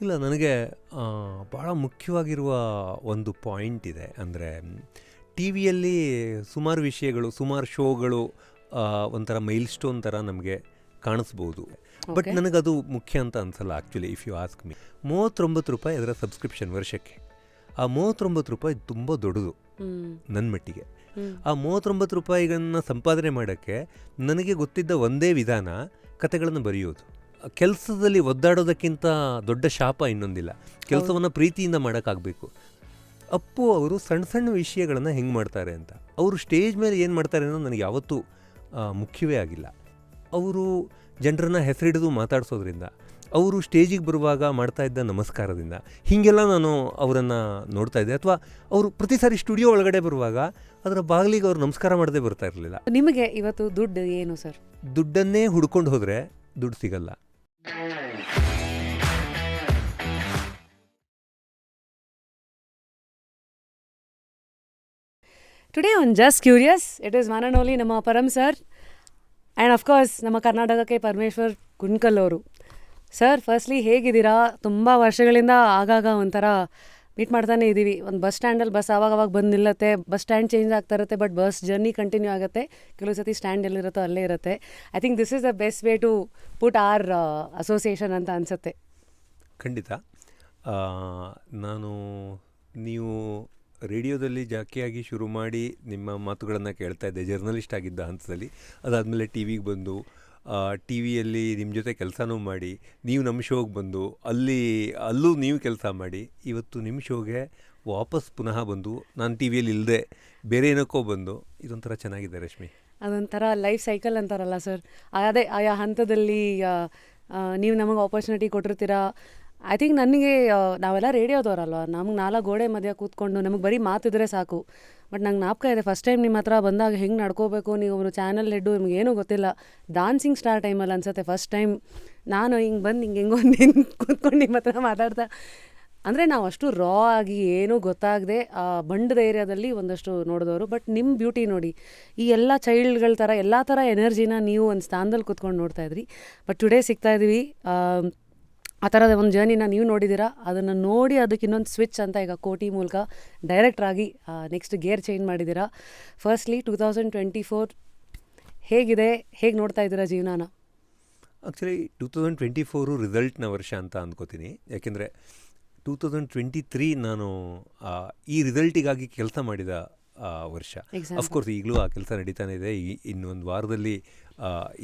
ಇಲ್ಲ, ನನಗೆ ಭಾಳ ಮುಖ್ಯವಾಗಿರುವ ಒಂದು ಪಾಯಿಂಟ್ ಇದೆ. ಅಂದರೆ ಟಿ ವಿಯಲ್ಲಿ ಸುಮಾರು ವಿಷಯಗಳು, ಸುಮಾರು ಶೋಗಳು ಒಂಥರ ಮೈಲ್ ಸ್ಟೋನ್ ಥರ ನಮಗೆ ಕಾಣಿಸ್ಬೋದು. But okay. ನನಗದು ಮುಖ್ಯ ಅಂತ ಅನಿಸಲ್ಲ actually. If you ask me, 39 ರೂಪಾಯಿ ಅದರ ಸಬ್ಸ್ಕ್ರಿಪ್ಷನ್ ವರ್ಷಕ್ಕೆ. ಆ 39 ರೂಪಾಯಿ ತುಂಬ ದೊಡ್ಡದು ಹ್ಮ್. ನನ್ನ ಮಟ್ಟಿಗೆ. ಹ್ಮ್. ಆ 39 ರೂಪಾಯಿಗಳನ್ನ ಸಂಪಾದನೆ ಮಾಡೋಕ್ಕೆ ನನಗೆ ಗೊತ್ತಿದ್ದ ಒಂದೇ ವಿಧಾನ ಕತೆಗಳನ್ನು ಬರೆಯೋದು. ಕೆಲಸದಲ್ಲಿ ಒದ್ದಾಡೋದಕ್ಕಿಂತ ದೊಡ್ಡ ಶಾಪ ಇನ್ನೊಂದಿಲ್ಲ. ಕೆಲಸವನ್ನು ಪ್ರೀತಿಯಿಂದ ಮಾಡೋಕ್ಕಾಗಬೇಕು. ಅಪ್ಪು ಅವರು ಸಣ್ಣ ಸಣ್ಣ ವಿಷಯಗಳನ್ನು ಹೆಂಗೆ ಮಾಡ್ತಾರೆ ಅಂತ, ಅವರು ಸ್ಟೇಜ್ ಮೇಲೆ ಏನು ಮಾಡ್ತಾರೆ ಅನ್ನೋದು ನನಗೆ ಯಾವತ್ತೂ ಮುಖ್ಯವೇ ಆಗಿಲ್ಲ. ಅವರು ಜನರನ್ನು ಹೆಸರಿಡಿದು ಮಾತಾಡಿಸೋದ್ರಿಂದ, ಅವರು ಸ್ಟೇಜಿಗೆ ಬರುವಾಗ ಮಾಡ್ತಾ ಇದ್ದ ನಮಸ್ಕಾರದಿಂದ, ಹೀಗೆಲ್ಲ ನಾನು ಅವರನ್ನು ನೋಡ್ತಾ ಇದ್ದೆ. ಅಥವಾ ಅವರು ಪ್ರತಿ ಸಾರಿ ಸ್ಟುಡಿಯೋ ಒಳಗಡೆ ಬರುವಾಗ ಅದರ ಬಾಗಿಲಿಗೆ ಅವ್ರು ನಮಸ್ಕಾರ ಮಾಡದೆ ಬರ್ತಾ ಇರಲಿಲ್ಲ. ನಿಮಗೆ ಇವತ್ತು ದುಡ್ಡು ಏನು ಸರ್? ದುಡ್ಡನ್ನೇ ಹುಡ್ಕೊಂಡು ಹೋದರೆ ದುಡ್ಡು ಸಿಗಲ್ಲ. Today on just curious it is one and only ನಮ್ಮ ಪರಮ್ ಸರ್ ಆ್ಯಂಡ್ ಅಫ್ಕೋರ್ಸ್ ನಮ್ಮ ಕರ್ನಾಟಕಕ್ಕೆ ಪರಮೇಶ್ವರ್ ಕುಣ್ಕಲ್ ಅವರು. ಸರ್, ಫಸ್ಟ್ಲಿ ಹೇಗಿದ್ದೀರಾ? ತುಂಬ ವರ್ಷಗಳಿಂದ ಆಗಾಗ ಒಂಥರ ಮೀಟ್ ಮಾಡ್ತಾನೆ ಇದ್ದೀವಿ. ಒಂದು ಬಸ್ ಸ್ಟ್ಯಾಂಡಲ್ಲಿ ಬಸ್ ಆವಾಗ ಬಂದು ನಿಲ್ಲತ್ತೆ, ಬಸ್ ಸ್ಟ್ಯಾಂಡ್ ಚೇಂಜ್ ಆಗ್ತಾ ಇರುತ್ತೆ, ಬಟ್ ಬಸ್ ಜರ್ನಿ ಕಂಟಿನ್ಯೂ ಆಗುತ್ತೆ. ಕೆಲವು ಸತಿ ಸ್ಟ್ಯಾಂಡ್ ಎಲ್ಲಿರುತ್ತೋ ಅಲ್ಲೇ ಇರುತ್ತೆ. I think this is the best way to put our association ಅಂತ ಅನಿಸುತ್ತೆ. ಖಂಡಿತ. ನಾನು ನೀವು ರೇಡಿಯೋದಲ್ಲಿ ಜಾಕಿಯಾಗಿ ಶುರು ಮಾಡಿ ನಿಮ್ಮ ಮಾತುಗಳನ್ನು ಕೇಳ್ತಾ ಇದ್ದೆ ಜರ್ನಲಿಸ್ಟ್ ಆಗಿದ್ದ ಹಂತದಲ್ಲಿ. ಅದಾದಮೇಲೆ ಟಿ ವಿಗೆ ಬಂದು ಟಿ ವಿಯಲ್ಲಿ ನಿಮ್ಮ ಜೊತೆ ಕೆಲಸನೂ ಮಾಡಿ, ನೀವು ನಮ್ಮ ಶೋಗೆ ಬಂದು ಅಲ್ಲೂ ನೀವು ಕೆಲಸ ಮಾಡಿ, ಇವತ್ತು ನಿಮ್ಮ ಶೋಗೆ ವಾಪಸ್ ಪುನಃ ಬಂದು ನಾನು ಟಿ ವಿಯಲ್ಲಿ ಇಲ್ಲದೆ ಬೇರೆ ಏನಕ್ಕೋ ಬಂದು, ಇದೊಂಥರ ಚೆನ್ನಾಗಿದೆ ರಶ್ಮಿ. ಅದೊಂಥರ ಲೈಫ್ ಸೈಕಲ್ ಅಂತಾರಲ್ಲ ಸರ್, ಅದೇ ಆಯಾ ಹಂತದಲ್ಲಿ ನೀವು ನಮಗೆ ಆಪರ್ಚುನಿಟಿ ಕೊಟ್ಟಿರ್ತೀರಾ. ಐ ಥಿಂಕ್ ನನಗೆ ನಾವೆಲ್ಲ ರೇಡಿಯೋದವರಲ್ವ, ನಮ್ಗೆ 4 ಗೋಡೆ ಮಧ್ಯ ಕೂತ್ಕೊಂಡು ನಮಗೆ ಬರೀ ಮಾತಿದ್ರೆ ಸಾಕು. ಬಟ್ ನಂಗೆ ಜ್ಞಾಪಕ ಇದೆ ಫಸ್ಟ್ ಟೈಮ್ ನಿಮ್ಮ ಹತ್ರ ಬಂದಾಗ ಹೆಂಗೆ ನಡ್ಕೋಬೇಕು, ನೀವು ಅವರು ಚಾನಲ್ ಹೆಡ್ಡು, ನಿಮ್ಗೆ ಏನೂ ಗೊತ್ತಿಲ್ಲ. ಡಾನ್ಸಿಂಗ್ ಸ್ಟಾರ್ ಟೈಮಲ್ಲಿ ಅನ್ಸುತ್ತೆ ಫಸ್ಟ್ ಟೈಮ್ ನಾನು ಹಿಂಗೆ ಬಂದು ಹೆಂಗೋ ಕೂತ್ಕೊಂಡು ನಿಮ್ಮ ಹತ್ರ ಮಾತಾಡ್ತಾ. ಅಂದರೆ ನಾವು ಅಷ್ಟು ರಾ ಆಗಿ ಏನೂ ಗೊತ್ತಾಗದೆ ಬಂಡದ ಏರಿಯಾದಲ್ಲಿ ಒಂದಷ್ಟು ನೋಡಿದವರು. ಬಟ್ ನಿಮ್ಮ ಬ್ಯೂಟಿ ನೋಡಿ, ಈ ಎಲ್ಲ ಚೈಲ್ಡ್ಗಳ ಥರ ಎಲ್ಲ ಥರ ಎನರ್ಜಿನ ನೀವು ಒಂದು ಸ್ಥಾನದಲ್ಲಿ ಕೂತ್ಕೊಂಡು ನೋಡ್ತಾ ಇದ್ರಿ. ಬಟ್ ಟುಡೇ ಸಿಗ್ತಾ ಇದ್ದೀವಿ. ಆ ಥರದ ಒಂದು ಜರ್ನಿನ ನೀವು ನೋಡಿದ್ದೀರಾ. ಅದನ್ನು ನೋಡಿ ಅದಕ್ಕೆ ಇನ್ನೊಂದು ಸ್ವಿಚ್ ಅಂತ ಈಗ ಕೋಟಿ ಮೂಲಕ ಡೈರೆಕ್ಟ್ರಾಗಿ ನೆಕ್ಸ್ಟ್ ಗೇರ್ ಚೇಂಜ್ ಮಾಡಿದ್ದೀರಾ. ಫಸ್ಟ್ಲಿ 2024 ಹೇಗಿದೆ, ಹೇಗೆ ನೋಡ್ತಾ ಇದ್ದೀರಾ ಜೀವನಾನ? ಆ್ಯಕ್ಚುಲಿ 2024 ರಿಸಲ್ಟ್ನ ವರ್ಷ ಅಂತ ಅಂದ್ಕೋತೀನಿ. ಯಾಕೆಂದರೆ 2023 ನಾನು ಈ ರಿಸಲ್ಟಿಗಾಗಿ ಕೆಲಸ ಮಾಡಿದ ವರ್ಷ. ಅಫ್ಕೋರ್ಸ್ ಈಗಲೂ ಆ ಕೆಲಸ ನಡೀತಾನೆ ಇದೆ. ಇನ್ನೊಂದು ವಾರದಲ್ಲಿ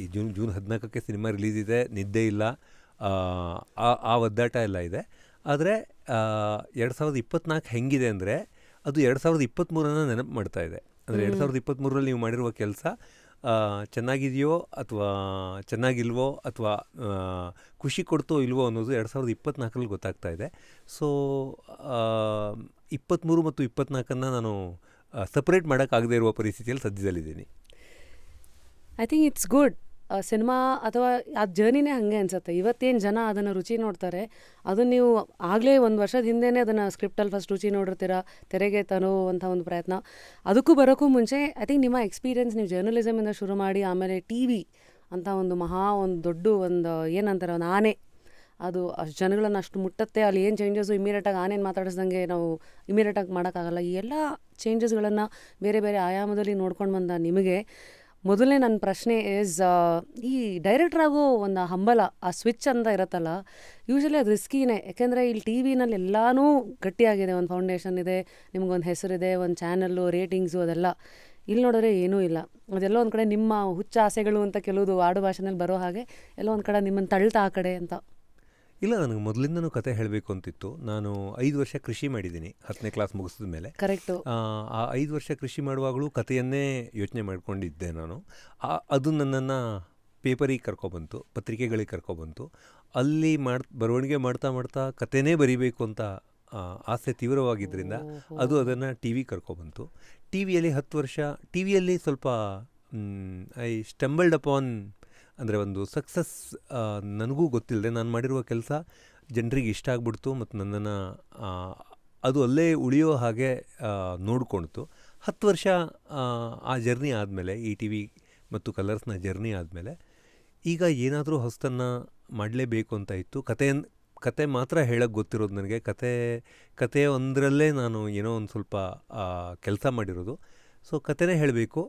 ಈ ಜೂನ್ 14ಕ್ಕೆ ಸಿನಿಮಾ ರಿಲೀಸ್ ಇದೆ. ನಿದ್ದೆ ಇಲ್ಲ, ಆ ಒದ್ದಾಟ ಎಲ್ಲ ಇದೆ. ಆದರೆ 2024 ಹೆಂಗಿದೆ ಅಂದರೆ ಅದು 2023 ನೆನಪು ಮಾಡ್ತಾ ಇದೆ. ಅಂದರೆ 2023ರಲ್ಲಿ ನೀವು ಮಾಡಿರುವ ಕೆಲಸ ಚೆನ್ನಾಗಿದೆಯೋ ಅಥವಾ ಚೆನ್ನಾಗಿಲ್ವೋ ಅಥವಾ ಖುಷಿ ಕೊಡ್ತೋ ಇಲ್ವೋ ಅನ್ನೋದು 2024ರಲ್ಲಿ ಗೊತ್ತಾಗ್ತಾ ಇದೆ. ಸೊ 23 ಮತ್ತು 24 ನಾನು ಸಪ್ರೇಟ್ ಮಾಡೋಕ್ಕಾಗದೇ ಇರುವ ಪರಿಸ್ಥಿತಿಯಲ್ಲಿ ಸದ್ಯದಲ್ಲಿದ್ದೀನಿ. I think it's good. Cinema ಅಥವಾ ಆ ಜರ್ನಿನೇ ಹಾಗೆ ಅನಿಸುತ್ತೆ. ಇವತ್ತೇನು ಜನ ಅದನ್ನು ರುಚಿ ನೋಡ್ತಾರೆ, ಅದು ನೀವು ಆಗಲೇ ಒಂದು ವರ್ಷದ ಹಿಂದೆಯೇ ಅದನ್ನು ಸ್ಕ್ರಿಪ್ಟಲ್ಲಿ ಫಸ್ಟ್ ರುಚಿ ನೋಡಿರ್ತೀರ, ತೆರೆಗೆ ತರುವಂಥ ಒಂದು ಪ್ರಯತ್ನ. ಅದಕ್ಕೂ ಬರೋಕ್ಕೂ ಮುಂಚೆ ಐ ಥಿಂಕ್ ನಿಮ್ಮ ಎಕ್ಸ್ಪೀರಿಯನ್ಸ್, ನೀವು ಜರ್ನಲಿಸಮಿಂದ ಶುರು ಮಾಡಿ ಆಮೇಲೆ ಟಿ ವಿ ಅಂತ ಒಂದು ಒಂದು ದೊಡ್ಡ ಒಂದು ಏನಂತಾರೆ ಒಂದು ಆನೆ, ಅದು ಅಷ್ಟು ಜನಗಳನ್ನು ಅಷ್ಟು ಮುಟ್ಟತ್ತೆ. ಅಲ್ಲಿ ಏನು ಚೇಂಜಸ್ಸು ಇಮಿಡಿಯೇಟಾಗಿ ಆನೇನು ಮಾತಾಡಿಸ್ದಂಗೆ ನಾವು ಇಮಿಡಿಯೇಟಾಗಿ ಮಾಡೋಕ್ಕಾಗಲ್ಲ. ಈ ಎಲ್ಲ ಚೇಂಜಸ್ಗಳನ್ನು ಬೇರೆ ಬೇರೆ ಆಯಾಮದಲ್ಲಿ ನೋಡ್ಕೊಂಡು ಬಂದ ನಿಮಗೆ ಮೊದಲನೇ ನನ್ನ ಪ್ರಶ್ನೆ ಈಸ್, ಈ ಡೈರೆಕ್ಟರ್ ಆಗೋ ಒಂದು ಹಂಬಲ, ಆ ಸ್ವಿಚ್ ಅಂತ ಇರುತ್ತಲ್ಲ, ಯೂಶ್ವಲಿ ಅದು ರಿಸ್ಕಿನೇ. ಯಾಕೆಂದರೆ ಇಲ್ಲಿ ಟಿ ವಿನಲ್ಲಿ ಎಲ್ಲನೂ ಗಟ್ಟಿಯಾಗಿದೆ, ಒಂದು ಫೌಂಡೇಶನ್ ಇದೆ, ನಿಮಗೊಂದು ಹೆಸರಿದೆ, ಒಂದು ಚಾನಲ್ಲು, ರೇಟಿಂಗ್ಸು, ಅದೆಲ್ಲ. ಇಲ್ಲಿ ನೋಡಿದ್ರೆ ಏನೂ ಇಲ್ಲ. ಅದೆಲ್ಲ ಒಂದು ಕಡೆ ನಿಮ್ಮ ಹುಚ್ಚ ಆಸೆಗಳು ಅಂತ ಕೆಲವುದು ಆಡು ಭಾಷೆನಲ್ಲಿ ಬರೋ ಹಾಗೆ ಎಲ್ಲ ಒಂದು ಕಡೆ ನಿಮ್ಮನ್ನು ತಳ್ತಾ ಆ ಕಡೆ ಅಂತ. ಇಲ್ಲ, ನನಗೆ ಮೊದಲಿಂದನೂ ಕತೆ ಹೇಳಬೇಕು ಅಂತಿತ್ತು. ನಾನು 5 ವರ್ಷ ಕೃಷಿ ಮಾಡಿದ್ದೀನಿ 10ನೇ ಕ್ಲಾಸ್ ಮುಗಿಸಿದ ಮೇಲೆ. ಕರೆಕ್ಟು. ಆ 5 ವರ್ಷ ಕೃಷಿ ಮಾಡುವಾಗಲೂ ಕತೆಯನ್ನೇ ಯೋಚನೆ ಮಾಡ್ಕೊಂಡಿದ್ದೆ ನಾನು. ಅದು ನನ್ನನ್ನು ಪೇಪರಿಗೆ ಕರ್ಕೊಬಂತು, ಪತ್ರಿಕೆಗಳಿಗೆ ಕರ್ಕೊಬಂತು. ಅಲ್ಲಿ ಬರವಣಿಗೆ ಮಾಡ್ತಾ ಮಾಡ್ತಾ ಕತೆನೇ ಬರೀಬೇಕು ಅಂತ ಆಸೆ ತೀವ್ರವಾಗಿದ್ದರಿಂದ ಅದು ಅದನ್ನು ಟಿ ವಿ ಕರ್ಕೊಬಂತು. ಟಿ ವಿಯಲ್ಲಿ 10 ವರ್ಷ ಟಿ ವಿಯಲ್ಲಿ ಸ್ವಲ್ಪ ಐ ಸ್ಟಂಬಲ್ಡ್ ಅಪಾನ್, ಅಂದರೆ ಒಂದು ಸಕ್ಸಸ್ ನನಗೂ ಗೊತ್ತಿಲ್ಲದೆ ನಾನು ಮಾಡಿರುವ ಕೆಲಸ ಜನರಿಗೆ ಇಷ್ಟ ಆಗ್ಬಿಡ್ತು ಮತ್ತು ನನ್ನನ್ನು ಅದು ಅಲ್ಲೇ ಉಳಿಯೋ ಹಾಗೆ ನೋಡ್ಕೊಳ್ತು. 10 ವರ್ಷ ಆ ಜರ್ನಿ ಆದಮೇಲೆ, ಈ ಟಿ ವಿ ಮತ್ತು ಕಲರ್ಸ್ನ ಜರ್ನಿ ಆದಮೇಲೆ, ಈಗ ಏನಾದರೂ ಹೊಸತನ್ನು ಮಾಡಲೇಬೇಕು ಅಂತ ಇತ್ತು. ಕತೆ ಮಾತ್ರ ಹೇಳೋಕ್ಕೆ ಗೊತ್ತಿರೋದು ನನಗೆ. ಕತೆ ಒಂದರಲ್ಲೇ ನಾನು ಏನೋ ಒಂದು ಸ್ವಲ್ಪ ಕೆಲಸ ಮಾಡಿರೋದು. ಸೊ ಕತೆನೇ ಹೇಳಬೇಕು,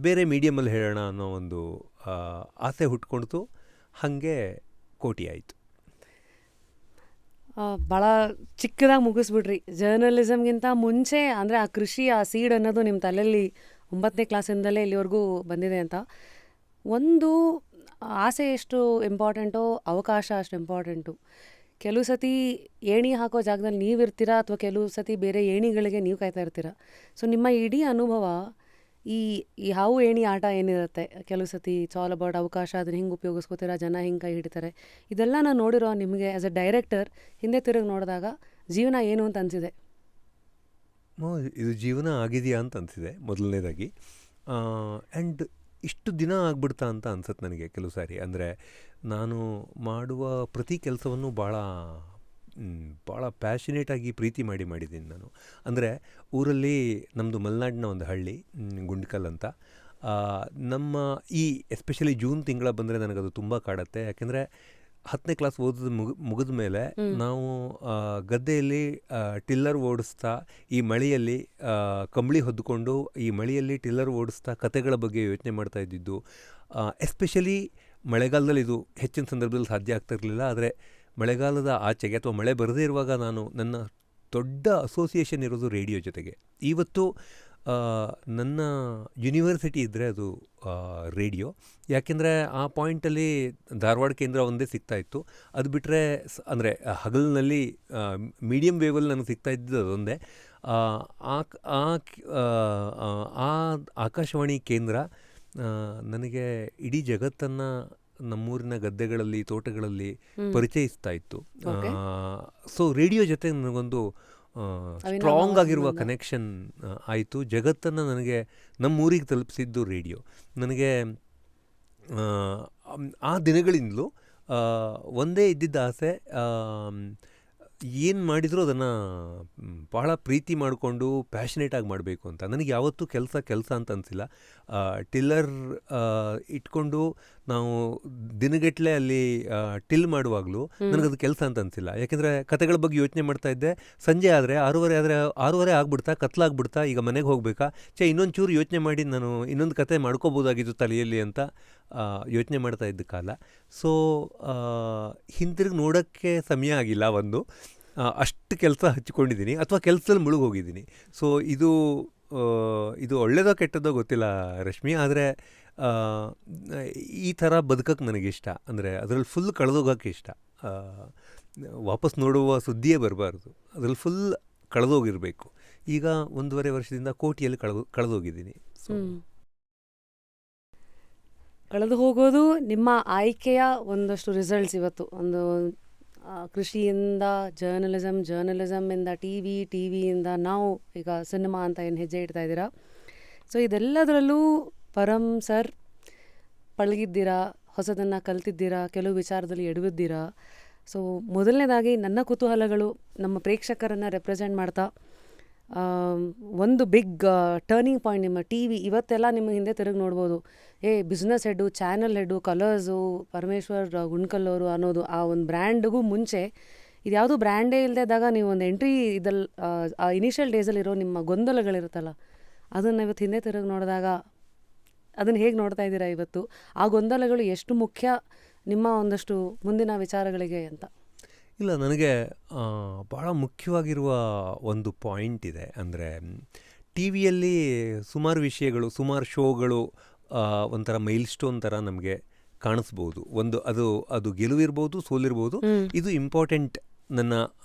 ಬೇರೆ ಮೀಡಿಯಮಲ್ಲಿ ಹೇಳೋಣ ಅನ್ನೋ ಒಂದು ಆಸೆ ಹುಟ್ಕೊಳ್ತು. ಹಾಗೆ ಕೋಟಿ ಆಯಿತು. ಭಾಳ ಚಿಕ್ಕದಾಗಿ ಮುಗಿಸ್ಬಿಟ್ರಿ. ಜರ್ನಲಿಸಮ್ಗಿಂತ ಮುಂಚೆ ಅಂದರೆ ಆ ಕೃಷಿ, ಆ ಸೀಡ್ ಅನ್ನೋದು ನಿಮ್ಮ ತಲೆಯಲ್ಲಿ 9ನೇ ಕ್ಲಾಸಿಂದಲೇ ಇಲ್ಲಿವರೆಗೂ ಬಂದಿದೆ ಅಂತ. ಒಂದು ಆಸೆ ಎಷ್ಟು ಇಂಪಾರ್ಟೆಂಟೋ ಅವಕಾಶ ಅಷ್ಟು ಇಂಪಾರ್ಟೆಂಟು. ಕೆಲವು ಸತಿ ಏಣಿ ಹಾಕೋ ಜಾಗದಲ್ಲಿ ನೀವು ಇರ್ತೀರಾ, ಅಥವಾ ಕೆಲವು ಸತಿ ಬೇರೆ ಏಣಿಗಳಿಗೆ ನೀವು ಕಾಯ್ತಾ ಇರ್ತೀರ. ಸೊ ನಿಮ್ಮ ಇಡೀ ಅನುಭವ ಈ ಹಾವು ಏಣಿ ಆಟ ಏನಿರುತ್ತೆ, ಕೆಲವು ಸತಿ ಇಟ್ಸ್ ಆಲ್ ಅಬೌಟ್ ಅವಕಾಶ, ಅದನ್ನ ಹಿಂಗೆ ಉಪಯೋಗಿಸ್ಕೋತೀರಾ, ಜನ ಹಿಂಗೆ ಕೈ ಹಿಡಿತಾರೆ. ಇದೆಲ್ಲ ನಾನು ನೋಡಿರೋ ನಿಮಗೆ ಆ್ಯಸ್ ಅ ಡೈರೆಕ್ಟರ್ ಹಿಂದೆ ತಿರುಗಿ ನೋಡಿದಾಗ ಜೀವನ ಏನು ಅಂತ ಅನಿಸಿದೆ? ಇದು ಜೀವನ ಆಗಿದೆಯಾ ಅಂತ ಅನಿಸಿದೆ ಮೊದಲನೇದಾಗಿ. ಆ್ಯಂಡ್ ಇಷ್ಟು ದಿನ ಆಗ್ಬಿಡ್ತಾ ಅಂತ ಅನ್ಸುತ್ತೆ ನನಗೆ ಕೆಲವು ಸಾರಿ. ಅಂದರೆ ನಾನು ಮಾಡುವ ಪ್ರತಿ ಕೆಲಸವನ್ನು ಭಾಳ ಪ್ಯಾಷನೇಟಾಗಿ ಪ್ರೀತಿ ಮಾಡಿದ್ದೀನಿ ನಾನು. ಅಂದರೆ ಊರಲ್ಲಿ ನಮ್ಮದು ಮಲೆನಾಡಿನ ಒಂದು ಹಳ್ಳಿ, ಗುಂಡ್ಕಲ್ ಅಂತ. ನಮ್ಮ ಎಸ್ಪೆಷಲಿ ಜೂನ್ ತಿಂಗಳ ಬಂದರೆ ನನಗದು ತುಂಬ ಕಾಡುತ್ತೆ. ಯಾಕೆಂದರೆ 10ನೇ ಕ್ಲಾಸ್ ಓದೋದು ಮುಗಿದ ಮೇಲೆ ನಾವು ಗದ್ದೆಯಲ್ಲಿ ಟಿಲ್ಲರ್ ಓಡಿಸ್ತಾ, ಈ ಮಳೆಯಲ್ಲಿ ಕಂಬಳಿ ಹೊದ್ದುಕೊಂಡು ಈ ಮಳೆಯಲ್ಲಿ ಟಿಲ್ಲರ್ ಓಡಿಸ್ತಾ ಕತೆಗಳ ಬಗ್ಗೆ ಯೋಚನೆ ಮಾಡ್ತಾ ಇದ್ದಿದ್ದು. ಎಸ್ಪೆಷಲಿ ಮಳೆಗಾಲದಲ್ಲಿ ಇದು ಹೆಚ್ಚಿನ ಸಂದರ್ಭದಲ್ಲಿ ಸಾಧ್ಯ ಆಗ್ತಾ ಇರಲಿಲ್ಲ. ಆದರೆ ಮಳೆಗಾಲದ ಆಚೆಗೆ ಅಥವಾ ಮಳೆ ಬರದೇ ಇರುವಾಗ ನನ್ನ ದೊಡ್ಡ ಅಸೋಸಿಯೇಷನ್ ಇರೋದು ರೇಡಿಯೋ ಜೊತೆಗೆ. ಇವತ್ತು ನನ್ನ ಯೂನಿವರ್ಸಿಟಿ ಇದ್ದರೆ ಅದು ರೇಡಿಯೋ. ಯಾಕೆಂದರೆ ಆ ಪಾಯಿಂಟಲ್ಲಿ ಧಾರವಾಡ ಕೇಂದ್ರ ಒಂದೇ ಸಿಗ್ತಾಯಿತ್ತು. ಅದು ಬಿಟ್ಟರೆ ಅಂದರೆ ಹಗಲಿನಲ್ಲಿ ಮೀಡಿಯಮ್ ವೇವಲ್ಲಿ ನನಗೆ ಸಿಗ್ತಾ ಇದ್ದಿದ್ದು ಅದೊಂದೇ. ಆ ಆಕಾಶವಾಣಿ ಕೇಂದ್ರ ನನಗೆ ಇಡೀ ಜಗತ್ತನ್ನು ನಮ್ಮೂರಿನ ಗದ್ದೆಗಳಲ್ಲಿ, ತೋಟಗಳಲ್ಲಿ ಪರಿಚಯಿಸ್ತಾ ಇತ್ತು. ಸೊ ರೇಡಿಯೋ ಜೊತೆ ನನಗೊಂದು ಸ್ಟ್ರಾಂಗ್ ಆಗಿರುವ ಕನೆಕ್ಷನ್ ಆಯಿತು. ಜಗತ್ತನ್ನು ನನಗೆ ನಮ್ಮೂರಿಗೆ ತಲುಪಿಸಿದ್ದು ರೇಡಿಯೋ. ನನಗೆ ಆ ದಿನಗಳಿಂದಲೂ ಒಂದೇ ಇದ್ದಿದ್ದ ಆಸೆ, ಏನು ಮಾಡಿದರೂ ಅದನ್ನು ಭಾಳ ಪ್ರೀತಿ ಮಾಡಿಕೊಂಡು ಪ್ಯಾಷನೇಟಾಗಿ ಮಾಡಬೇಕು ಅಂತ. ನನಗೆ ಯಾವತ್ತೂ ಕೆಲಸ ಅಂತ ಅನಿಸಿಲ್ಲ. ಟಿಲ್ಲರ್ ಇಟ್ಕೊಂಡು ನಾವು ದಿನಗಟ್ಟಲೆ ಅಲ್ಲಿ ಟಿಲ್ ಮಾಡುವಾಗಲೂ ನನಗದು ಕೆಲಸ ಅಂತ ಅನಿಸಿಲ್ಲ. ಯಾಕೆಂದರೆ ಕತೆಗಳ ಬಗ್ಗೆ ಯೋಚನೆ ಮಾಡ್ತಾ ಇದ್ದೆ. ಸಂಜೆ ಆದರೆ 6:30 ಆಗ್ಬಿಡ್ತಾ, ಕತ್ಲಾಗ್ಬಿಡ್ತಾ, ಈಗ ಮನೆಗೆ ಹೋಗಬೇಕಾ, ಇನ್ನೊಂದು ಚೂರು ಯೋಚನೆ ಮಾಡಿ ನಾನು ಇನ್ನೊಂದು ಕತೆ ಮಾಡ್ಕೋಬೋದಾಗಿತ್ತು ತಲೆಯಲ್ಲಿ ಅಂತ ಯೋಚನೆ ಮಾಡ್ತಾ ಇದ್ದ ಕಾಲ. ಸೊ ಹಿಂತಿರುಗಿ ನೋಡೋಕ್ಕೆ ಸಮಯ ಆಗಿಲ್ಲ. ಅಷ್ಟು ಕೆಲಸ ಹಚ್ಕೊಂಡಿದ್ದೀನಿ ಅಥವಾ ಕೆಲಸದಲ್ಲಿ ಮುಳುಗೋಗಿದ್ದೀನಿ. ಸೊ ಇದು ಒಳ್ಳೆಯದೋ ಕೆಟ್ಟದ್ದೋ ಗೊತ್ತಿಲ್ಲ ರಶ್ಮಿ, ಆದರೆ ಈ ಥರ ಬದುಕಕ್ಕೆ ನನಗಿಷ್ಟ. ಅಂದರೆ ಅದರಲ್ಲಿ ಫುಲ್ ಕಳೆದೋಗೋಕ್ಕೆ ಇಷ್ಟ. ವಾಪಸ್ ನೋಡುವ ಸುದ್ದಿಯೇ ಬರಬಾರ್ದು, ಅದರಲ್ಲಿ ಫುಲ್ ಕಳೆದೋಗಿರಬೇಕು. ಈಗ 1.5 ವರ್ಷದಿಂದ ಕೋಟಿಯಲ್ಲಿ ಕಳೆದೋಗಿದ್ದೀನಿ. ಸೊ ಕಳೆದು ಹೋಗೋದು ನಿಮ್ಮ ಆಯ್ಕೆಯ ಒಂದಷ್ಟು ರಿಸಲ್ಟ್ಸ್. ಇವತ್ತು ಒಂದು ಕೃಷಿಯಿಂದ ಜರ್ನಲಿಸಮಿಂದ ಟಿವಿಯಿಂದ ನಾವು ಈಗ ಸಿನಿಮಾ ಅಂತ ಏನು ಹೆಜ್ಜೆ ಇಡ್ತಾ ಇದ್ದೀರಾ. ಸೊ ಇದೆಲ್ಲದರಲ್ಲೂ ಪರಂ ಸರ್ ಪಳಗಿದ್ದೀರಾ, ಹೊಸದನ್ನು ಕಲ್ತಿದ್ದೀರಾ, ಕೆಲವು ವಿಚಾರದಲ್ಲಿ ಎಡವಿದ್ದೀರಾ. ಸೊ ಮೊದಲನೇದಾಗಿ ನನ್ನ ಕುತೂಹಲಗಳು ನಮ್ಮ ಪ್ರೇಕ್ಷಕರನ್ನು ರೆಪ್ರೆಸೆಂಟ್ ಮಾಡ್ತಾ, ಒಂದು ಬಿಗ್ ಟರ್ನಿಂಗ್ ಪಾಯಿಂಟ್ ನಿಮ್ಮ ಟಿವಿ. ಇವತ್ತೆಲ್ಲ ನಿಮ್ಮ ಹಿಂದೆ ತಿರುಗಿ ನೋಡ್ಬೋದು, business head, channel head, colours, Parameshwar Gundkal ಅವರು ಅನ್ನೋದು ಆ ಒಂದು ಬ್ರ್ಯಾಂಡ್ಗೂ ಮುಂಚೆ ಇದ್ಯಾವುದೂ ಬ್ರ್ಯಾಂಡೇ ಇಲ್ಲದೆ ಇದ್ದಾಗ ನೀವು ಒಂದು ಎಂಟ್ರಿ ಇದಲ್ಲಿ ಆ ಇನಿಷಿಯಲ್ ಡೇಸಲ್ಲಿರೋ ನಿಮ್ಮ ಗೊಂದಲಗಳಿರುತ್ತಲ್ಲ, ಅದನ್ನು ಇವತ್ತು ಹಿಂದೆ ತಿರುಗಿ ನೋಡಿದಾಗ ಅದನ್ನು ಹೇಗೆ ನೋಡ್ತಾ ಇದ್ದೀರಾ ಇವತ್ತು? ಆ ಗೊಂದಲಗಳು ಎಷ್ಟು ಮುಖ್ಯ ನಿಮ್ಮ ಒಂದಷ್ಟು ಮುಂದಿನ ವಿಚಾರಗಳಿಗೆ ಅಂತ? ಇಲ್ಲ, ನನಗೆ ಭಾಳ ಮುಖ್ಯವಾಗಿರುವ ಒಂದು ಪಾಯಿಂಟ್ ಇದೆ. ಅಂದರೆ ಟಿ ವಿಯಲ್ಲಿ ಸುಮಾರು ವಿಷಯಗಳು, ಸುಮಾರು ಶೋಗಳು ಒಂಥರ ಮೈಲ್ ಸ್ಟೋನ್ ಥರ ನಮಗೆ ಕಾಣಿಸ್ಬೋದು. ಅದು ಗೆಲುವಿರ್ಬೋದು, ಸೋಲಿರ್ಬೋದು. ಇದು ಇಂಪಾರ್ಟೆಂಟ್ ನನ್ನ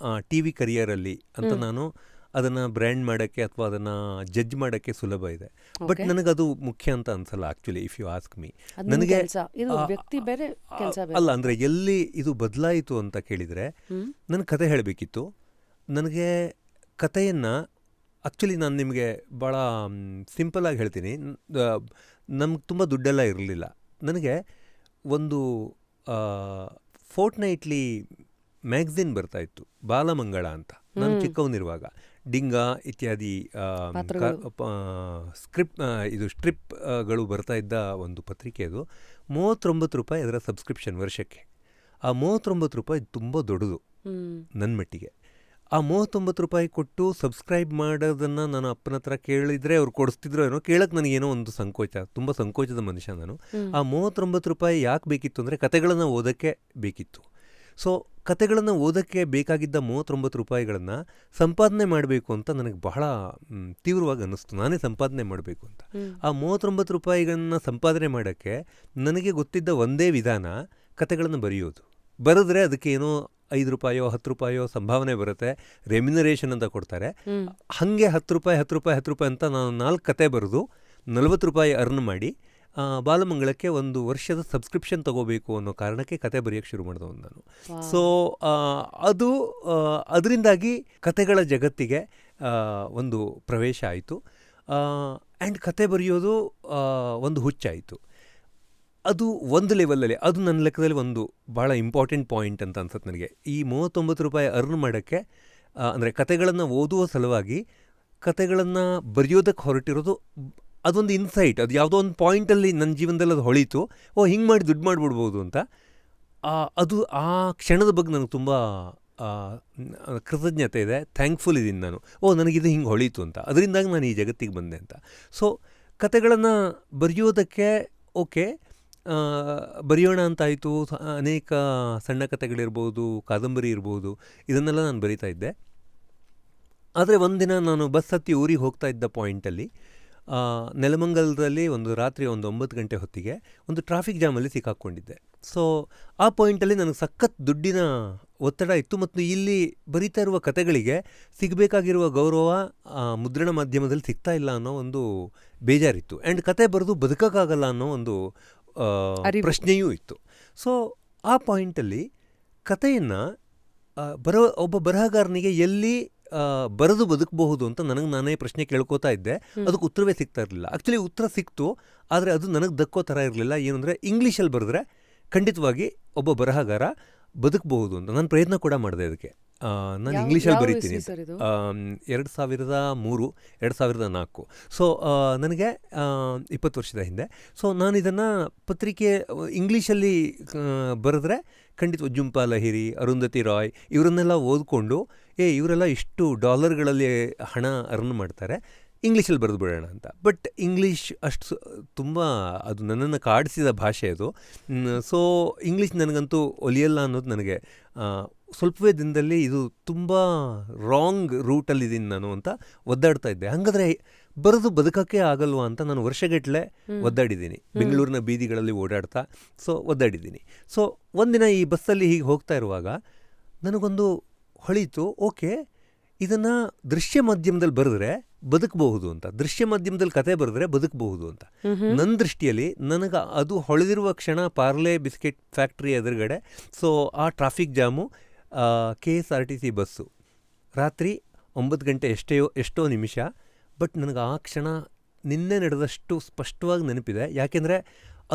ಟಿ ವಿ ಕರಿಯರಲ್ಲಿ ಅಂತ ನಾನು ಅದನ್ನು ಬ್ರ್ಯಾಂಡ್ ಮಾಡೋಕ್ಕೆ ಅಥವಾ ಅದನ್ನು ಜಡ್ಜ್ ಮಾಡೋಕ್ಕೆ ಸುಲಭ ಇದೆ. ಬಟ್ ನನಗದು ಮುಖ್ಯ ಅಂತ ಅನ್ಸಲ್ಲ actually, if you ask me. ನನಗೆ ಅಲ್ಲ, ಅಂದರೆ ಎಲ್ಲಿ ಇದು ಬದಲಾಯಿತು ಅಂತ ಕೇಳಿದರೆ, ನನಗೆ ಕತೆ ಹೇಳಬೇಕಿತ್ತು. ನನಗೆ ಕಥೆಯನ್ನು ಆ್ಯಕ್ಚುಲಿ ನಾನು ನಿಮಗೆ ಭಾಳ ಸಿಂಪಲಾಗಿ ಹೇಳ್ತೀನಿ. ನಮ್ಗೆ ತುಂಬ ದುಡ್ಡೆಲ್ಲ ಇರಲಿಲ್ಲ. ನನಗೆ ಒಂದು ಫೋರ್ಟ್ನೈಟ್ಲಿ ಮ್ಯಾಗ್ಝಿನ್ ಬರ್ತಾಯಿತ್ತು, ಬಾಲಮಂಗಳ ಅಂತ. ನಾನು ಚಿಕ್ಕವನಿರುವಾಗ ಡಿಂಗ ಇತ್ಯಾದಿ ಸ್ಟ್ರಿಪ್ಗಳು ಬರ್ತಾ ಇದ್ದ ಒಂದು ಪತ್ರಿಕೆ ಅದು. 39 ರೂಪಾಯಿ ಅದರ ಸಬ್ಸ್ಕ್ರಿಪ್ಷನ್ ವರ್ಷಕ್ಕೆ. ಆ 39 ರೂಪಾಯಿ ತುಂಬ ದೊಡ್ಡದು ನನ್ನ ಮಟ್ಟಿಗೆ. ಆ 39 ರೂಪಾಯಿ ಕೊಟ್ಟು ಸಬ್ಸ್ಕ್ರೈಬ್ ಮಾಡೋದನ್ನು ನಾನು ಅಪ್ಪನ ಹತ್ರ ಕೇಳಿದರೆ ಅವ್ರು ಕೊಡಿಸ್ತಿದ್ರು ಏನೋ, ಕೇಳೋಕ್ಕೆ ನನಗೇನೋ ಒಂದು ಸಂಕೋಚ, ತುಂಬ ಸಂಕೋಚದ ಮನುಷ್ಯ ನಾನು. ಆ 39 ರೂಪಾಯಿ ಯಾಕೆ ಬೇಕಿತ್ತು ಅಂದರೆ ಕತೆಗಳನ್ನು ಓದೋಕ್ಕೆ ಬೇಕಿತ್ತು. ಸೊ ಕತೆಗಳನ್ನು ಓದೋಕ್ಕೆ ಬೇಕಾಗಿದ್ದ 39 ರೂಪಾಯಿಗಳನ್ನು ಸಂಪಾದನೆ ಮಾಡಬೇಕು ಅಂತ ನನಗೆ ಬಹಳ ತೀವ್ರವಾಗಿ ಅನ್ನಿಸ್ತು. ನಾನೇ ಸಂಪಾದನೆ ಮಾಡಬೇಕು ಅಂತ. ಆ 39 ರೂಪಾಯಿಗಳನ್ನ ಸಂಪಾದನೆ ಮಾಡೋಕ್ಕೆ ನನಗೆ ಗೊತ್ತಿದ್ದ ಒಂದೇ ವಿಧಾನ ಕತೆಗಳನ್ನು ಬರೆಯೋದು. ಬರೆದ್ರೆ ಅದಕ್ಕೆ ಏನೋ 5 ರೂಪಾಯೋ 10 ರೂಪಾಯೋ ಸಂಭಾವನೆ ಬರುತ್ತೆ, ರೆಮ್ಯುನರೇಷನ್ ಅಂತ ಕೊಡ್ತಾರೆ. ಹಾಗೆ 10 ರೂಪಾಯಿ 10 ರೂಪಾಯಿ 10 ರೂಪಾಯಿ ಅಂತ ನಾನು 4 ಕತೆ ಬರೆದು 40 ರೂಪಾಯಿ ಅರ್ನ್ ಮಾಡಿ ಬಾಲಮಂಗಳಕ್ಕೆ 1 ವರ್ಷದ ಸಬ್ಸ್ಕ್ರಿಪ್ಷನ್ ತೊಗೋಬೇಕು ಅನ್ನೋ ಕಾರಣಕ್ಕೆ ಕತೆ ಬರೆಯೋಕ್ಕೆ ಶುರು ಮಾಡಿದವನು ನಾನು. ಸೊ ಅದು ಅದರಿಂದಾಗಿ ಕತೆಗಳ ಜಗತ್ತಿಗೆ ಒಂದು ಪ್ರವೇಶ ಆಯಿತು. ಆ್ಯಂಡ್ ಕತೆ ಬರೆಯೋದು ಒಂದು ಹುಚ್ಚಾಯಿತು. ಅದು ಒಂದು ಲೆವೆಲಲ್ಲಿ, ಅದು ನನ್ನ ಲೆಕ್ಕದಲ್ಲಿ ಒಂದು ಭಾಳ ಇಂಪಾರ್ಟೆಂಟ್ ಪಾಯಿಂಟ್ ಅಂತ ಅನ್ಸುತ್ತೆ ನನಗೆ. ಈ 39 ರೂಪಾಯಿ ಅರ್ನ್ ಮಾಡೋಕ್ಕೆ, ಅಂದರೆ ಕತೆಗಳನ್ನು ಓದುವ ಸಲುವಾಗಿ ಕತೆಗಳನ್ನು ಬರೆಯೋದಕ್ಕೆ ಹೊರಟಿರೋದು ಅದೊಂದು ಇನ್ಸೈಟ್. ಅದು ಯಾವುದೋ ಒಂದು ಪಾಯಿಂಟಲ್ಲಿ ನನ್ನ ಜೀವನದಲ್ಲಿ ಅದು ಹೊಳೀತು, ಹಿಂಗೆ ಮಾಡಿ ದುಡ್ಡು ಮಾಡಿಬಿಡ್ಬೋದು ಅಂತ. ಅದು ಆ ಕ್ಷಣದ ಬಗ್ಗೆ ನನಗೆ ತುಂಬ ಕೃತಜ್ಞತೆ ಇದೆ, ಥ್ಯಾಂಕ್ಫುಲ್ ಇದ್ದೀನಿ ನಾನು. ನನಗಿದು ಹಿಂಗೆ ಹೊಳೀತು ಅಂತ, ಅದರಿಂದಾಗಿ ನಾನು ಈ ಜಗತ್ತಿಗೆ ಬಂದೆ ಅಂತ. ಸೊ ಕತೆಗಳನ್ನು ಬರೆಯೋದಕ್ಕೆ ಬರೆಯೋಣ ಅಂತಾಯಿತು. ಅನೇಕ ಸಣ್ಣ ಕತೆಗಳಿರ್ಬೋದು, ಕಾದಂಬರಿ ಇರ್ಬೋದು, ಇದನ್ನೆಲ್ಲ ನಾನು ಬರಿತಾ ಇದ್ದೆ. ಆದರೆ ಒಂದಿನ ನಾನು ಬಸ್ ಹತ್ತಿ ಊರಿಗೆ ಹೋಗ್ತಾ ಇದ್ದ ಪಾಯಿಂಟಲ್ಲಿ ನೆಲಮಂಗಲದಲ್ಲಿ ಒಂದು ರಾತ್ರಿ 9 ಗಂಟೆ ಹೊತ್ತಿಗೆ ಒಂದು ಟ್ರಾಫಿಕ್ ಜಾಮಲ್ಲಿ ಸಿಕ್ಕಾಕ್ಕೊಂಡಿದ್ದೆ. ಸೊ ಆ ಪಾಯಿಂಟಲ್ಲಿ ನನಗೆ ಸಖತ್ ದುಡ್ಡಿನ ಒತ್ತಡ ಇತ್ತು, ಮತ್ತು ಇಲ್ಲಿ ಬರೀತಾ ಇರುವ ಕತೆಗಳಿಗೆ ಸಿಗಬೇಕಾಗಿರುವ ಗೌರವ ಮುದ್ರಣ ಮಾಧ್ಯಮದಲ್ಲಿ ಸಿಗ್ತಾ ಇಲ್ಲ ಅನ್ನೋ ಒಂದು ಬೇಜಾರಿತ್ತು. ಆ್ಯಂಡ್ ಕತೆ ಬರೆದು ಬದುಕೋಕ್ಕಾಗಲ್ಲ ಅನ್ನೋ ಒಂದು ಪ್ರಶ್ನೆಯೂ ಇತ್ತು. ಸೊ ಆ ಪಾಯಿಂಟಲ್ಲಿ ಕತೆಯನ್ನು ಒಬ್ಬ ಬರಹಗಾರನಿಗೆ ಎಲ್ಲಿ ಬರೆದು ಬದುಕಬಹುದು ಅಂತ ನನಗೆ ನಾನೇ ಪ್ರಶ್ನೆ ಕೇಳ್ಕೋತಾ ಇದ್ದೆ. ಅದಕ್ಕೆ ಉತ್ತರವೇ ಸಿಗ್ತಾ ಇರಲಿಲ್ಲ. ಆ್ಯಕ್ಚುಲಿ ಉತ್ತರ ಸಿಕ್ತು, ಆದರೆ ಅದು ನನಗೆ ದಕ್ಕೋ ಥರ ಇರಲಿಲ್ಲ. ಏನಂದರೆ ಇಂಗ್ಲೀಷಲ್ಲಿ ಬರೆದ್ರೆ ಖಂಡಿತವಾಗಿ ಒಬ್ಬ ಬರಹಗಾರ ಬದುಕಬಹುದು ಅಂತ ನಾನು ಪ್ರಯತ್ನ ಕೂಡ ಮಾಡಿದೆ. ಅದಕ್ಕೆ ನಾನು ಇಂಗ್ಲೀಷಲ್ಲಿ ಬರೀತೀನಿ. 2003 2004. ಸೊ ನನಗೆ 20 ವರ್ಷದ ಹಿಂದೆ. ಸೊ ನಾನು ಇದನ್ನು ಪತ್ರಿಕೆ ಇಂಗ್ಲೀಷಲ್ಲಿ ಬರೆದ್ರೆ ಖಂಡಿತ ಜುಂಪಾ ಲಹಿರಿ, ಅರುಂಧತಿ ರಾಯ್ ಇವರನ್ನೆಲ್ಲ ಓದ್ಕೊಂಡು ಇವರೆಲ್ಲ ಇಷ್ಟು ಡಾಲರ್ಗಳಲ್ಲಿ ಹಣ ಅರ್ನ್ ಮಾಡ್ತಾರೆ, ಇಂಗ್ಲೀಷಲ್ಲಿ ಬರೆದು ಬಿಡೋಣ ಅಂತ. ಬಟ್ ಇಂಗ್ಲೀಷ್ ಅಷ್ಟು ತುಂಬ ಅದು ನನ್ನನ್ನು ಕಾಡಿಸಿದ ಭಾಷೆ ಅದು. ಸೊ ಇಂಗ್ಲೀಷ್ ನನಗಂತೂ ಒಲಿಯಲ್ಲ ಅನ್ನೋದು ನನಗೆ ಸ್ವಲ್ಪವೇ ದಿನದಲ್ಲಿ ಇದು ತುಂಬ ರಾಂಗ್ ರೂಟಲ್ಲಿದ್ದೀನಿ ನಾನು ಅಂತ ಒದ್ದಾಡ್ತಾ ಇದ್ದೆ. ಹಾಗಾದರೆ ಬರೆದು ಬದುಕೋಕ್ಕೆ ಆಗಲ್ವಾ ಅಂತ ನಾನು ವರ್ಷಗಟ್ಟಲೆ ಒದ್ದಾಡಿದ್ದೀನಿ, ಬೆಂಗಳೂರಿನ ಬೀದಿಗಳಲ್ಲಿ ಓಡಾಡ್ತಾ. ಸೊ ಒದ್ದಾಡಿದ್ದೀನಿ. ಸೊ ಒಂದಿನ ಈ ಬಸ್ಸಲ್ಲಿ ಹೀಗೆ ಹೋಗ್ತಾ ಇರುವಾಗ ನನಗೊಂದು ಹೊಳೀತು, ಇದನ್ನು ದೃಶ್ಯ ಮಾಧ್ಯಮದಲ್ಲಿ ಬರೆದ್ರೆ ಬದುಕಬಹುದು ಅಂತ, ದೃಶ್ಯ ಮಾಧ್ಯಮದಲ್ಲಿ ಕತೆ ಬರೆದ್ರೆ ಬದುಕಬಹುದು ಅಂತ. ನನ್ನ ದೃಷ್ಟಿಯಲ್ಲಿ ನನಗೆ ಅದು ಹೊಳೆದಿರುವ ಕ್ಷಣ ಪಾರ್ಲೆ ಬಿಸ್ಕೆಟ್ ಫ್ಯಾಕ್ಟ್ರಿ ಎದುರುಗಡೆ. ಸೊ ಆ ಟ್ರಾಫಿಕ್ ಜಾಮು, KSRTC ಬಸ್ಸು, ರಾತ್ರಿ 9 ಗಂಟೆ ಎಷ್ಟೋ ನಿಮಿಷ. ಬಟ್ ನನಗೆ ಆ ಕ್ಷಣ ನಿನ್ನೆ ನಡೆದಷ್ಟು ಸ್ಪಷ್ಟವಾಗಿ ನೆನಪಿದೆ. ಯಾಕೆಂದರೆ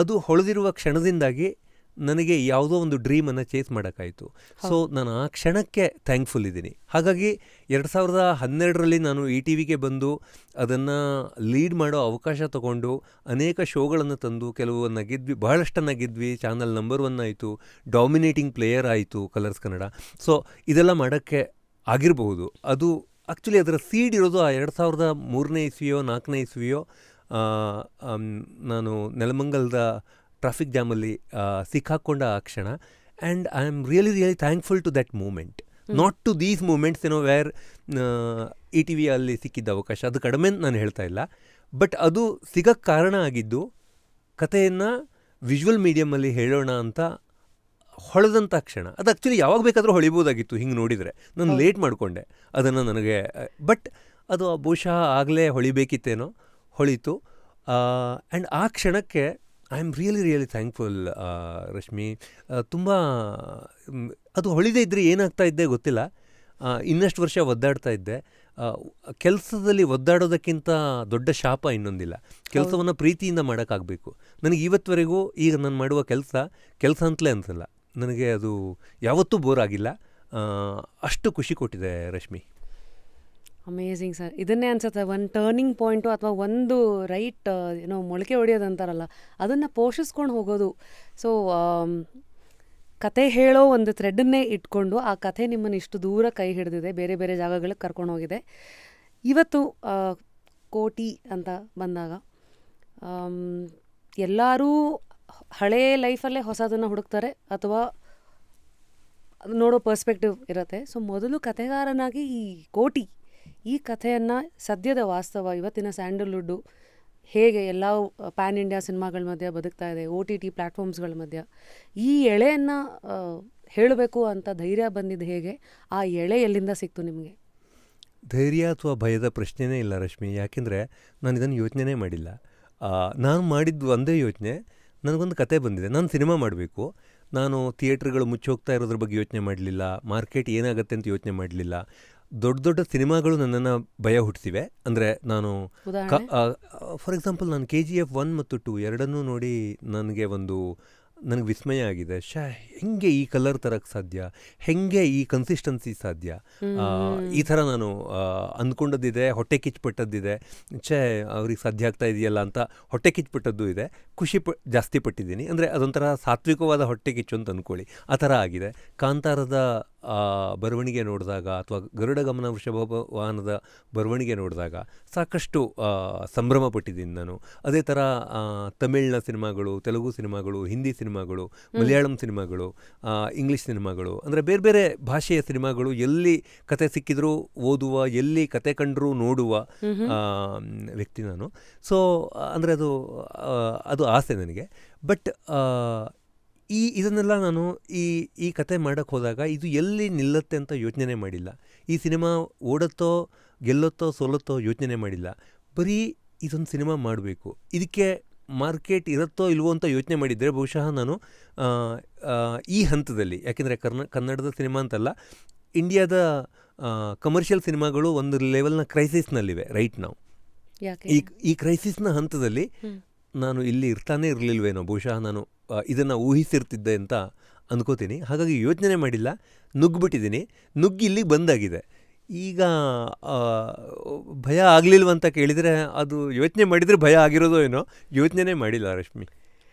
ಅದು ಹೊಳೆದಿರುವ ಕ್ಷಣದಿಂದಾಗಿ ನನಗೆ ಯಾವುದೋ ಒಂದು ಡ್ರೀಮನ್ನು ಚೇಸ್ ಮಾಡೋಕ್ಕಾಯಿತು. ಸೊ ನಾನು ಆ ಕ್ಷಣಕ್ಕೆ ಥ್ಯಾಂಕ್ಫುಲ್ ಇದ್ದೀನಿ. ಹಾಗಾಗಿ 2012ರಲ್ಲಿ ನಾನು ETVಗೆ ಬಂದು ಅದನ್ನು ಲೀಡ್ ಮಾಡೋ ಅವಕಾಶ ತಗೊಂಡು ಅನೇಕ ಶೋಗಳನ್ನು ತಂದು ಕೆಲವನ್ನು ಗೆದ್ವಿ, ಬಹಳಷ್ಟನ್ನು ಗೆದ್ವಿ. ಚಾನಲ್ ನಂಬರ್ 1 ಆಯಿತು, ಡಾಮಿನೇಟಿಂಗ್ ಪ್ಲೇಯರ್ ಆಯಿತು ಕಲರ್ಸ್ ಕನ್ನಡ. ಸೊ ಇದೆಲ್ಲ ಮಾಡೋಕ್ಕೆ ಆಗಿರಬಹುದು. ಅದು ಆ್ಯಕ್ಚುಲಿ ಅದರ ಸೀಡ್ ಇರೋದು ಆ 2003ನೇ ಇಸ್ವಿಯೋ 4ನೇ ಇಸ್ವಿಯೋ ನಾನು ನೆಲಮಂಗಲದ ಟ್ರಾಫಿಕ್ ಜಾಮಲ್ಲಿ ಸಿಕ್ಕಾಕ್ಕೊಂಡ ಆ ಕ್ಷಣ. And I am really thankful to that moment, not to these moments where ETV ಅಲ್ಲಿ ಸಿಕ್ಕಿದ್ದ ಅವಕಾಶ. ಅದು ಕಡಿಮೆ ಅಂತ ನಾನು ಹೇಳ್ತಾ ಇಲ್ಲ, ಬಟ್ ಅದು ಸಿಗೋಕ್ಕೆ ಕಾರಣ ಆಗಿದ್ದು ಕಥೆಯನ್ನು ವಿಜುವಲ್ ಮೀಡಿಯಮಲ್ಲಿ ಹೇಳೋಣ ಅಂತ ಹೊಳೆದಂಥ ಕ್ಷಣ. ಅದು ಆ್ಯಕ್ಚುಲಿ ಯಾವಾಗ ಬೇಕಾದರೂ ಹೊಳಿಬೋದಾಗಿತ್ತು. ಹಿಂಗೆ ನೋಡಿದರೆ ನಾನು ಲೇಟ್ ಮಾಡಿಕೊಂಡೆ ಅದನ್ನು ನನಗೆ. ಬಟ್ ಅದು ಬಹುಶಃ ಆಗಲೇ ಹೊಳಿಬೇಕಿತ್ತೇನೋ, ಹೊಳೀತು. ಆ್ಯಂಡ್ ಆ ಕ್ಷಣಕ್ಕೆ I am really thankful Rashmi. ತುಂಬ ಅದು ಹೊಳಿದೇ ಇದ್ದರೆ ಏನಾಗ್ತಾ ಇದ್ದೆ ಗೊತ್ತಿಲ್ಲ. ಇನ್ನಷ್ಟು ವರ್ಷ ಒದ್ದಾಡ್ತಾ ಇದ್ದೆ. ಕೆಲಸದಲ್ಲಿ ಒದ್ದಾಡೋದಕ್ಕಿಂತ ದೊಡ್ಡ ಶಾಪ ಇನ್ನೊಂದಿಲ್ಲ. ಕೆಲಸವನ್ನು ಪ್ರೀತಿಯಿಂದ ಮಾಡೋಕ್ಕಾಗಬೇಕು. ನನಗೆ ಇವತ್ತುವರೆಗೂ ಈಗ ನಾನು ಮಾಡುವ ಕೆಲಸ ಅಂತಲೇ ಅನಿಸಲ್ಲ ನನಗೆ. ಅದು ಯಾವತ್ತೂ ಬೋರ್ ಆಗಿಲ್ಲ. ಅಷ್ಟು ಖುಷಿ ಕೊಟ್ಟಿದೆ ರಶ್ಮಿ. Amazing sir. ಇದನ್ನೇ ಅನ್ಸುತ್ತೆ ಒಂದು ಟರ್ನಿಂಗ್ ಪಾಯಿಂಟು ಅಥವಾ ಒಂದು ರೈಟ್ ಮೊಳಕೆ ಹೊಡೆಯೋದು ಅಂತಾರಲ್ಲ, ಅದನ್ನು ಪೋಷಿಸ್ಕೊಂಡು ಹೋಗೋದು. ಸೊ ಕತೆ ಹೇಳೋ ಒಂದು ಥ್ರೆಡನ್ನೇ ಇಟ್ಕೊಂಡು ಆ ಕಥೆ ನಿಮ್ಮನ್ನು ಇಷ್ಟು ದೂರ ಕೈ ಹಿಡಿದಿದೆ, ಬೇರೆ ಬೇರೆ ಜಾಗಗಳಿಗೆ ಕರ್ಕೊಂಡು ಹೋಗಿದೆ. ಇವತ್ತು ಕೋಟಿ ಅಂತ ಬಂದಾಗ ಎಲ್ಲರೂ ಹಳೆಯ ಲೈಫಲ್ಲೇ ಹೊಸದನ್ನು ಹುಡುಕ್ತಾರೆ ಅಥವಾ ನೋಡೋ ಪರ್ಸ್ಪೆಕ್ಟಿವ್ ಇರುತ್ತೆ. ಸೊ ಮೊದಲು ಕಥೆಗಾರನಾಗಿ ಈ ಕಥೆಯನ್ನು ಸದ್ಯದ ವಾಸ್ತವ ಇವತ್ತಿನ ಸ್ಯಾಂಡಲ್ವುಡ್ಡು ಹೇಗೆ ಎಲ್ಲ ಪ್ಯಾನ್ ಇಂಡಿಯಾ ಸಿನಿಮಾಗಳ ಮಧ್ಯೆ ಬದುಕ್ತಾ ಇದೆ, OTT ಪ್ಲ್ಯಾಟ್ಫಾರ್ಮ್ಸ್ಗಳ ಮಧ್ಯೆ ಈ ಎಳೆಯನ್ನು ಹೇಳಬೇಕು ಅಂತ ಧೈರ್ಯ ಬಂದಿದ್ದು ಹೇಗೆ? ಆ ಎಳೆ ಎಲ್ಲಿಂದ ಸಿಕ್ತು ನಿಮಗೆ? ಧೈರ್ಯ ಅಥವಾ ಭಯದ ಪ್ರಶ್ನೆನೇ ಇಲ್ಲ ರಶ್ಮಿ. ಯಾಕೆಂದರೆ ನಾನು ಇದನ್ನು ಯೋಚನೆ ಮಾಡಿಲ್ಲ. ನಾನು ಮಾಡಿದ್ದು ಒಂದೇ ಯೋಚನೆ, ನನಗೊಂದು ಕತೆ ಬಂದಿದೆ, ನಾನು ಸಿನಿಮಾ ಮಾಡಬೇಕು. ನಾನು ಥಿಯೇಟ್ರ್ಗಳು ಮುಚ್ಚೋಗ್ತಾ ಇರೋದ್ರ ಬಗ್ಗೆ ಯೋಚನೆ ಮಾಡಲಿಲ್ಲ, ಮಾರ್ಕೆಟ್ ಏನಾಗುತ್ತೆ ಅಂತ ಯೋಚನೆ ಮಾಡಲಿಲ್ಲ. ದೊಡ್ಡ ದೊಡ್ಡ ಸಿನಿಮಾಗಳು ನನ್ನನ್ನು ಭಯ ಹುಟ್ಟಿಸಿವೆ. ಅಂದರೆ ನಾನು ಫಾರ್ ಎಕ್ಸಾಂಪಲ್ ನಾನು KGF 1 ಮತ್ತು 2 ಎರಡನ್ನೂ ನೋಡಿ ನನಗೆ ವಿಸ್ಮಯ ಆಗಿದೆ. ಹೆಂಗೆ ಈ ಕಲರ್ ತರಕ್ಕೆ ಸಾಧ್ಯ, ಹೆಂಗೆ ಈ ಕನ್ಸಿಸ್ಟೆನ್ಸಿ ಸಾಧ್ಯ, ಈ ಥರ ನಾನು ಅಂದ್ಕೊಂಡದ್ದಿದೆ, ಹೊಟ್ಟೆ ಕಿಚ್ಚುಪಟ್ಟದ್ದಿದೆ, ಅವ್ರಿಗೆ ಸಾಧ್ಯ ಆಗ್ತಾ ಇದೆಯಲ್ಲ ಅಂತ ಹೊಟ್ಟೆ ಕಿಚ್ಚುಪಟ್ಟದ್ದು ಇದೆ, ಜಾಸ್ತಿ ಪಟ್ಟಿದ್ದೀನಿ. ಅಂದರೆ ಅದೊಂಥರ ಸಾತ್ವಿಕವಾದ ಹೊಟ್ಟೆ ಕಿಚ್ಚು ಅಂತ ಅಂದ್ಕೊಳ್ಳಿ, ಆ ಥರ ಆಗಿದೆ. ಕಾಂತಾರದ ಬರವಣಿಗೆ ನೋಡಿದಾಗ ಅಥವಾ ಗರುಡ ಗಮನ ವೃಷಭವಾಹನದ ಬರವಣಿಗೆ ನೋಡಿದಾಗ ಸಾಕಷ್ಟು ಸಂಭ್ರಮ ಪಟ್ಟಿದ್ದೀನಿ ನಾನು. ಅದೇ ಥರ ತಮಿಳಿನ ಸಿನಿಮಾಗಳು, ತೆಲುಗು ಸಿನಿಮಾಗಳು, ಹಿಂದಿ ಸಿನಿಮಾಗಳು, ಮಲಯಾಳಂ ಸಿನಿಮಾಗಳು, ಇಂಗ್ಲೀಷ್ ಸಿನಿಮಾಗಳು, ಅಂದರೆ ಬೇರೆ ಬೇರೆ ಭಾಷೆಯ ಸಿನಿಮಾಗಳು ಎಲ್ಲಿ ಕತೆ ಸಿಕ್ಕಿದ್ರೂ ಓದುವ, ಎಲ್ಲಿ ಕತೆ ಕಂಡರೂ ನೋಡುವ ವ್ಯಕ್ತಿ ನಾನು. ಸೊ ಅಂದರೆ ಅದು ಆಸೆ ನನಗೆ. ಬಟ್ ಇದನ್ನೆಲ್ಲ ನಾನು ಈ ಕತೆ ಮಾಡೋಕ್ಕೆ ಹೋದಾಗ ಇದು ಎಲ್ಲಿ ನಿಲ್ಲತ್ತೆ ಅಂತ ಯೋಚನೆ ಮಾಡಿಲ್ಲ. ಈ ಸಿನಿಮಾ ಓಡುತ್ತೋ ಗೆಲ್ಲುತ್ತೋ ಸೋಲುತ್ತೋ ಯೋಚನೆ ಮಾಡಿಲ್ಲ. ಬರೀ ಇದೊಂದು ಸಿನಿಮಾ ಮಾಡಬೇಕು, ಇದಕ್ಕೆ ಮಾರ್ಕೆಟ್ ಇರುತ್ತೋ ಇಲ್ವೋ ಅಂತ ಯೋಚನೆ ಮಾಡಿದರೆ ಬಹುಶಃ ನಾನು ಈ ಹಂತದಲ್ಲಿ, ಯಾಕೆಂದರೆ ಕನ್ನಡದ ಸಿನಿಮಾ ಅಂತಲ್ಲ, ಇಂಡಿಯಾದ ಕಮರ್ಷಿಯಲ್ ಸಿನಿಮಾಗಳು ಒಂದು ಲೆವೆಲ್ನ ಕ್ರೈಸಿಸ್ನಲ್ಲಿವೆ ರೈಟ್ ನಾವು. ಈ ಕ್ರೈಸಿಸ್ನ ಹಂತದಲ್ಲಿ ನಾನು ಇಲ್ಲಿ ಇರ್ತಾನೆ ಇರಲಿಲ್ವೇನೋ, ಬಹುಶಃ ನಾನು ಇದನ್ನು ಊಹಿಸಿರ್ತಿದ್ದೆ ಅಂತ ಅಂದ್ಕೋತೀನಿ. ಹಾಗಾಗಿ ಯೋಚನೆ ಮಾಡಿಲ್ಲ, ನುಗ್ಗಿಬಿಟ್ಟಿದ್ದೀನಿ. ನುಗ್ಗಿ ಇಲ್ಲಿಗೆ ಬಂದಾಗಿದೆ. ಈಗ ಭಯ ಆಗಲಿಲ್ವಂತ ಕೇಳಿದರೆ ಅದು ಯೋಚನೆ ಮಾಡಿದರೆ ಭಯ ಆಗಿರೋದೋ ಏನೋ, ಯೋಚನೆ ಮಾಡಿಲ್ಲ ರಶ್ಮಿ.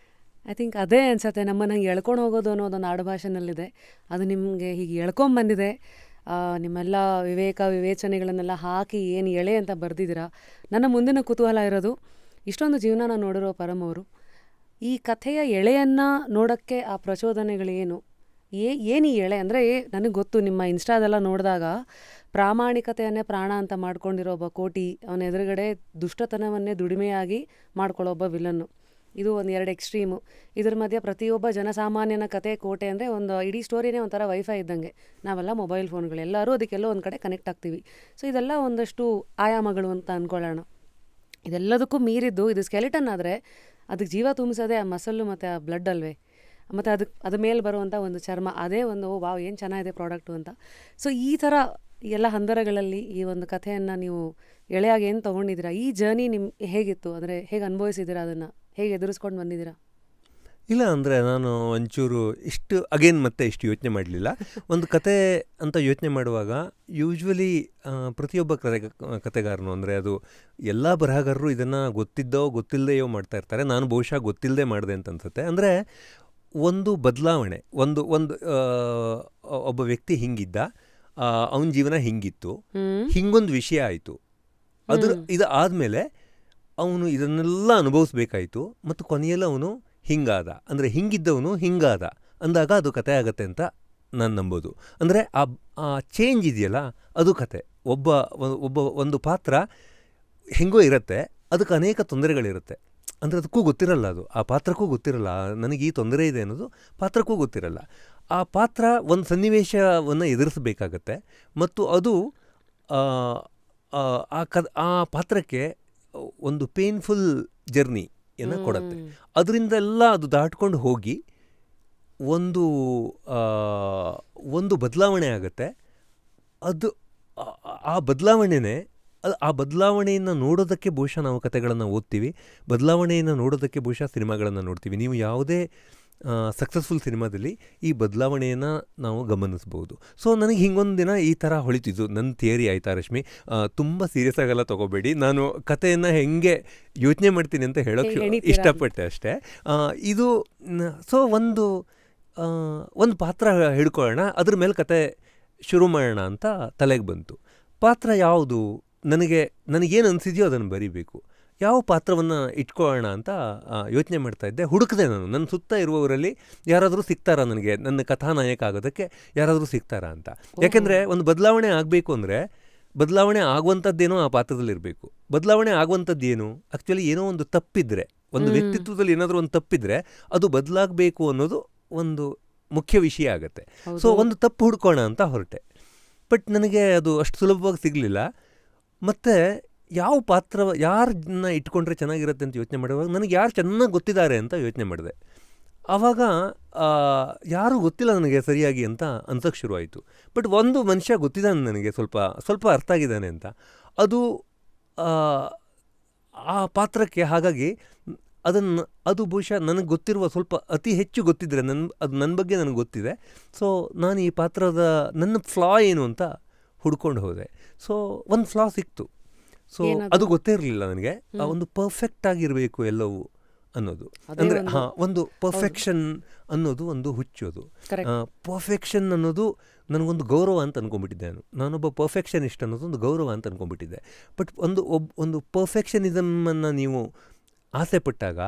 ಐ ಥಿಂಕ್ ಅದೇ ಅನ್ಸತ್ತೆ, ನಮ್ಮನ್ನು ಹಂಗೆ ಎಳ್ಕೊಂಡು ಹೋಗೋದು ಅನ್ನೋದೊಂದು ಆಡುಭಾಷೆನಲ್ಲಿದೆ. ಅದು ನಿಮಗೆ ಹೀಗೆ ಎಳ್ಕೊಂಬಂದಿದೆ. ನಿಮ್ಮೆಲ್ಲ ವಿವೇಚನೆಗಳನ್ನೆಲ್ಲ ಹಾಕಿ ಏನು ಎಳೆ ಅಂತ ಬರೆದಿದ್ದೀರಾ. ನನ್ನ ಮುಂದಿನ ಕುತೂಹಲ ಇರೋದು, ಇಷ್ಟೊಂದು ಜೀವನ ನೋಡಿರೋ ಪರಮ್ ಅವರು, ಈ ಕಥೆಯ ಎಳೆಯನ್ನು ನೋಡೋಕ್ಕೆ ಆ ಪ್ರಚೋದನೆಗಳೇನು? ಏನು ಈ ಎಳೆ ಅಂದರೆ, ನನಗೆ ಗೊತ್ತು ನಿಮ್ಮ ಇನ್ಸ್ಟಾದೆಲ್ಲ ನೋಡಿದಾಗ ಪ್ರಾಮಾಣಿಕತೆಯನ್ನೇ ಪ್ರಾಣ ಅಂತ ಮಾಡ್ಕೊಂಡಿರೋ ಒಬ್ಬ ಕೋಟಿ, ಅವನ ಎದುರುಗಡೆ ದುಷ್ಟತನವನ್ನೇ ದುಡಿಮೆಯಾಗಿ ಮಾಡ್ಕೊಳ್ಳೋ ಒಬ್ಬ ವಿಲನ್ನು. ಇದು ಒಂದು ಎರಡು ಎಕ್ಸ್ಟ್ರೀಮು. ಇದ್ರ ಮಧ್ಯೆ ಪ್ರತಿಯೊಬ್ಬ ಜನಸಾಮಾನ್ಯನ ಕತೆ ಕೋಟೆ ಅಂದರೆ ಒಂದು ಇಡೀ ಸ್ಟೋರಿನೇ ಒಂಥರ ವೈಫೈ ಇದ್ದಂಗೆ. ನಾವೆಲ್ಲ ಮೊಬೈಲ್ ಫೋನ್ಗಳು, ಎಲ್ಲರೂ ಅದಕ್ಕೆಲ್ಲೋ ಒಂದು ಕಡೆ ಕನೆಕ್ಟ್ ಆಗ್ತೀವಿ. ಸೊ ಇದೆಲ್ಲ ಒಂದಷ್ಟು ಆಯಾಮಗಳು ಅಂತ ಅಂದ್ಕೊಳ್ಳೋಣ. ಇದೆಲ್ಲದಕ್ಕೂ ಮೀರಿದ್ದು ಇದು ಸ್ಕೆಲಿಟನ್ ಆದರೆ ಅದಕ್ಕೆ ಜೀವ ತುಂಬಿಸೋದೇ ಆ ಮಸಲ್ಲು ಮತ್ತು ಆ ಬ್ಲಡ್ ಅಲ್ವೇ, ಮತ್ತು ಅದ್ರ ಮೇಲೆ ಬರುವಂಥ ಒಂದು ಚರ್ಮ, ಅದೇ ಒಂದು ವಾವ್ ಏನು ಚೆನ್ನಾಗಿದೆ ಪ್ರಾಡಕ್ಟು ಅಂತ. ಸೊ ಈ ಥರ ಎಲ್ಲ ಹಂದರಗಳಲ್ಲಿ ಈ ಒಂದು ಕಥೆಯನ್ನು ನೀವು ಎಳೆಯಾಗಿ ಏನು ತೊಗೊಂಡಿದ್ದೀರಾ? ಈ ಜರ್ನಿ ಹೇಗಿತ್ತು? ಅಂದರೆ ಹೇಗೆ ಅನುಭವಿಸಿದ್ದೀರಾ, ಅದನ್ನು ಹೇಗೆ ಎದುರಿಸ್ಕೊಂಡು ಬಂದಿದ್ದೀರಾ? ಇಲ್ಲ ಅಂದರೆ ನಾನು ಒಂಚೂರು ಮತ್ತೆ ಇಷ್ಟು ಯೋಚನೆ ಮಾಡಲಿಲ್ಲ. ಒಂದು ಕತೆ ಅಂತ ಯೋಚನೆ ಮಾಡುವಾಗ ಯೂಶ್ವಲಿ ಪ್ರತಿಯೊಬ್ಬ ಕತೆಗಾರನು, ಅಂದರೆ ಅದು ಎಲ್ಲ ಬರಹಗಾರರು ಇದನ್ನು ಗೊತ್ತಿದ್ದೋ ಗೊತ್ತಿಲ್ಲದೆಯೋ ಮಾಡ್ತಾ ಇರ್ತಾರೆ. ನಾನು ಬಹುಶಃ ಗೊತ್ತಿಲ್ಲದೆ ಮಾಡಿದೆ ಅಂತ ಅನ್ಸುತ್ತೆ. ಅಂದರೆ ಒಂದು ಬದಲಾವಣೆ, ಒಂದು ಒಬ್ಬ ವ್ಯಕ್ತಿ ಹಿಂಗಿದ್ದ, ಅವನ ಜೀವನ ಹಿಂಗಿತ್ತು, ಹಿಂಗೊಂದು ವಿಷಯ ಆಯಿತು, ಇದು ಆದಮೇಲೆ ಅವನು ಇದನ್ನೆಲ್ಲ ಅನುಭವಿಸ್ಬೇಕಾಯಿತು, ಮತ್ತು ಕೊನೆಯಲ್ಲಿ ಅವನು ಹಿಂಗಾದ, ಅಂದರೆ ಹಿಂಗಿದ್ದವನು ಹಿಂಗಾದ ಅಂದಾಗ ಅದು ಕತೆ ಆಗತ್ತೆ ಅಂತ ನಾನು ನಂಬೋದು. ಅಂದರೆ ಆ ಚೇಂಜ್ ಇದೆಯಲ್ಲ ಅದು ಕತೆ. ಒಂದು ಪಾತ್ರ ಹೆಂಗೋ ಇರುತ್ತೆ, ಅದಕ್ಕೆ ಅನೇಕ ತೊಂದರೆಗಳಿರುತ್ತೆ. ಅಂದರೆ ಅದಕ್ಕೂ ಗೊತ್ತಿರಲ್ಲ, ಅದು ಆ ಪಾತ್ರಕ್ಕೂ ಗೊತ್ತಿರಲ್ಲ, ನನಗೆ ಈ ತೊಂದರೆ ಇದೆ ಅನ್ನೋದು ಪಾತ್ರಕ್ಕೂ ಗೊತ್ತಿರಲ್ಲ. ಆ ಪಾತ್ರ ಒಂದು ಸನ್ನಿವೇಶವನ್ನು ಎದುರಿಸಬೇಕಾಗತ್ತೆ, ಮತ್ತು ಅದು ಆ ಪಾತ್ರಕ್ಕೆ ಒಂದು ಪೇನ್ಫುಲ್ ಜರ್ನಿಯನ್ನು ಕೊಡುತ್ತೆ. ಅದರಿಂದೆಲ್ಲ ಅದು ದಾಟ್ಕೊಂಡು ಹೋಗಿ ಒಂದು ಬದಲಾವಣೆ ಆಗುತ್ತೆ. ಅದು ಆ ಬದಲಾವಣೆಯನ್ನು ನೋಡೋದಕ್ಕೆ ಬಹುಶಃ ನಾವು ಕಥೆಗಳನ್ನು ಓದ್ತೀವಿ, ಬದಲಾವಣೆಯನ್ನು ನೋಡೋದಕ್ಕೆ ಬಹುಶಃ ಸಿನಿಮಾಗಳನ್ನು ನೋಡ್ತೀವಿ. ನೀವು ಯಾವುದೇ ಸಕ್ಸಸ್ಫುಲ್ ಸಿನಿಮಾದಲ್ಲಿ ಈ ಬದಲಾವಣೆಯನ್ನು ನಾವು ಗಮನಿಸ್ಬೋದು. ಸೊ ನನಗೆ ಹಿಂಗೊಂದು ದಿನ ಈ ಥರ ಹೊಳಿತಿದ್ದು. ನನ್ನ ಥಿಯರಿ ಆಯಿತಾ ರಶ್ಮಿ, ತುಂಬ ಸೀರಿಯಸ್ ಆಗೆಲ್ಲ ತೊಗೋಬೇಡಿ, ನಾನು ಕಥೆಯನ್ನು ಹೆಂಗೆ ಯೋಚನೆ ಮಾಡ್ತೀನಿ ಅಂತ ಹೇಳೋಕ್ಕೆ ಇಷ್ಟಪಟ್ಟೆ ಅಷ್ಟೇ. ಇದು ಸೊ ಒಂದು ಪಾತ್ರ ಹಿಡ್ಕೊಳ್ಳೋಣ, ಅದ್ರ ಮೇಲೆ ಕತೆ ಶುರು ಮಾಡೋಣ ಅಂತ ತಲೆಗೆ ಬಂತು. ಪಾತ್ರ ಯಾವುದು, ನನಗೇನು ಅನಿಸಿದೆಯೋ ಅದನ್ನು ಬರೀಬೇಕು. ಯಾವ ಪಾತ್ರವನ್ನು ಇಟ್ಕೊಳ್ಳೋಣ ಅಂತ ಯೋಚನೆ ಮಾಡ್ತಾಯಿದ್ದೆ. ಹುಡುಕಿದೆ ನಾನು, ನನ್ನ ಸುತ್ತ ಇರುವವರಲ್ಲಿ ಯಾರಾದರೂ ಸಿಗ್ತಾರಾ ನನಗೆ, ನನ್ನ ಕಥಾನಾಯಕ ಆಗೋದಕ್ಕೆ ಯಾರಾದರೂ ಸಿಗ್ತಾರಾ ಅಂತ. ಯಾಕೆಂದರೆ ಒಂದು ಬದಲಾವಣೆ ಆಗಬೇಕು ಅಂದರೆ ಬದಲಾವಣೆ ಆಗುವಂಥದ್ದೇನೋ ಆ ಪಾತ್ರದಲ್ಲಿರಬೇಕು. ಬದಲಾವಣೆ ಆಗುವಂಥದ್ದು ಏನು, ಆ್ಯಕ್ಚುಲಿ ಏನೋ ಒಂದು ತಪ್ಪಿದ್ರೆ, ಒಂದು ವ್ಯಕ್ತಿತ್ವದಲ್ಲಿ ಏನಾದರೂ ಒಂದು ತಪ್ಪಿದ್ರೆ ಅದು ಬದಲಾಗಬೇಕು ಅನ್ನೋದು ಒಂದು ಮುಖ್ಯ ವಿಷಯ ಆಗುತ್ತೆ. ಸೊ ಒಂದು ತಪ್ಪು ಹುಡ್ಕೋಣ ಅಂತ ಹೊರಟೆ. ಬಟ್ ನನಗೆ ಅದು ಅಷ್ಟು ಸುಲಭವಾಗಿ ಸಿಗಲಿಲ್ಲ. ಮತ್ತು ಯಾವ ಪಾತ್ರ ಯಾರನ್ನ ಇಟ್ಕೊಂಡ್ರೆ ಚೆನ್ನಾಗಿರುತ್ತೆ ಅಂತ ಯೋಚನೆ ಮಾಡುವಾಗ ನನಗೆ ಯಾರು ಚೆನ್ನಾಗಿ ಗೊತ್ತಿದ್ದಾರೆ ಅಂತ ಯೋಚನೆ ಮಾಡಿದೆ. ಆವಾಗ ಯಾರೂ ಗೊತ್ತಿಲ್ಲ ನನಗೆ ಸರಿಯಾಗಿ ಅಂತ ಅನ್ಸೋಕ್ಕೆ ಶುರುವಾಯಿತು. ಬಟ್ ಒಂದು ಮನುಷ್ಯ ಗೊತ್ತಿದ್ದಾನೆ ನನಗೆ, ಸ್ವಲ್ಪ ಅರ್ಥ ಆಗಿದ್ದಾನೆ ಅಂತ. ಅದು ಆ ಪಾತ್ರಕ್ಕೆ, ಹಾಗಾಗಿ ಅದು ಬಹುಶಃ ನನಗೆ ಗೊತ್ತಿರುವ ಸ್ವಲ್ಪ ಅತಿ ಹೆಚ್ಚು ಗೊತ್ತಿದ್ದರೆ ಅದು ನನ್ನ ಬಗ್ಗೆ ನನಗೆ ಗೊತ್ತಿದೆ. ಸೊ ನಾನು ಈ ಪಾತ್ರದ ನನ್ನ ಫ್ಲಾ ಏನು ಅಂತ ಹುಡ್ಕೊಂಡು ಹೋದೆ. ಸೊ ಒಂದು ಫ್ಲಾ ಸಿಕ್ತು. ಸೊ ಅದು ಗೊತ್ತೇ ಇರಲಿಲ್ಲ ನನಗೆ. ಒಂದು ಪರ್ಫೆಕ್ಟ್ ಆಗಿರಬೇಕು ಎಲ್ಲವೂ ಅನ್ನೋದು. ಅಂದರೆ ಒಂದು ಪರ್ಫೆಕ್ಷನ್ ಅನ್ನೋದು ಒಂದು ಹುಚ್ಚೋದು. ಪರ್ಫೆಕ್ಷನ್ ಅನ್ನೋದು ನನಗೊಂದು ಗೌರವ ಅಂತ ಅಂದ್ಕೊಂಡ್ಬಿಟ್ಟಿದ್ದೆ. ನಾನೊಬ್ಬ ಪರ್ಫೆಕ್ಷನಿಸ್ಟ್ ಅನ್ನೋದು ಒಂದು ಗೌರವ ಅಂತ ಅಂದ್ಕೊಂಡ್ಬಿಟ್ಟಿದ್ದೆ. ಬಟ್ ಒಂದು ಪರ್ಫೆಕ್ಷನಿಸಮನ್ನು ನೀವು ಆಸೆ ಪಟ್ಟಾಗ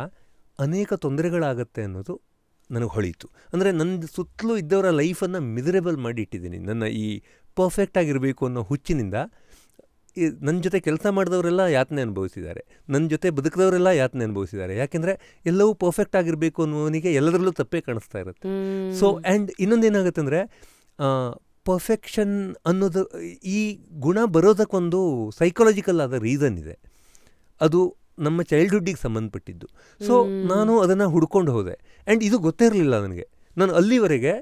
ಅನೇಕ ತೊಂದರೆಗಳಾಗತ್ತೆ ಅನ್ನೋದು ನನಗೆ ಹೊಳೀತು. ಅಂದರೆ ನನ್ನ ಸುತ್ತಲೂ ಇದ್ದವರ ಲೈಫನ್ನು ಮಿಸರೇಬಲ್ ಮಾಡಿ ಇಟ್ಟಿದ್ದೀನಿ. ನನ್ನ ಈ ಪರ್ಫೆಕ್ಟ್ ಆಗಿರಬೇಕು ಅನ್ನೋ ಹುಚ್ಚಿನಿಂದ ನನ್ನ ಜೊತೆ ಕೆಲಸ ಮಾಡಿದವರೆಲ್ಲ ಯಾತನೆ ಅನುಭವಿಸಿದ್ದಾರೆ, ನನ್ನ ಜೊತೆ ಬದುಕಿದವರೆಲ್ಲ ಯಾತನೆ ಅನುಭವಿಸಿದ್ದಾರೆ. ಯಾಕೆಂದರೆ ಎಲ್ಲವೂ ಪರ್ಫೆಕ್ಟ್ ಆಗಿರಬೇಕು ಅನ್ನೋನಿಗೆ ಎಲ್ಲದರಲ್ಲೂ ತಪ್ಪೇ ಕಾಣಿಸ್ತಾ ಇರುತ್ತೆ. ಸೊ ಆ್ಯಂಡ್ ಇನ್ನೊಂದೇನಾಗುತ್ತೆ ಅಂದರೆ ಪರ್ಫೆಕ್ಷನ್ ಅನ್ನೋದು, ಈ ಗುಣ ಬರೋದಕ್ಕೊಂದು ಸೈಕಾಲಜಿಕಲ್ ಆದ ರೀಸನ್ ಇದೆ. ಅದು ನಮ್ಮ ಚೈಲ್ಡ್ಹುಡ್ಡಿಗೆ ಸಂಬಂಧಪಟ್ಟಿದ್ದು. ಸೊ ನಾನು ಅದನ್ನು ಹುಡ್ಕೊಂಡು ಹೋದೆ. ಆ್ಯಂಡ್ ಇದು ಗೊತ್ತೇ ಇರಲಿಲ್ಲ ನನಗೆ. ನಾನು ಅಲ್ಲಿವರೆಗೆ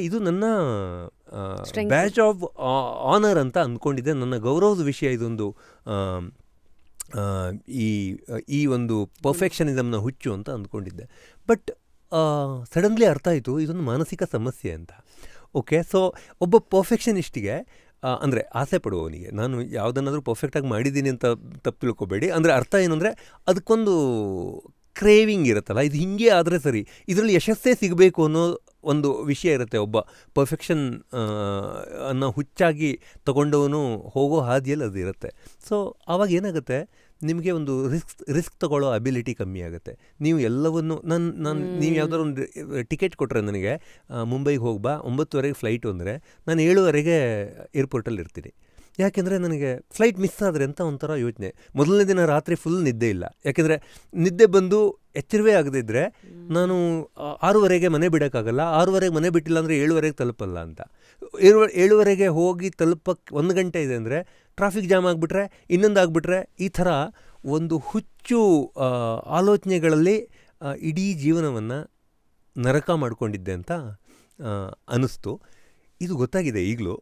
ಇದು ನನ್ನ ಬ್ಯಾಚ್ ಆಫ್ ಆನರ್ ಅಂತ ಅಂದ್ಕೊಂಡಿದ್ದೆ. ನನ್ನ ಗೌರವದ ವಿಷಯ ಇದೊಂದು, ಈ ಒಂದು ಪರ್ಫೆಕ್ಷನಿಸಮ್ನ ಹುಚ್ಚು ಅಂತ ಅಂದ್ಕೊಂಡಿದ್ದೆ. ಬಟ್ ಸಡನ್ಲಿ ಅರ್ಥ ಆಯಿತು ಇದೊಂದು ಮಾನಸಿಕ ಸಮಸ್ಯೆ ಅಂತ. ಓಕೆ, ಸೊ ಒಬ್ಬ ಪರ್ಫೆಕ್ಷನಿಸ್ಟಿಗೆ, ಅಂದರೆ ಆಸೆ ಪಡುವವನಿಗೆ, ನಾನು ಯಾವುದನ್ನಾದರೂ ಪರ್ಫೆಕ್ಟಾಗಿ ಮಾಡಿದ್ದೀನಿ ಅಂತ ತಪ್ಪು ತಿಳ್ಕೊಬೇಡಿ. ಅಂದರೆ ಅರ್ಥ ಏನಂದರೆ ಅದಕ್ಕೊಂದು ಕ್ರೇವಿಂಗ್ ಇರುತ್ತಲ್ಲ, ಇದು ಹೀಗೆ ಆದರೆ ಸರಿ, ಇದರಲ್ಲಿ ಯಶಸ್ಸೇ ಸಿಗಬೇಕು ಅನ್ನೋ ಒಂದು ವಿಷಯ ಇರುತ್ತೆ. ಒಬ್ಬ ಪರ್ಫೆಕ್ಷನ್ ಅನ್ನೋ ಹುಚ್ಚಾಗಿ ತಗೊಂಡವನು ಹೋಗೋ ಹಾದಿಯಲ್ಲಿ ಅದು ಇರುತ್ತೆ. ಸೊ ಆವಾಗ ಏನಾಗುತ್ತೆ, ನಿಮಗೆ ಒಂದು ರಿಸ್ಕ್ ತಗೊಳ್ಳೋ ಅಬಿಲಿಟಿ ಕಮ್ಮಿ ಆಗುತ್ತೆ. ನೀವು ಎಲ್ಲವನ್ನು ನೀವು ಯಾವುದಾದ್ರು ಒಂದು ಟಿಕೆಟ್ ಕೊಟ್ಟರೆ ನನಗೆ ಮುಂಬೈಗೆ ಹೋಗ್ಬಾ 9:30 ಫ್ಲೈಟು ಅಂದರೆ ನಾನು 7:30 ಏರ್ಪೋರ್ಟಲ್ಲಿ ಇರ್ತೀನಿ. ಯಾಕೆಂದರೆ ನನಗೆ ಫ್ಲೈಟ್ ಮಿಸ್ ಆದರೆ ಅಂತ ಒಂಥರ ಯೋಚನೆ. ಮೊದಲನೇ ದಿನ ರಾತ್ರಿ ಫುಲ್ ನಿದ್ದೆ ಇಲ್ಲ. ಯಾಕೆಂದರೆ ನಿದ್ದೆ ಬಂದು ಎಚ್ಚರವೇ ಆಗದಿದ್ದರೆ ನಾನು 6:30 ಮನೆ ಬಿಡೋಕ್ಕಾಗಲ್ಲ. 6:30 ಮನೆ ಬಿಟ್ಟಿಲ್ಲ ಅಂದರೆ 7:30 ತಲುಪಲ್ಲ ಅಂತ. 7:30 ಹೋಗಿ ತಲುಪಕ್ಕೆ 1 ಗಂಟೆ ಇದೆ ಅಂದರೆ ಟ್ರಾಫಿಕ್ ಜಾಮ್ ಆಗಿಬಿಟ್ರೆ, ಇನ್ನೊಂದು ಆಗಿಬಿಟ್ರೆ, ಈ ಥರ ಒಂದು ಹುಚ್ಚು ಆಲೋಚನೆಗಳಲ್ಲಿ ಇಡೀ ಜೀವನವನ್ನು ನರಕ ಮಾಡಿಕೊಂಡಿದ್ದೆ ಅಂತ ಅನ್ನಿಸ್ತು. ಇದು ಗೊತ್ತಾಗಿದೆ ಈಗಲೂ,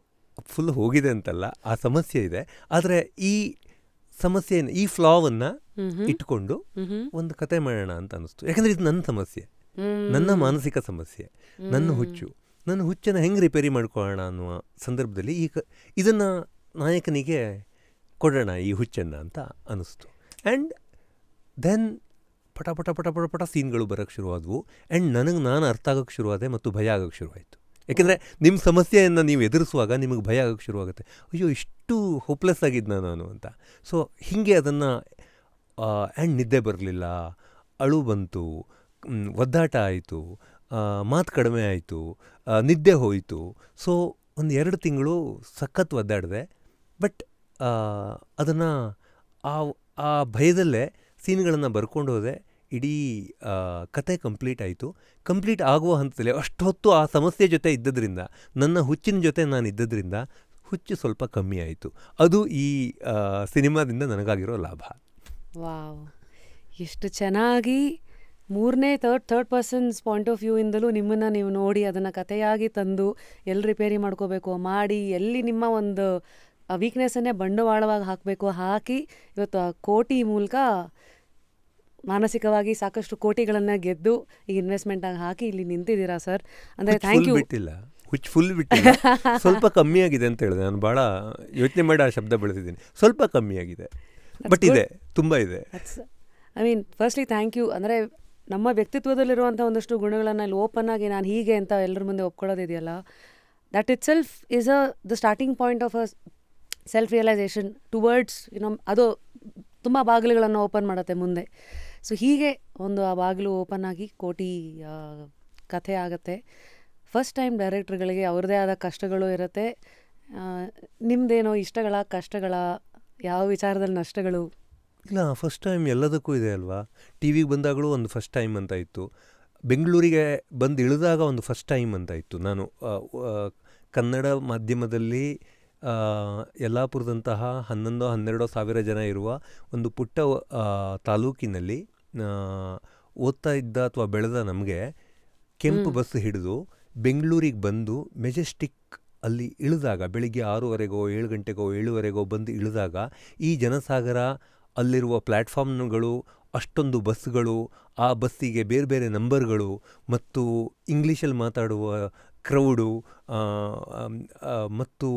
ಫುಲ್ ಹೋಗಿದೆ ಅಂತಲ್ಲ, ಆ ಸಮಸ್ಯೆ ಇದೆ. ಆದರೆ ಈ ಸಮಸ್ಯೆಯನ್ನು, ಈ ಫ್ಲಾವನ್ನು ಇಟ್ಕೊಂಡು ಒಂದು ಕತೆ ಮಾಡೋಣ ಅಂತ ಅನ್ನಿಸ್ತು. ಯಾಕಂದರೆ ಇದು ನನ್ನ ಸಮಸ್ಯೆ, ನನ್ನ ಮಾನಸಿಕ ಸಮಸ್ಯೆ, ನನ್ನ ಹುಚ್ಚನ್ನು ಹೆಂಗೆ ರಿಪೇರಿ ಮಾಡ್ಕೊಳ್ಳೋಣ ಅನ್ನುವ ಸಂದರ್ಭದಲ್ಲಿ ಇದನ್ನು ನಾಯಕನಿಗೆ ಕೊಡೋಣ ಈ ಹುಚ್ಚನ್ನು ಅಂತ ಅನ್ನಿಸ್ತು. ಆ್ಯಂಡ್ ದೆನ್ ಪಟ ಪಟ ಪಟ ಪಟ ಪಟ ಸೀನ್ಗಳು ಬರೋಕ್ಕೆ ಶುರುವಾದವು. ಆ್ಯಂಡ್ ನಾನು ಅರ್ಥ ಆಗೋಕ್ಕೆ ಶುರುವಾದೆ ಮತ್ತು ಭಯ ಆಗೋಕ್ಕೆ ಶುರುವಾಯಿತು. ಯಾಕೆಂದರೆ ನಿಮ್ಮ ಸಮಸ್ಯೆಯನ್ನು ನೀವು ಎದುರಿಸುವಾಗ ನಿಮಗೆ ಭಯ ಆಗೋಕ್ಕೆ ಶುರುವಾಗುತ್ತೆ. ಅಯ್ಯೋ, ಇಷ್ಟು ಹೋಪ್ಲೆಸ್ ಆಗಿದ್ದ ನಾನು ಅಂತ. ಸೊ ಹೀಗೆ ಅದನ್ನು ಆ್ಯಂಡ್ ನಿದ್ದೆ ಬರಲಿಲ್ಲ, ಅಳು ಬಂತು, ಒದ್ದಾಟ ಆಯಿತು, ಮಾತು ಕಡಿಮೆ ಆಯಿತು, ನಿದ್ದೆ ಹೋಯಿತು. ಸೊ 1-2 ತಿಂಗಳು ಸಖತ್ ಒದ್ದಾಡಿದೆ. ಬಟ್ ಅದನ್ನು ಆ ಭಯದಲ್ಲೇ ಸೀನ್ಗಳನ್ನು ಬರ್ಕೊಂಡು ಹೋದೆ. ಇಡೀ ಕತೆ ಕಂಪ್ಲೀಟ್ ಆಯಿತು. ಕಂಪ್ಲೀಟ್ ಆಗುವ ಹಂತದಲ್ಲಿ ಅಷ್ಟೊತ್ತು ಆ ಸಮಸ್ಯೆ ಜೊತೆ ಇದ್ದದ್ರಿಂದ, ನನ್ನ ಹುಚ್ಚಿನ ಜೊತೆ ನಾನು ಇದ್ದದ್ರಿಂದ ಹುಚ್ಚು ಸ್ವಲ್ಪ ಕಮ್ಮಿ ಆಯಿತು. ಅದು ಈ ಸಿನಿಮಾದಿಂದ ನನಗಾಗಿರೋ ಲಾಭ. ವಾವ್, ಎಷ್ಟು ಚೆನ್ನಾಗಿ third persons point of view ಇಂದಲೂ ನಿಮ್ಮನ್ನು ನೀವು ನೋಡಿ ಅದನ್ನು ಕಥೆಯಾಗಿ ತಂದು ಎಲ್ಲಿ ರಿಪೇರಿ ಮಾಡ್ಕೋಬೇಕು ಮಾಡಿ, ಎಲ್ಲಿ ನಿಮ್ಮ ಒಂದು ವೀಕ್ನೆಸ್ಸನ್ನೇ ಬಂಡವಾಳವಾಗಿ ಹಾಕಿ ಇವತ್ತು ಆ ಕೋಟಿ ಮೂಲಕ ಮಾನಸಿಕವಾಗಿ ಸಾಕಷ್ಟು ಕೋಟಿಗಳನ್ನು ಗೆದ್ದು ಈಗ ಇನ್ವೆಸ್ಟ್ಮೆಂಟಾಗಿ ಹಾಕಿ ಇಲ್ಲಿ ನಿಂತಿದ್ದೀರಾ ಸರ್. ಅಂದರೆ ಥ್ಯಾಂಕ್ ಯು. ಹುಚ್ಚು ಫುಲ್ ಬಿಟ್ಟಿಲ್ಲ, ಸ್ವಲ್ಪ ಕಮ್ಮಿ ಆಗಿದೆ ಅಂತ ಹೇಳಿದೆ. ನಾನು ಭಾಳ ಯೋಚನೆ ಮಾಡಿ ಆ ಶಬ್ದ ಬಳಸಿದ್ದೀನಿ. ಸ್ವಲ್ಪ ಕಮ್ಮಿ ಆಗಿದೆ, ಬಟ್ ಇದೆ, ತುಂಬ ಇದೆ. I mean firstly thank you. ಅಂದರೆ ನಮ್ಮ ವ್ಯಕ್ತಿತ್ವದಲ್ಲಿರುವಂಥ ಒಂದಷ್ಟು ಗುಣಗಳನ್ನು ಇಲ್ಲಿ ಓಪನ್ ಆಗಿ ನಾನು ಹೀಗೆ ಅಂತ ಎಲ್ಲರ ಮುಂದೆ ಒಪ್ಕೊಳ್ಳೋದಿದೆಯಲ್ಲ, that itself is the starting point of a self realisation towards ಅದು ತುಂಬ ಬಾಗಿಲುಗಳನ್ನು ಓಪನ್ ಮಾಡುತ್ತೆ ಮುಂದೆ. ಸೊ ಹೀಗೆ ಒಂದು ಆ ಬಾಗಿಲು ಓಪನ್ ಆಗಿ ಕೋಟಿ ಕಥೆ ಆಗುತ್ತೆ. ಫಸ್ಟ್ ಟೈಮ್ ಡೈರೆಕ್ಟ್ರುಗಳಿಗೆ ಅವ್ರದ್ದೇ ಆದ ಕಷ್ಟಗಳು ಇರುತ್ತೆ. ನಿಮ್ಮದೇನೋ ಇಷ್ಟಗಳ ಕಷ್ಟಗಳ, ಯಾವ ವಿಚಾರದಲ್ಲಿ ನಷ್ಟಗಳು? ಇಲ್ಲ, ಫಸ್ಟ್ ಟೈಮ್ ಎಲ್ಲದಕ್ಕೂ ಇದೆ ಅಲ್ವಾ. ಟಿ ವಿಗೆ ಬಂದಾಗಲೂ ಒಂದು ಫಸ್ಟ್ ಟೈಮ್ ಅಂತ ಇತ್ತು, ಬೆಂಗಳೂರಿಗೆ ಬಂದು ಇಳಿದಾಗ ಒಂದು ಫಸ್ಟ್ ಟೈಮ್ ಅಂತ ಇತ್ತು. ನಾನು ಕನ್ನಡ ಮಾಧ್ಯಮದಲ್ಲಿ ಯಲ್ಲಾಪುರದಂತಹ 11-12 ಸಾವಿರ ಜನ ಇರುವ ಒಂದು ಪುಟ್ಟ ತಾಲೂಕಿನಲ್ಲಿ ಓದ್ತಾ ಇದ್ದ ಅಥವಾ ಬೆಳೆದ ನಮಗೆ ಕೆಂಪು ಬಸ್ ಹಿಡಿದು ಬೆಂಗಳೂರಿಗೆ ಬಂದು ಮೆಜೆಸ್ಟಿಕ್ ಅಲ್ಲಿ ಇಳಿದಾಗ, ಬೆಳಿಗ್ಗೆ 6:30ಗೋ 7 ಗಂಟೆಗೋ 7:15ಗೋ ಬಂದು ಇಳಿದಾಗ ಈ ಜನಸಾಗರ, ಅಲ್ಲಿರುವ ಪ್ಲ್ಯಾಟ್ಫಾರ್ಮ್ಗಳು, ಅಷ್ಟೊಂದು ಬಸ್ಗಳು, ಆ ಬಸ್ಸಿಗೆ ಬೇರೆ ಬೇರೆ ನಂಬರ್ಗಳು ಮತ್ತು ಇಂಗ್ಲೀಷಲ್ಲಿ ಮಾತಾಡುವ ಕ್ರೌಡು ಮತ್ತು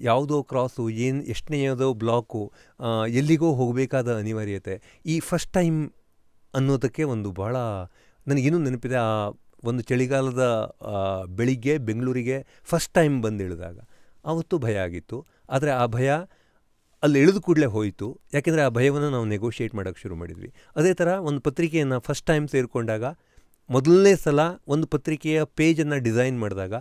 ಯಾವುದೋ ಕ್ರಾಸು, ಎಷ್ಟನೆಯದೋ ಬ್ಲಾಕು, ಎಲ್ಲಿಗೋ ಹೋಗಬೇಕಾದ ಅನಿವಾರ್ಯತೆ. ಈ ಫಸ್ಟ್ ಟೈಮ್ ಅನ್ನೋದಕ್ಕೆ ಒಂದು ಭಾಳ ನನಗಿನ್ನೂ ನೆನಪಿದೆ. ಆ ಒಂದು ಚಳಿಗಾಲದ ಬೆಳಿಗ್ಗೆ ಬೆಂಗಳೂರಿಗೆ ಫಸ್ಟ್ ಟೈಮ್ ಬಂದು ಇಳಿದಾಗ ಆವತ್ತು ಭಯ ಆಗಿತ್ತು. ಆದರೆ ಆ ಭಯ ಅಲ್ಲಿ ಇಳಿದು ಕೂಡಲೇ ಹೋಯಿತು, ಯಾಕೆಂದರೆ ಆ ಭಯವನ್ನು ನಾವು ನೆಗೋಷಿಯೇಟ್ ಮಾಡೋಕ್ಕೆ ಶುರು ಮಾಡಿದ್ವಿ. ಅದೇ ಥರ ಒಂದು ಪತ್ರಿಕೆಯನ್ನು ಫಸ್ಟ್ ಟೈಮ್ ಸೇರಿಕೊಂಡಾಗ, ಮೊದಲನೇ ಸಲ ಒಂದು ಪತ್ರಿಕೆಯ ಪೇಜನ್ನು ಡಿಸೈನ್ ಮಾಡಿದಾಗ,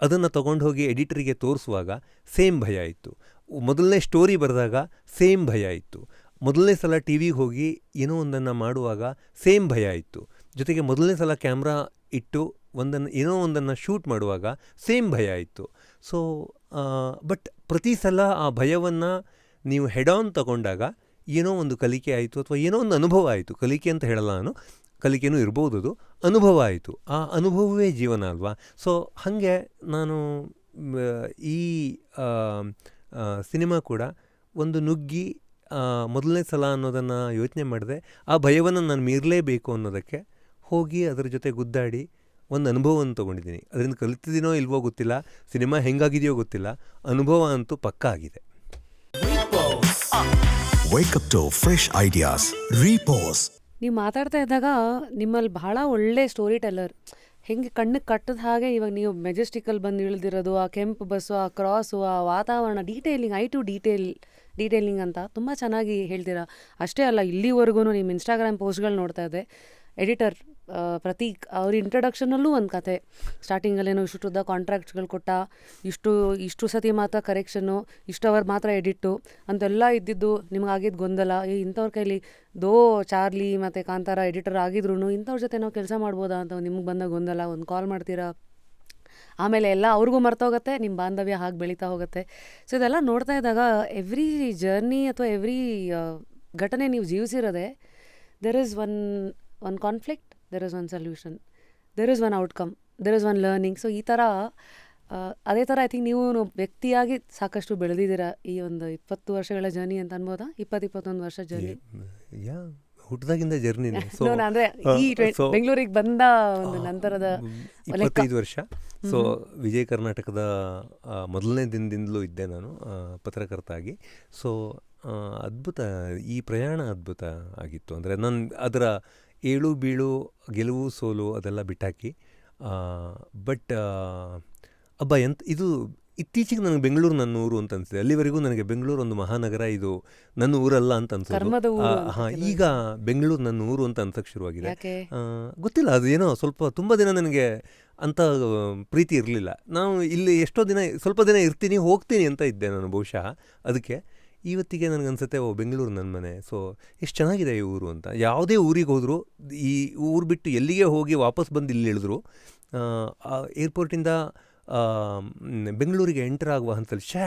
ಅದನ್ನು ತೊಗೊಂಡು ಹೋಗಿ ಎಡಿಟರಿಗೆ ತೋರಿಸುವಾಗ ಸೇಮ್ ಭಯ ಇತ್ತು. ಮೊದಲನೇ ಸ್ಟೋರಿ ಬರೆದಾಗ ಸೇಮ್ ಭಯ ಇತ್ತು. ಮೊದಲನೇ ಸಲ ಟಿ ವಿಗೆ ಹೋಗಿ ಏನೋ ಒಂದನ್ನು ಮಾಡುವಾಗ ಸೇಮ್ ಭಯ ಇತ್ತು. ಜೊತೆಗೆ ಮೊದಲನೇ ಸಲ ಕ್ಯಾಮ್ರಾ ಇಟ್ಟು ಏನೋ ಒಂದನ್ನು ಶೂಟ್ ಮಾಡುವಾಗ ಸೇಮ್ ಭಯ ಇತ್ತು. ಸೊ ಬಟ್ ಪ್ರತಿ ಸಲ ಆ ಭಯವನ್ನು ನೀವು ಹೆಡ್ ಆನ್ ತಗೊಂಡಾಗ ಏನೋ ಒಂದು ಕಲಿಕೆ ಆಯಿತು, ಅಥವಾ ಏನೋ ಒಂದು ಅನುಭವ ಆಯಿತು. ಕಲಿಕೆ ಅಂತ ಹೇಳಲ್ಲ ನಾನು, ಕಲಿಕೆನೂ ಇರ್ಬೋದು, ಅದು ಅನುಭವ ಆಯಿತು. ಆ ಅನುಭವವೇ ಜೀವನ ಅಲ್ವಾ. ಸೊ ಹಾಗೆ ನಾನು ಈ ಸಿನಿಮಾ ಕೂಡ ಒಂದು ನುಗ್ಗಿ ಮೊದಲನೇ ಸಲ ಅನ್ನೋದನ್ನು ಯೋಚನೆ ಮಾಡಿದೆ. ಆ ಭಯವನ್ನು ನಾನು ಮೀರಲೇಬೇಕು ಅನ್ನೋದಕ್ಕೆ ಹೋಗಿ ಅದರ ಜೊತೆ ಗುದ್ದಾಡಿ ಒಂದು ಅನುಭವವನ್ನು ತೊಗೊಂಡಿದ್ದೀನಿ. ಅದರಿಂದ ಕಲಿತಿದ್ದೀನೋ ಇಲ್ವೋ ಗೊತ್ತಿಲ್ಲ, ಸಿನಿಮಾ ಹೆಂಗಾಗಿದೆಯೋ ಗೊತ್ತಿಲ್ಲ, ಅನುಭವ ಅಂತೂ ಪಕ್ಕಾ ಆಗಿದೆ. Wake up to fresh ideas. Repose. ನೀವು ಮಾತಾಡ್ತಾ ಇದ್ದಾಗ ನಿಮ್ಮಲ್ಲಿ ಬಹಳ ಒಳ್ಳೆ ಸ್ಟೋರಿ ಟೆಲ್ಲರ್, ಹೆಂಗೆ ಕಣ್ಣಿಗೆ ಕಟ್ಟದ ಹಾಗೆ ಇವಾಗ ನೀವು ಮೆಜೆಸ್ಟಿಕಲ್ಲಿ ಬಂದು ಇಳಿದಿರೋದು, ಆ ಕೆಂಪು ಬಸ್ಸು, ಆ ಕ್ರಾಸು, ಆ ವಾತಾವರಣ, ಡೀಟೇಲಿಂಗ್ ಅಂತ ತುಂಬ ಚೆನ್ನಾಗಿ ಹೇಳ್ತೀರಾ. ಅಷ್ಟೇ ಅಲ್ಲ, ಇಲ್ಲಿವರೆಗೂ ನಿಮ್ಮ ಇನ್ಸ್ಟಾಗ್ರಾಮ್ ಪೋಸ್ಟ್ಗಳು ನೋಡ್ತಾ ಇದ್ದೆ, ಎಡಿಟರ್ ಪ್ರತೀಕ್ ಅವ್ರ ಇಂಟ್ರಡಕ್ಷನಲ್ಲೂ ಒಂದು ಕತೆ, ಸ್ಟಾರ್ಟಿಂಗಲ್ಲೇನೋ ಇಷ್ಟುದ್ದ ಕಾಂಟ್ರಾಕ್ಟ್ಸ್ಗಳು ಕೊಟ್ಟ, ಇಷ್ಟು ಸತಿ ಮಾತ್ರ ಕರೆಕ್ಷನ್ನು, ಇಷ್ಟು ಅವರ್ ಮಾತ್ರ ಎಡಿಟ್ಟು ಅಂತೆಲ್ಲ ಇದ್ದಿದ್ದು ನಿಮಗಾಗಿದ್ದು ಗೊಂದಲ. ಇಂಥವ್ರ ಕೈಲಿ ಚಾರ್ಲಿ ಮತ್ತು ಕಾಂತಾರ ಎಡಿಟರ್ ಆಗಿದ್ರು ಇಂಥವ್ರ ಜೊತೆ ನಾವು ಕೆಲಸ ಮಾಡ್ಬೋದಾ ಅಂತ ನಿಮ್ಗೆ ಬಂದ ಗೊಂದಲ. ಒಂದು ಕಾಲ್ ಮಾಡ್ತೀರಾ, ಆಮೇಲೆ ಎಲ್ಲ ಅವ್ರಿಗೂ ಮರ್ತೋಗುತ್ತೆ, ನಿಮ್ಮ ಬಾಂಧವ್ಯ ಹಾಗೆ ಬೆಳೀತಾ ಹೋಗುತ್ತೆ. ಸೊ ಇದೆಲ್ಲ ನೋಡ್ತಾ ಇದ್ದಾಗ ಎವ್ರಿ ಜರ್ನಿ ಅಥವಾ ಎವ್ರಿ ಘಟನೆ ನೀವು ಜೀವಿಸಿರೋದೆ, there is one conflict, there is one solution, there is one outcome, there is one learning. So ಈ ಥರ ಅದೇ ಥರ ಐ ಥಿಂಕ್ ನೀವು ವ್ಯಕ್ತಿಯಾಗಿ ಸಾಕಷ್ಟು ಬೆಳೆದಿದ್ದೀರಾ ಈ ಒಂದು 20 ವರ್ಷಗಳ ಜರ್ನಿ ಅಂತ ಅನ್ಬೋದಾ? 20-21 ವರ್ಷ ಜರ್ನಿ, ಹುಟ್ಟಿದಾಗಿಂದ ಜರ್ನಿನೇ. ಸೊ ಅಂದರೆ ಈ ಬೆಂಗಳೂರಿಗೆ ಬಂದ ಒಂದು ನಂತರದ 25 ವರ್ಷ. ಸೊ ವಿಜಯ ಕರ್ನಾಟಕದ ಮೊದಲನೇ ದಿನದಿಂದಲೂ ಇದ್ದೆ ನಾನು ಪತ್ರಕರ್ತ ಆಗಿ. ಸೊ ಅದ್ಭುತ, ಈ ಪ್ರಯಾಣ ಅದ್ಭುತ ಆಗಿತ್ತು. ಅಂದರೆ ನಾನು ಅದರ ಏಳು ಬೀಳು, ಗೆಲುವು ಸೋಲು ಅದೆಲ್ಲ ಬಿಟ್ಟಾಕಿ, ಬಟ್ ಇದು ಇತ್ತೀಚೆಗೆ ನನಗೆ ಬೆಂಗಳೂರು ನನ್ನ ಊರು ಅಂತ ಅನಿಸಿದೆ. ಅಲ್ಲಿವರೆಗೂ ನನಗೆ ಬೆಂಗಳೂರು ಒಂದು ಮಹಾನಗರ, ಇದು ನನ್ನ ಊರಲ್ಲ ಅಂತ ಅನ್ಸೋದು. ಈಗ ಬೆಂಗಳೂರು ನನ್ನ ಊರು ಅಂತ ಅನ್ಸಕ್ಕೆ ಶುರುವಾಗಿದೆ. ಗೊತ್ತಿಲ್ಲ, ಅದು ಏನೋ ಸ್ವಲ್ಪ ತುಂಬ ದಿನ ನನಗೆ ಅಂಥ ಪ್ರೀತಿ ಇರಲಿಲ್ಲ. ನಾನು ಇಲ್ಲಿ ಎಷ್ಟೋ ದಿನ, ಸ್ವಲ್ಪ ದಿನ ಇರ್ತೀನಿ ಹೋಗ್ತೀನಿ ಅಂತ ಇದ್ದೆ ನಾನು ಬಹುಶಃ. ಅದಕ್ಕೆ ಇವತ್ತಿಗೆ ನನಗನ್ಸುತ್ತೆ, ಬೆಂಗಳೂರು ನನ್ನ ಮನೆ. ಸೊ ಎಷ್ಟು ಚೆನ್ನಾಗಿದೆ ಈ ಊರು ಅಂತ. ಯಾವುದೇ ಊರಿಗೆ ಹೋದರೂ, ಈ ಊರು ಬಿಟ್ಟು ಎಲ್ಲಿಗೆ ಹೋಗಿ ವಾಪಸ್ ಬಂದು ಇಲ್ಲಿ ಇಳಿದ್ರು, ಏರ್ಪೋರ್ಟಿಂದ ಬೆಂಗಳೂರಿಗೆ ಎಂಟರ್ ಆಗುವ ಹಂತಲ್ಲಿ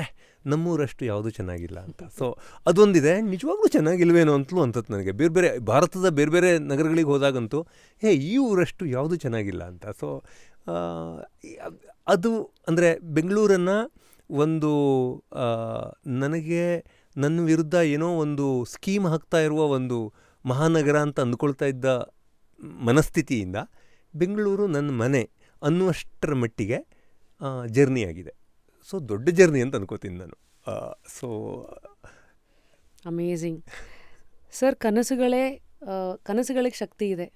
ನಮ್ಮೂರಷ್ಟು ಯಾವುದೂ ಚೆನ್ನಾಗಿಲ್ಲ ಅಂತ. ಸೊ ಅದೊಂದಿದೆ. ನಿಜವಾಗ್ಲೂ ಚೆನ್ನಾಗಿಲ್ವೇನೋ ಅಂತಲೂ ಅನ್ಸುತ್ತೆ ನನಗೆ. ಭಾರತದ ಬೇರೆ ಬೇರೆ ನಗರಗಳಿಗೆ ಹೋದಾಗಂತೂ ಈ ಊರಷ್ಟು ಯಾವುದೂ ಚೆನ್ನಾಗಿಲ್ಲ ಅಂತ. ಸೊ ಅದು ಅಂದರೆ ಬೆಂಗಳೂರನ್ನು ಒಂದು ನನಗೆ ನನ್ನ ವಿರುದ್ಧ ಏನೋ ಒಂದು ಸ್ಕೀಮ್ ಹಾಕ್ತಾ ಇರುವ ಒಂದು ಮಹಾನಗರ ಅಂತ ಅಂದ್ಕೊಳ್ತಾ ಇದ್ದ ಮನಸ್ಥಿತಿಯಿಂದ ಬೆಂಗಳೂರು ನನ್ನ ಮನೆ ಅನ್ನುವಷ್ಟರ ಮಟ್ಟಿಗೆ ಜರ್ನಿ ಆಗಿದೆ. ಸೊ ದೊಡ್ಡ ಜರ್ನಿ ಅಂತ ಅನ್ಕೋತೀನಿ ನಾನು. So amazing sir. ಕನಸುಗಳೇ ಕನಸುಗಳಿಗೆ ಶಕ್ತಿ ಇದೆ.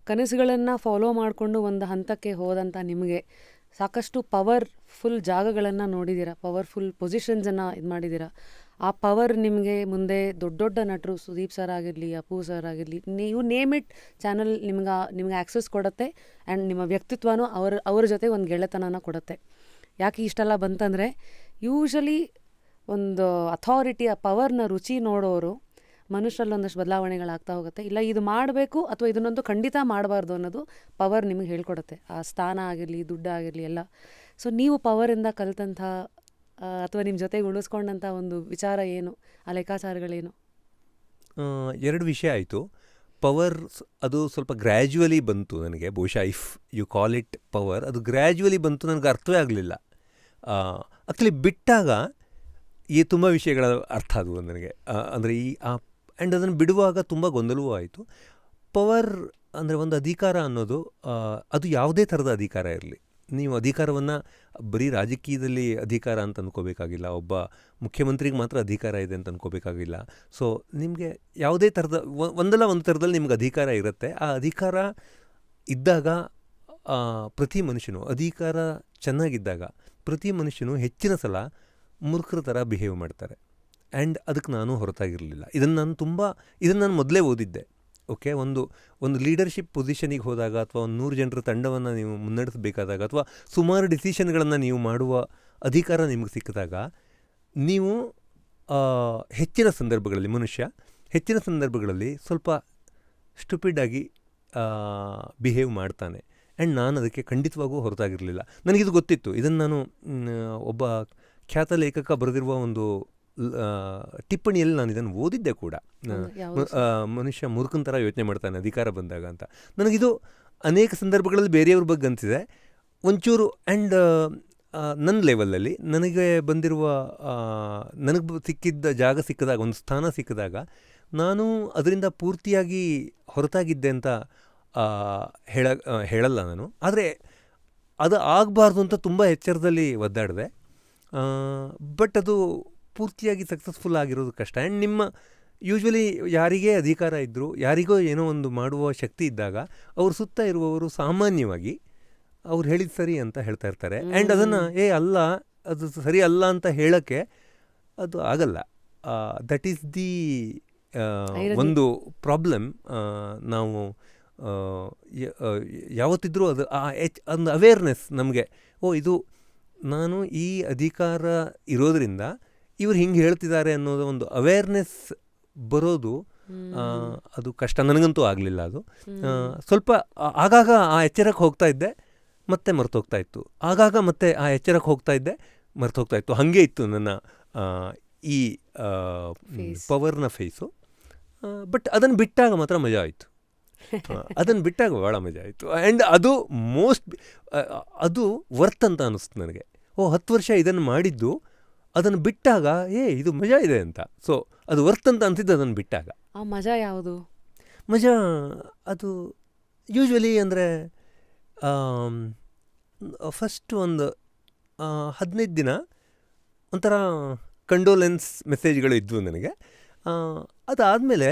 ಕನಸುಗಳನ್ನು ಫಾಲೋ ಮಾಡಿಕೊಂಡು ಒಂದು ಹಂತಕ್ಕೆ ಹೋದಂಥ ನಿಮಗೆ ಸಾಕಷ್ಟು ಪವರ್ಫುಲ್ ಜಾಗಗಳನ್ನು ನೋಡಿದ್ದೀರ, ಪವರ್ಫುಲ್ ಪೊಸಿಷನ್ಸನ್ನು ಇದು ಮಾಡಿದ್ದೀರ. ಆ ಪವರ್ ನಿಮಗೆ ಮುಂದೆ ದೊಡ್ಡ ದೊಡ್ಡ ನಟರು, ಸುದೀಪ್ ಸರ್ ಆಗಿರಲಿ, ಅಪ್ಪು ಸರ್ ಆಗಿರಲಿ, ನೀವು ನೇಮ್ ಇಟ್, ಚಾನಲ್ ನಿಮ್ಗೆ ಆ್ಯಕ್ಸಸ್ ಕೊಡುತ್ತೆ. ಆ್ಯಂಡ್ ನಿಮ್ಮ ವ್ಯಕ್ತಿತ್ವನೂ ಅವ್ರ ಜೊತೆ ಒಂದು ಗೆಳೆತನನ ಕೊಡುತ್ತೆ. ಯಾಕೆ ಇಷ್ಟೆಲ್ಲ ಬಂತಂದರೆ, ಯೂಶಲಿ ಒಂದು ಅಥಾರಿಟಿಯ ಪವರ್ನ ರುಚಿ ನೋಡೋರು ಮನುಷ್ಯರಲ್ಲಿ ಒಂದಷ್ಟು ಬದಲಾವಣೆಗಳಾಗ್ತಾ ಹೋಗುತ್ತೆ. ಇಲ್ಲ ಇದು ಮಾಡಬೇಕು ಅಥವಾ ಇದನ್ನೊಂದು ಖಂಡಿತ ಮಾಡಬಾರ್ದು ಅನ್ನೋದು ಪವರ್ ನಿಮಗೆ ಹೇಳ್ಕೊಡುತ್ತೆ. ಆ ಸ್ಥಾನ ಆಗಿರಲಿ, ದುಡ್ಡು ಆಗಿರಲಿ ಎಲ್ಲ. ಸೊ ನೀವು ಪವರಿಂದ ಕಲಿತಂಥ ಅಥವಾ ನಿಮ್ಮ ಜೊತೆಗೆ ಉಳಿಸ್ಕೊಂಡಂಥ ಒಂದು ವಿಚಾರ ಏನು, ಆ ಲೆಕ್ಕಾಚಾರಗಳೇನು? ಎರಡು ವಿಷಯ ಆಯಿತು. ಪವರ್ ಅದು ಸ್ವಲ್ಪ ಗ್ರ್ಯಾಜುವಲಿ ಬಂತು ನನಗೆ. ಬಹುಶಃ if you call it power, ಅದು ಗ್ರ್ಯಾಜುವಲಿ ಬಂತು, ನನಗೆ ಅರ್ಥವೇ ಆಗಲಿಲ್ಲ. ಆ್ಯಕ್ಚುಲಿ ಬಿಟ್ಟಾಗ ಈ ತುಂಬ ವಿಷಯಗಳ ಅರ್ಥ ಆದವು ನನಗೆ. ಅಂದರೆ ಆ್ಯಂಡ್ ಅದನ್ನು ಬಿಡುವಾಗ ತುಂಬ ಗೊಂದಲವೂ ಆಯಿತು. ಪವರ್ ಅಂದರೆ ಒಂದು ಅಧಿಕಾರ ಅನ್ನೋದು, ಅದು ಯಾವುದೇ ಥರದ ಅಧಿಕಾರ ಇರಲಿ, ನೀವು ಅಧಿಕಾರವನ್ನು ಬರೀ ರಾಜಕೀಯದಲ್ಲಿ ಅಧಿಕಾರ ಅಂತ ಅಂದ್ಕೋಬೇಕಾಗಿಲ್ಲ, ಒಬ್ಬ ಮುಖ್ಯಮಂತ್ರಿಗೆ ಮಾತ್ರ ಅಧಿಕಾರ ಇದೆ ಅಂತ ಅಂದ್ಕೋಬೇಕಾಗಿಲ್ಲ. ಸೊ ನಿಮಗೆ ಯಾವುದೇ ಥರದ ಒಂದಲ್ಲ ಒಂದು ಥರದಲ್ಲಿ ನಿಮ್ಗೆ ಅಧಿಕಾರ ಇರುತ್ತೆ. ಆ ಅಧಿಕಾರ ಇದ್ದಾಗ ಪ್ರತಿ ಮನುಷ್ಯನು, ಅಧಿಕಾರ ಚೆನ್ನಾಗಿದ್ದಾಗ ಪ್ರತಿ ಮನುಷ್ಯನು ಹೆಚ್ಚಿನ ಸಲ ಮೂರ್ಖರ ಥರ ಬಿಹೇವ್ ಮಾಡ್ತಾರೆ. ಆ್ಯಂಡ್ ಅದಕ್ಕೆ ನಾನು ಹೊರತಾಗಿರಲಿಲ್ಲ. ಇದನ್ನು ನಾನು ಮೊದಲೇ ಓದಿದ್ದೆ. ಓಕೆ, ಒಂದು ಲೀಡರ್ಶಿಪ್ ಪೊಸಿಷನಿಗೆ ಹೋದಾಗ ಅಥವಾ ಒಂದು 100 ಜನರ ತಂಡವನ್ನು ನೀವು ಮುನ್ನಡೆಸಬೇಕಾದಾಗ ಅಥವಾ ಸುಮಾರು ಡಿಸಿಷನ್ಗಳನ್ನು ನೀವು ಮಾಡುವ ಅಧಿಕಾರ ನಿಮಗೆ ಸಿಕ್ಕಿದಾಗ, ನೀವು ಹೆಚ್ಚಿನ ಸಂದರ್ಭಗಳಲ್ಲಿ ಸ್ವಲ್ಪ ಸ್ಟುಪಿಡಾಗಿ ಬಿಹೇವ್ ಮಾಡ್ತಾನೆ. ಆ್ಯಂಡ್ ನಾನು ಅದಕ್ಕೆ ಖಂಡಿತವಾಗೂ ಹೊರತಾಗಿರಲಿಲ್ಲ. ನನಗಿದು ಗೊತ್ತಿತ್ತು. ಇದನ್ನು ನಾನು ಒಬ್ಬ ಖ್ಯಾತ ಲೇಖಕ ಬರೆದಿರುವ ಒಂದು ಟಿಪ್ಪಣಿಯಲ್ಲಿ ನಾನು ಇದನ್ನು ಓದಿದ್ದೆ ಕೂಡ. ಮನುಷ್ಯ ಮೂರ್ಖನ ಥರ ಯೋಚನೆ ಮಾಡ್ತಾನೆ ಅಧಿಕಾರ ಬಂದಾಗ ಅಂತ. ನನಗಿದು ಅನೇಕ ಸಂದರ್ಭಗಳಲ್ಲಿ ಬೇರೆಯವ್ರ ಬಗ್ಗೆ ಅನಿಸಿದೆ ಒಂಚೂರು. ಆ್ಯಂಡ್ ನನ್ನ ಲೆವೆಲಲ್ಲಿ ನನಗೆ ಬಂದಿರುವ ನನಗೆ ಸಿಕ್ಕಿದ್ದ ಜಾಗ ಸಿಕ್ಕಿದಾಗ, ಒಂದು ಸ್ಥಾನ ಸಿಕ್ಕಿದಾಗ, ನಾನು ಅದರಿಂದ ಪೂರ್ತಿಯಾಗಿ ಹೊರತಾಗಿದ್ದೆ ಅಂತ ಹೇಳಲ್ಲ ನಾನು. ಆದರೆ ಅದು ಆಗಬಾರ್ದು ಅಂತ ತುಂಬ ಎಚ್ಚರದಲ್ಲಿ ಒದ್ದಾಡಿದೆ. ಬಟ್ ಅದು ಪೂರ್ತಿಯಾಗಿ ಸಕ್ಸಸ್ಫುಲ್ ಆಗಿರೋದು ಕಷ್ಟ. ಆ್ಯಂಡ್ ನಿಮ್ಮ ಯೂಶ್ವಲಿ ಯಾರಿಗೇ ಅಧಿಕಾರ ಇದ್ದರೂ, ಯಾರಿಗೋ ಏನೋ ಒಂದು ಮಾಡುವ ಶಕ್ತಿ ಇದ್ದಾಗ, ಅವ್ರ ಸುತ್ತ ಇರುವವರು ಸಾಮಾನ್ಯವಾಗಿ ಅವ್ರು ಹೇಳಿದ ಸರಿ ಅಂತ ಹೇಳ್ತಾ ಇರ್ತಾರೆ. ಆ್ಯಂಡ್ ಅದನ್ನು ಅಲ್ಲ, ಅದು ಸರಿ ಅಲ್ಲ ಅಂತ ಹೇಳೋಕ್ಕೆ ಅದು ಆಗಲ್ಲ. ದಟ್ ಈಸ್ ದಿ ಒಂದು ಪ್ರಾಬ್ಲಮ್. ನಾವು ಯಾವತ್ತಿದ್ರೂ ಅದು ಒಂದು ಅವೇರ್ನೆಸ್ ನಮಗೆ, ಇದು ನಾನು ಈ ಅಧಿಕಾರ ಇರೋದರಿಂದ ಇವ್ರು ಹಿಂಗೆ ಹೇಳ್ತಿದ್ದಾರೆ ಅನ್ನೋದು ಒಂದು ಅವೇರ್ನೆಸ್ ಬರೋದು ಅದು ಕಷ್ಟ. ನನಗಂತೂ ಆಗಲಿಲ್ಲ ಅದು. ಸ್ವಲ್ಪ ಆಗಾಗ ಆ ಎಚ್ಚರಕ್ಕೆ ಹೋಗ್ತಾ ಇದ್ದೆ, ಮತ್ತೆ ಮರ್ತೋಗ್ತಾ ಇತ್ತು. ಆಗಾಗ ಮತ್ತೆ ಆ ಎಚ್ಚರಕ್ಕೆ ಹೋಗ್ತಾ ಇದ್ದೆ, ಮರ್ತೋಗ್ತಾ ಇತ್ತು. ಹಾಗೆ ಇತ್ತು ನನ್ನ ಈ ಪವರ್ನ ಫೇಸು. ಬಟ್ ಅದನ್ನು ಬಿಟ್ಟಾಗ ಮಾತ್ರ ಮಜಾ ಆಯಿತು. ಅದನ್ನು ಬಿಟ್ಟಾಗ ಭಾಳ ಮಜಾ ಆಯಿತು. ಆ್ಯಂಡ್ ಅದು ಅದು ವರ್ತ್ ಅಂತ ಅನ್ನಿಸ್ತು ನನಗೆ. 10 ವರ್ಷ ಇದನ್ನು ಮಾಡಿದ್ದು, ಅದನ್ನು ಬಿಟ್ಟಾಗ ಇದು ಮಜಾ ಇದೆ ಅಂತ. ಸೊ ಅದು ವರ್ತ್ ಅಂತ ಅನಿಸಿದ್ದು ಅದನ್ನು ಬಿಟ್ಟಾಗ. ಆ ಮಜಾ ಯಾವುದು? ಮಜಾ ಅದು ಯೂಶ್ವಲಿ ಅಂದರೆ ಫಸ್ಟ್ ಒಂದು 15 ದಿನ ಒಂಥರ ಕಂಡೋಲೆನ್ಸ್ ಮೆಸೇಜ್ಗಳು ಇದ್ವು ನನಗೆ. ಅದಾದಮೇಲೆ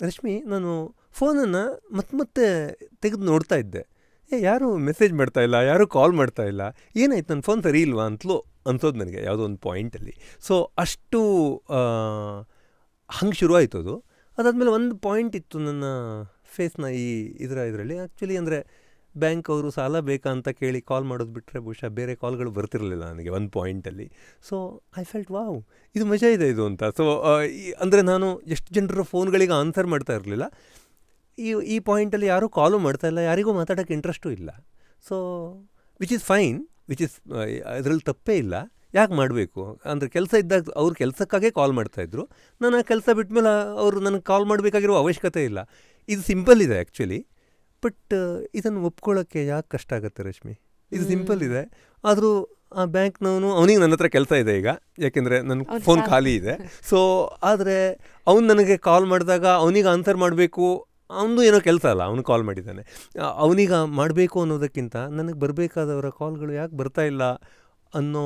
ರಶ್ಮಿ, ನಾನು ಫೋನನ್ನು ಮತ್ತೆ ತೆಗೆದು ನೋಡ್ತಾ ಇದ್ದೆ. ಯಾರೂ ಮೆಸೇಜ್ ಮಾಡ್ತಾಯಿಲ್ಲ, ಯಾರೂ ಕಾಲ್ ಮಾಡ್ತಾಯಿಲ್ಲ, ಏನಾಯ್ತು, ನನ್ನ ಫೋನ್ ಸರಿ ಇಲ್ವಾ ಅಂತಲೂ ಅನ್ಸೋದು ನನಗೆ ಯಾವುದೋ ಒಂದು ಪಾಯಿಂಟಲ್ಲಿ. ಸೊ ಅಷ್ಟು ಹಂಗೆ ಶುರುವಾಯಿತು ಅದು. ಅದಾದಮೇಲೆ ಒಂದು ಪಾಯಿಂಟ್ ಇತ್ತು ನನ್ನ ಫೇಸ್ನ ಇದರಲ್ಲಿ ಆ್ಯಕ್ಚುಲಿ. ಅಂದರೆ ಬ್ಯಾಂಕ್ ಅವರು ಸಾಲ ಬೇಕಾ ಅಂತ ಕೇಳಿ ಕಾಲ್ ಮಾಡೋದು ಬಿಟ್ಟರೆ ಬಹುಶಃ ಬೇರೆ ಕಾಲ್ಗಳು ಬರ್ತಿರಲಿಲ್ಲ ನನಗೆ ಒಂದು ಪಾಯಿಂಟಲ್ಲಿ. ಸೊ ಐ ಫೆಲ್ಟ್ ವಾವ್, ಇದು ಮಜಾ ಇದೆ ಇದು ಅಂತ. ಸೊ ಅಂದರೆ ನಾನು ಎಷ್ಟು ಜನರ ಫೋನ್ಗಳಿಗೆ ಆನ್ಸರ್ ಮಾಡ್ತಾ ಇರಲಿಲ್ಲ. ಈ ಪಾಯಿಂಟಲ್ಲಿ ಯಾರೂ ಕಾಲು ಮಾಡ್ತಾಯಿಲ್ಲ, ಯಾರಿಗೂ ಮಾತಾಡೋಕ್ಕೆ ಇಂಟ್ರೆಸ್ಟೂ ಇಲ್ಲ. ಸೊ ವಿಚ್ ಈಸ್ ಫೈನ್, ಅದರಲ್ಲಿ ತಪ್ಪೇ ಇಲ್ಲ. ಯಾಕೆ ಮಾಡಬೇಕು ಅಂದರೆ ಕೆಲಸ ಇದ್ದಾಗ ಅವ್ರು ಕೆಲಸಕ್ಕಾಗೇ ಕಾಲ್ ಮಾಡ್ತಾಯಿದ್ರು. ನಾನು ಆ ಕೆಲಸ ಬಿಟ್ಮೇಲೆ ಅವರು ನನಗೆ ಕಾಲ್ ಮಾಡಬೇಕಾಗಿರೋ ಅವಶ್ಯಕತೆ ಇಲ್ಲ. ಇದು ಸಿಂಪಲ್ ಇದೆ ಆ್ಯಕ್ಚುಲಿ. ಬಟ್ ಇದನ್ನು ಒಪ್ಕೊಳ್ಳೋಕ್ಕೆ ಯಾಕೆ ಕಷ್ಟ ಆಗುತ್ತೆ ರಶ್ಮಿ? ಇದು ಸಿಂಪಲ್ ಇದೆ. ಆದರೂ ಆ ಬ್ಯಾಂಕ್ನವನು, ಅವನಿಗೆ ನನ್ನ ಹತ್ರ ಕೆಲಸ ಇದೆ ಈಗ, ಯಾಕೆಂದರೆ ನನ್ನ ಫೋನ್ ಖಾಲಿ ಇದೆ. ಸೊ ಆದರೆ ಅವ್ನು ನನಗೆ ಕಾಲ್ ಮಾಡಿದಾಗ ಅವನಿಗೆ ಆನ್ಸರ್ ಮಾಡಬೇಕು, ಅವನದು ಏನೋ ಕೆಲಸ ಅಲ್ಲ, ಅವನು ಕಾಲ್ ಮಾಡಿದ್ದಾನೆ, ಅವನೀಗ ಮಾಡಬೇಕು ಅನ್ನೋದಕ್ಕಿಂತ ನನಗೆ ಬರಬೇಕಾದವರ ಕಾಲ್ಗಳು ಯಾಕೆ ಬರ್ತಾಯಿಲ್ಲ ಅನ್ನೋ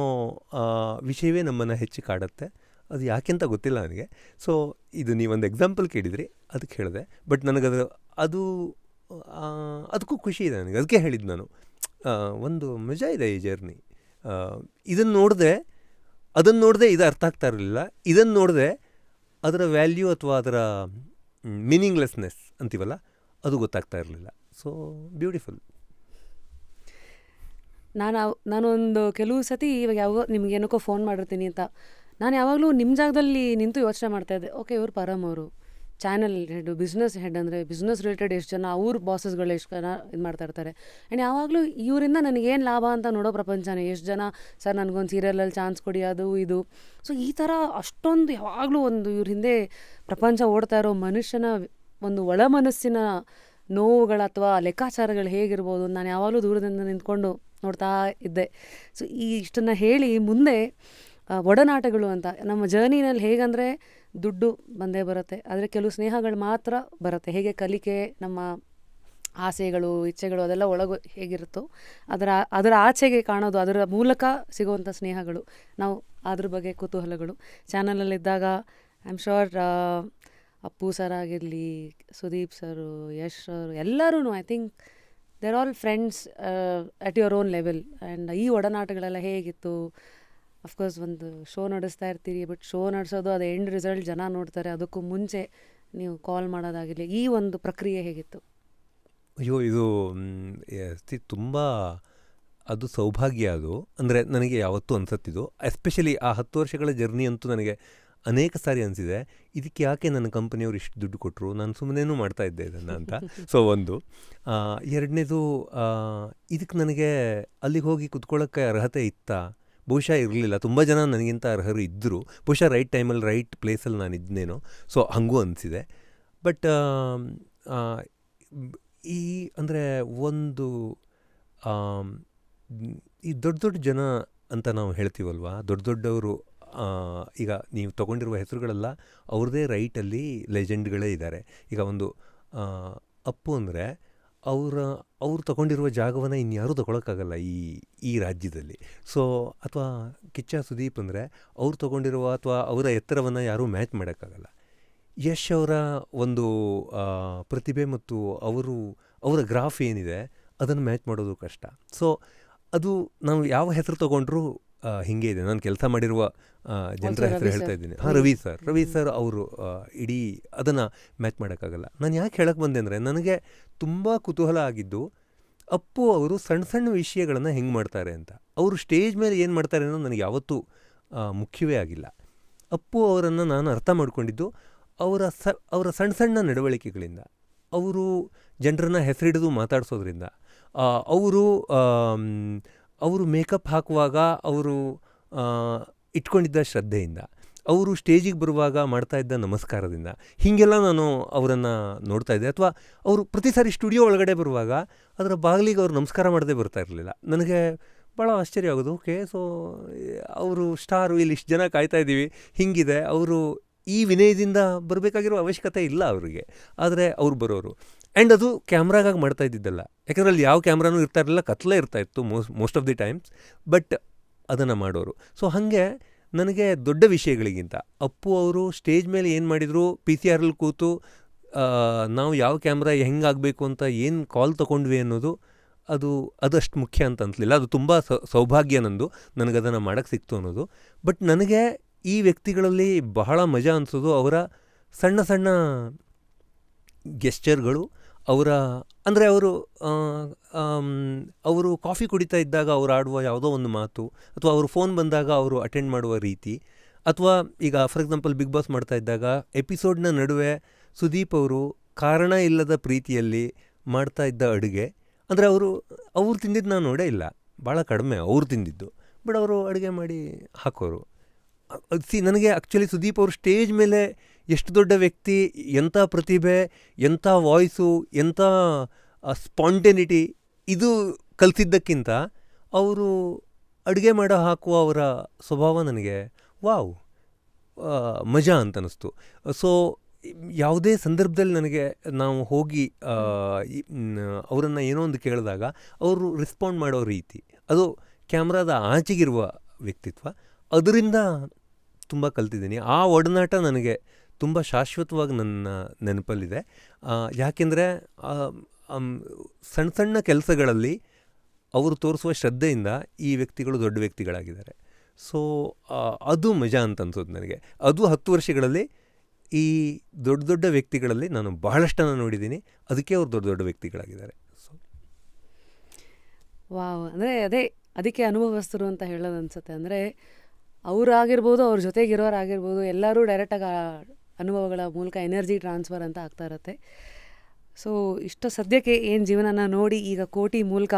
ವಿಷಯವೇ ನಮ್ಮನ್ನು ಹೆಚ್ಚು ಕಾಡುತ್ತೆ. ಅದು ಯಾಕೆಂತ ಗೊತ್ತಿಲ್ಲ ನನಗೆ. ಸೊ ಇದು ನೀವೊಂದು ಎಕ್ಸಾಂಪಲ್ ಕೇಳಿದ್ರಿ, ಅದಕ್ಕೆ ಹೇಳಿದೆ. ಬಟ್ ನನಗದು ಅದು ಅದಕ್ಕೂ ಖುಷಿ ಇದೆ ನನಗೆ. ಅದಕ್ಕೆ ಹೇಳಿದ್ದು ನಾನು, ಒಂದು ಮಜಾ ಇದೆ ಈ ಜರ್ನಿ. ಇದನ್ನು ನೋಡಿದೆ, ಅದನ್ನು ನೋಡಿದೆ ಇದು ಅರ್ಥ ಆಗ್ತಾ ಇರಲಿಲ್ಲ. ಇದನ್ನು ನೋಡಿದೆ ಅದರ ವ್ಯಾಲ್ಯೂ ಅಥವಾ ಅದರ ಮೀನಿಂಗ್ಲೆಸ್ನೆಸ್ ಅಂತೀವಲ್ಲ, ಅದು ಗೊತ್ತಾಗ್ತಾ ಇರಲಿಲ್ಲ. So beautiful. ನಾನೊಂದು ಕೆಲವು ಸತಿ ಇವಾಗ ಯಾವಾಗ ನಿಮ್ಗೆ ಏನಕ್ಕೋ ಫೋನ್ ಮಾಡಿರ್ತೀನಿ ಅಂತ, ನಾನು ಯಾವಾಗಲೂ ನಿಮ್ಮ ಜಾಗದಲ್ಲಿ ನಿಂತು ಯೋಚನೆ ಮಾಡ್ತಾಯಿದ್ದೆ, ಓಕೆ ಇವ್ರು ಪರಮ್ ಅವರು ಚಾನಲ್ ಹೆಡ್, ಬಿಸ್ನೆಸ್ ಹೆಡ್, ಅಂದರೆ ಬಿಸ್ನೆಸ್ ರಿಲೇಟೆಡ್ ಎಷ್ಟು ಜನ ಅವ್ರ ಬಾಸಸ್ಗಳು ಎಷ್ಟು ಜನ ಇದು ಮಾಡ್ತಾ ಇರ್ತಾರೆ. ಆ್ಯಂಡ್ ಯಾವಾಗಲೂ ಇವರಿಂದ ನನಗೇನು ಲಾಭ ಅಂತ ನೋಡೋ ಪ್ರಪಂಚನೇ. ಎಷ್ಟು ಜನ ಸರ್ ನನಗೊಂದು ಸೀರಿಯಲಲ್ಲಿ ಚಾನ್ಸ್ ಕೊಡಿ, ಅದು ಇದು. ಸೊ ಈ ಥರ ಅಷ್ಟೊಂದು ಯಾವಾಗಲೂ ಒಂದು ಇವ್ರ ಹಿಂದೆ ಪ್ರಪಂಚ ಓಡ್ತಾ ಇರೋ ಮನುಷ್ಯನ ಒಂದು ಒಳ ಮನಸ್ಸಿನ ನೋವುಗಳು ಅಥವಾ ಲೆಕ್ಕಾಚಾರಗಳು ಹೇಗಿರ್ಬೋದು ನಾನು ಯಾವಾಗಲೂ ದೂರದಿಂದ ನಿಂತ್ಕೊಂಡು ನೋಡ್ತಾ ಇದ್ದೆ. ಸೊ ಇಷ್ಟನ್ನು ಹೇಳಿ ಮುಂದೆ ಒಡನಾಟಗಳು ಅಂತ ನಮ್ಮ ಜರ್ನಿನಲ್ಲಿ ಹೇಗಂದರೆ ದುಡ್ಡು ಬಂದೇ ಬರುತ್ತೆ, ಆದರೆ ಕೆಲವು ಸ್ನೇಹಗಳು ಮಾತ್ರ ಬರುತ್ತೆ. ಹೇಗೆ ಕಲಿಕೆ, ನಮ್ಮ ಆಸೆಗಳು, ಇಚ್ಛೆಗಳು ಅದೆಲ್ಲ ಒಳಗೆ ಹೇಗಿರುತ್ತೋ ಅದರ ಆಚೆಗೆ ಕಾಣೋದು, ಅದರ ಮೂಲಕ ಸಿಗುವಂಥ ಸ್ನೇಹಗಳು, ನಾವು ಅದ್ರ ಬಗ್ಗೆ ಕುತೂಹಲಗಳು. ಚಾನಲಲ್ಲಿದ್ದಾಗ I am sure Appu sir ಆಗಿರಲಿ, ಸುದೀಪ್ ಸರು, ಯಶ್ ಸರ್, ಎಲ್ಲರೂ I think they're all friends at your own level. And ಈ ಒಡನಾಟಗಳೆಲ್ಲ ಹೇಗಿತ್ತು? ಅಫ್ಕೋರ್ಸ್ ಒಂದು ಶೋ ನಡೆಸ್ತಾ ಇರ್ತೀರಿ, ಬಟ್ ಶೋ ನಡೆಸೋದು ಅದು ಎಂಡ್ ರಿಸಲ್ಟ್ ಜನ ನೋಡ್ತಾರೆ. ಅದಕ್ಕೂ ಮುಂಚೆ ನೀವು ಕಾಲ್ ಮಾಡೋದಾಗಿರಲಿ, ಈ ಒಂದು ಪ್ರಕ್ರಿಯೆ ಹೇಗಿತ್ತು? ಅಯ್ಯೋ, ಇದು ತುಂಬ ಅದು ಸೌಭಾಗ್ಯ. ಅದು ಅಂದರೆ ನನಗೆ ಯಾವತ್ತೂ ಅನ್ಸತ್ತಿದ್ದು, ಎಸ್ಪೆಷಲಿ ಆ 10 ವರ್ಷಗಳ ಜರ್ನಿ ಅಂತೂ ನನಗೆ ಅನೇಕ ಸಾರಿ ಅನಿಸಿದೆ, ಇದಕ್ಕೆ ಯಾಕೆ ನನ್ನ ಕಂಪನಿಯವ್ರು ಇಷ್ಟು ದುಡ್ಡು ಕೊಟ್ಟರು, ನಾನು ಸುಮ್ಮನೇನೂ ಮಾಡ್ತಾಯಿದ್ದೆ ಇದನ್ನು ಅಂತ. ಸೊ ಒಂದು. ಎರಡನೇದು, ಇದಕ್ಕೆ ನನಗೆ ಅಲ್ಲಿಗೆ ಹೋಗಿ ಕುತ್ಕೊಳ್ಳೋಕ್ಕೆ ಅರ್ಹತೆ ಇತ್ತಾ? ಬಹುಶಃ ಇರಲಿಲ್ಲ. ತುಂಬ ಜನ ನನಗಿಂತ ಅರ್ಹರು ಇದ್ದರು. ಬಹುಶಃ ರೈಟ್ ಟೈಮಲ್ಲಿ ರೈಟ್ ಪ್ಲೇಸಲ್ಲಿ ನಾನು ಇದ್ದನೇನೋ. ಸೊ ಹಾಗೂ ಅನಿಸಿದೆ. ಬಟ್ ಈ ಅಂದರೆ ಒಂದು ಈ ದೊಡ್ಡ ದೊಡ್ಡ ಜನ ಅಂತ ನಾವು ಹೇಳ್ತೀವಲ್ವ, ದೊಡ್ಡ ದೊಡ್ಡವರು, ಈಗ ನೀವು ತೊಗೊಂಡಿರುವ ಹೆಸರುಗಳೆಲ್ಲ ಅವ್ರದ್ದೇ ರೈಟಲ್ಲಿ ಲೆಜೆಂಡ್ಗಳೇ ಇದ್ದಾರೆ. ಈಗ ಒಂದು ಅಪ್ಪು ಅಂದರೆ ಅವ್ರು ತಗೊಂಡಿರುವ ಜಾಗವನ್ನು ಇನ್ಯಾರೂ ತೊಗೊಳಕ್ಕಾಗಲ್ಲ ಈ ರಾಜ್ಯದಲ್ಲಿ. ಸೊ ಅಥವಾ ಕಿಚ್ಚ ಸುದೀಪ್ ಅಂದರೆ ಅವ್ರು ತೊಗೊಂಡಿರುವ ಅಥವಾ ಅವರ ಎತ್ತರವನ್ನು ಯಾರೂ ಮ್ಯಾಚ್ ಮಾಡೋಕ್ಕಾಗಲ್ಲ. ಯಶ್ ಅವರ ಒಂದು ಪ್ರತಿಭೆ ಮತ್ತು ಅವರ ಗ್ರಾಫ್ ಏನಿದೆ ಅದನ್ನು ಮ್ಯಾಚ್ ಮಾಡೋದು ಕಷ್ಟ. ಸೊ ಅದು ನಾವು ಯಾವ ಹೆಸರು ತೊಗೊಂಡ್ರೂ ಹೀಗೆ ಇದೆ. ನಾನು ಕೆಲಸ ಮಾಡಿರುವ ಜನರ ಹೆಸರು ಹೇಳ್ತಾ ಇದ್ದೀನಿ. ರವಿ ಸರ್ ಅವರು ಇಡೀ ಅದನ್ನು ಮ್ಯಾಚ್ ಮಾಡೋಕ್ಕಾಗಲ್ಲ. ನಾನು ಯಾಕೆ ಹೇಳಕ್ಕೆ ಬಂದೆ ಅಂದರೆ, ನನಗೆ ತುಂಬ ಕುತೂಹಲ ಆಗಿದ್ದು ಅಪ್ಪು ಅವರು ಸಣ್ಣ ಸಣ್ಣ ವಿಷಯಗಳನ್ನು ಹೆಂಗೆ ಮಾಡ್ತಾರೆ ಅಂತ. ಅವರು ಸ್ಟೇಜ್ ಮೇಲೆ ಏನು ಮಾಡ್ತಾರೆ ಅನ್ನೋದು ನನಗೆ ಯಾವತ್ತೂ ಮುಖ್ಯವೇ ಆಗಿಲ್ಲ. ಅಪ್ಪು ಅವರನ್ನು ನಾನು ಅರ್ಥ ಮಾಡ್ಕೊಂಡಿದ್ದು ಅವರ ಸಣ್ಣ ಸಣ್ಣ ನಡವಳಿಕೆಗಳಿಂದ, ಅವರು ಜನರನ್ನ ಹೆಸರಿಡಿದು ಮಾತಾಡಿಸೋದ್ರಿಂದ, ಅವರು ಮೇಕಪ್ ಹಾಕುವಾಗ ಅವರು ಇಟ್ಕೊಂಡಿದ್ದ ಶ್ರದ್ಧೆಯಿಂದ, ಅವರು ಸ್ಟೇಜಿಗೆ ಬರುವಾಗ ಮಾಡ್ತಾಯಿದ್ದ ನಮಸ್ಕಾರದಿಂದ, ಹೀಗೆಲ್ಲ ನಾನು ಅವರನ್ನು ನೋಡ್ತಾ ಇದ್ದೆ. ಅಥವಾ ಅವರು ಪ್ರತಿ ಸಾರಿ ಸ್ಟುಡಿಯೋ ಒಳಗಡೆ ಬರುವಾಗ ಅದರ ಬಾಗಿಲಿಗೆ ಅವರು ನಮಸ್ಕಾರ ಮಾಡದೆ ಬರ್ತಾ ಇರಲಿಲ್ಲ. ನನಗೆ ಭಾಳ ಆಶ್ಚರ್ಯ ಆಗೋದು. ಓಕೆ, ಸೊ ಅವರು ಸ್ಟಾರು, ಇಲ್ಲಿ ಇಷ್ಟು ಜನ ಕಾಯ್ತಾ ಇದ್ದೀವಿ, ಹೀಗಿದೆ, ಅವರು ಈ ವಿನಯದಿಂದ ಬರಬೇಕಾಗಿರೋ ಅವಶ್ಯಕತೆ ಇಲ್ಲ ಅವರಿಗೆ, ಆದರೆ ಅವ್ರು ಬರೋರು. ಆ್ಯಂಡ್ ಅದು ಕ್ಯಾಮ್ರಾಗಾಗಿ ಮಾಡ್ತಾ ಇದ್ದಿದ್ದಲ್ಲ, ಯಾಕಂದರೆ ಅಲ್ಲಿ ಯಾವ ಕ್ಯಾಮ್ರಾನೂ ಇರ್ತಾ ಇರಲಿಲ್ಲ, ಕತ್ಲೇ ಇರ್ತಾಯಿತ್ತು most of the times. But ಅದನ್ನು ಮಾಡೋರು. ಸೊ ಹಾಗೆ ನನಗೆ ದೊಡ್ಡ ವಿಷಯಗಳಿಗಿಂತ ಅಪ್ಪು ಅವರು ಸ್ಟೇಜ್ ಮೇಲೆ ಏನು ಮಾಡಿದರು, PCR ಕೂತು ನಾವು ಯಾವ ಕ್ಯಾಮ್ರಾ ಹೆಂಗಾಗಬೇಕು ಅಂತ ಏನು ಕಾಲ್ ತೊಗೊಂಡ್ವಿ ಅನ್ನೋದು ಅದಷ್ಟು ಮುಖ್ಯ ಅಂತ ಅನಿಸ್ಲಿಲ್ಲ. ಅದು ತುಂಬ ಸೌಭಾಗ್ಯ ನಂದು, ನನಗದನ್ನು ಮಾಡೋಕ್ಕೆ ಸಿಕ್ತು ಅನ್ನೋದು. ಬಟ್ ನನಗೆ ಈ ವ್ಯಕ್ತಿಗಳಲ್ಲಿ ಬಹಳ ಮಜಾ ಅನಿಸೋದು ಅವರ ಸಣ್ಣ ಸಣ್ಣ ಗೆಸ್ಚರ್ಗಳು. ಅಂದರೆ ಅವರು ಕಾಫಿ ಕುಡಿತಾ ಇದ್ದಾಗ ಅವ್ರು ಆಡುವ ಯಾವುದೋ ಒಂದು ಮಾತು, ಅಥವಾ ಅವರು ಫೋನ್ ಬಂದಾಗ ಅವರು ಅಟೆಂಡ್ ಮಾಡುವ ರೀತಿ, ಅಥವಾ ಈಗ ಫಾರ್ ಎಕ್ಸಾಂಪಲ್ ಬಿಗ್ ಬಾಸ್ ಮಾಡ್ತಾ ಇದ್ದಾಗ ಎಪಿಸೋಡ್ನ ನಡುವೆ ಸುದೀಪ್ ಅವರು ಕಾರಣ ಇಲ್ಲದ ಪ್ರೀತಿಯಲ್ಲಿ ಮಾಡ್ತಾ ಇದ್ದ ಅಡುಗೆ. ಅಂದರೆ ಅವ್ರು ತಿಂದಿದ್ದು ನಾನು ನೋಡೇ ಇಲ್ಲ, ಭಾಳ ಕಡಿಮೆ ಅವ್ರು ತಿಂದಿದ್ದು. ಬಟ್ ಅವರು ಅಡುಗೆ ಮಾಡಿ ಹಾಕೋರು. ನನಗೆ ಆ್ಯಕ್ಚುಲಿ ಸುದೀಪ್ ಅವರು ಸ್ಟೇಜ್ ಮೇಲೆ ಎಷ್ಟು ದೊಡ್ಡ ವ್ಯಕ್ತಿ, ಎಂಥ ಪ್ರತಿಭೆ, ಎಂಥ ವಾಯ್ಸು, ಎಂಥ ಸ್ಪಾಂಟೇನಿಟಿ, ಇದು ಕಲಿಸಿದ್ದಕ್ಕಿಂತ ಅವರು ಅಡುಗೆ ಮಾಡೋ ಹಾಕುವ ಅವರ ಸ್ವಭಾವ ನನಗೆ ವಾವ್, ಮಜಾ ಅಂತ ಅನ್ನಿಸ್ತು. ಸೊ ಯಾವುದೇ ಸಂದರ್ಭದಲ್ಲಿ ನನಗೆ ನಾವು ಹೋಗಿ ಅವರನ್ನು ಏನೋ ಒಂದು ಕೇಳಿದಾಗ ಅವರು ರೆಸ್ಪಾಂಡ್ ಮಾಡೋ ರೀತಿ, ಅದು ಕ್ಯಾಮ್ರಾದ ಆಚೆಗಿರುವ ವ್ಯಕ್ತಿತ್ವ, ಅದರಿಂದ ತುಂಬ ಕಲ್ತಿದ್ದೀನಿ. ಆ ಒಡನಾಟ ನನಗೆ ತುಂಬ ಶಾಶ್ವತವಾಗಿ ನನ್ನ ನೆನಪಲ್ಲಿದೆ. ಯಾಕೆಂದರೆ ಸಣ್ಣ ಸಣ್ಣ ಕೆಲಸಗಳಲ್ಲಿ ಅವರು ತೋರಿಸುವ ಶ್ರದ್ಧೆಯಿಂದ ಈ ವ್ಯಕ್ತಿಗಳು ದೊಡ್ಡ ವ್ಯಕ್ತಿಗಳಾಗಿದ್ದಾರೆ. ಸೊ ಅದು ಮಜಾ ಅಂತ ಅನ್ಸೋದು ನನಗೆ. ಅದು 10 ವರ್ಷಗಳಲ್ಲಿ ಈ ದೊಡ್ಡ ದೊಡ್ಡ ವ್ಯಕ್ತಿಗಳಲ್ಲಿ ನಾನು ಬಹಳಷ್ಟನ್ನು ನೋಡಿದ್ದೀನಿ. ಅದಕ್ಕೆ ಅವರು ದೊಡ್ಡ ದೊಡ್ಡ ವ್ಯಕ್ತಿಗಳಾಗಿದ್ದಾರೆ. So wow! ಅಂದರೆ ಅದಕ್ಕೆ ಅನುಭವಸ್ಥರು ಅಂತ ಹೇಳೋದು ಅನ್ಸುತ್ತೆ. ಅಂದರೆ ಅವರಾಗಿರ್ಬೋದು, ಅವ್ರ ಜೊತೆಗಿರೋರಾಗಿರ್ಬೋದು, ಎಲ್ಲರೂ ಡೈರೆಕ್ಟಾಗಿ ಆ ಅನುಭವಗಳ ಮೂಲಕ ಎನರ್ಜಿ ಟ್ರಾನ್ಸ್ಫರ್ ಅಂತ ಆಗ್ತಾ ಇರುತ್ತೆ. ಸೊ ಇಷ್ಟು ಸದ್ಯಕ್ಕೆ ಏನು ಜೀವನನ ನೋಡಿ ಈಗ ಕೋಟಿ ಮೂಲಕ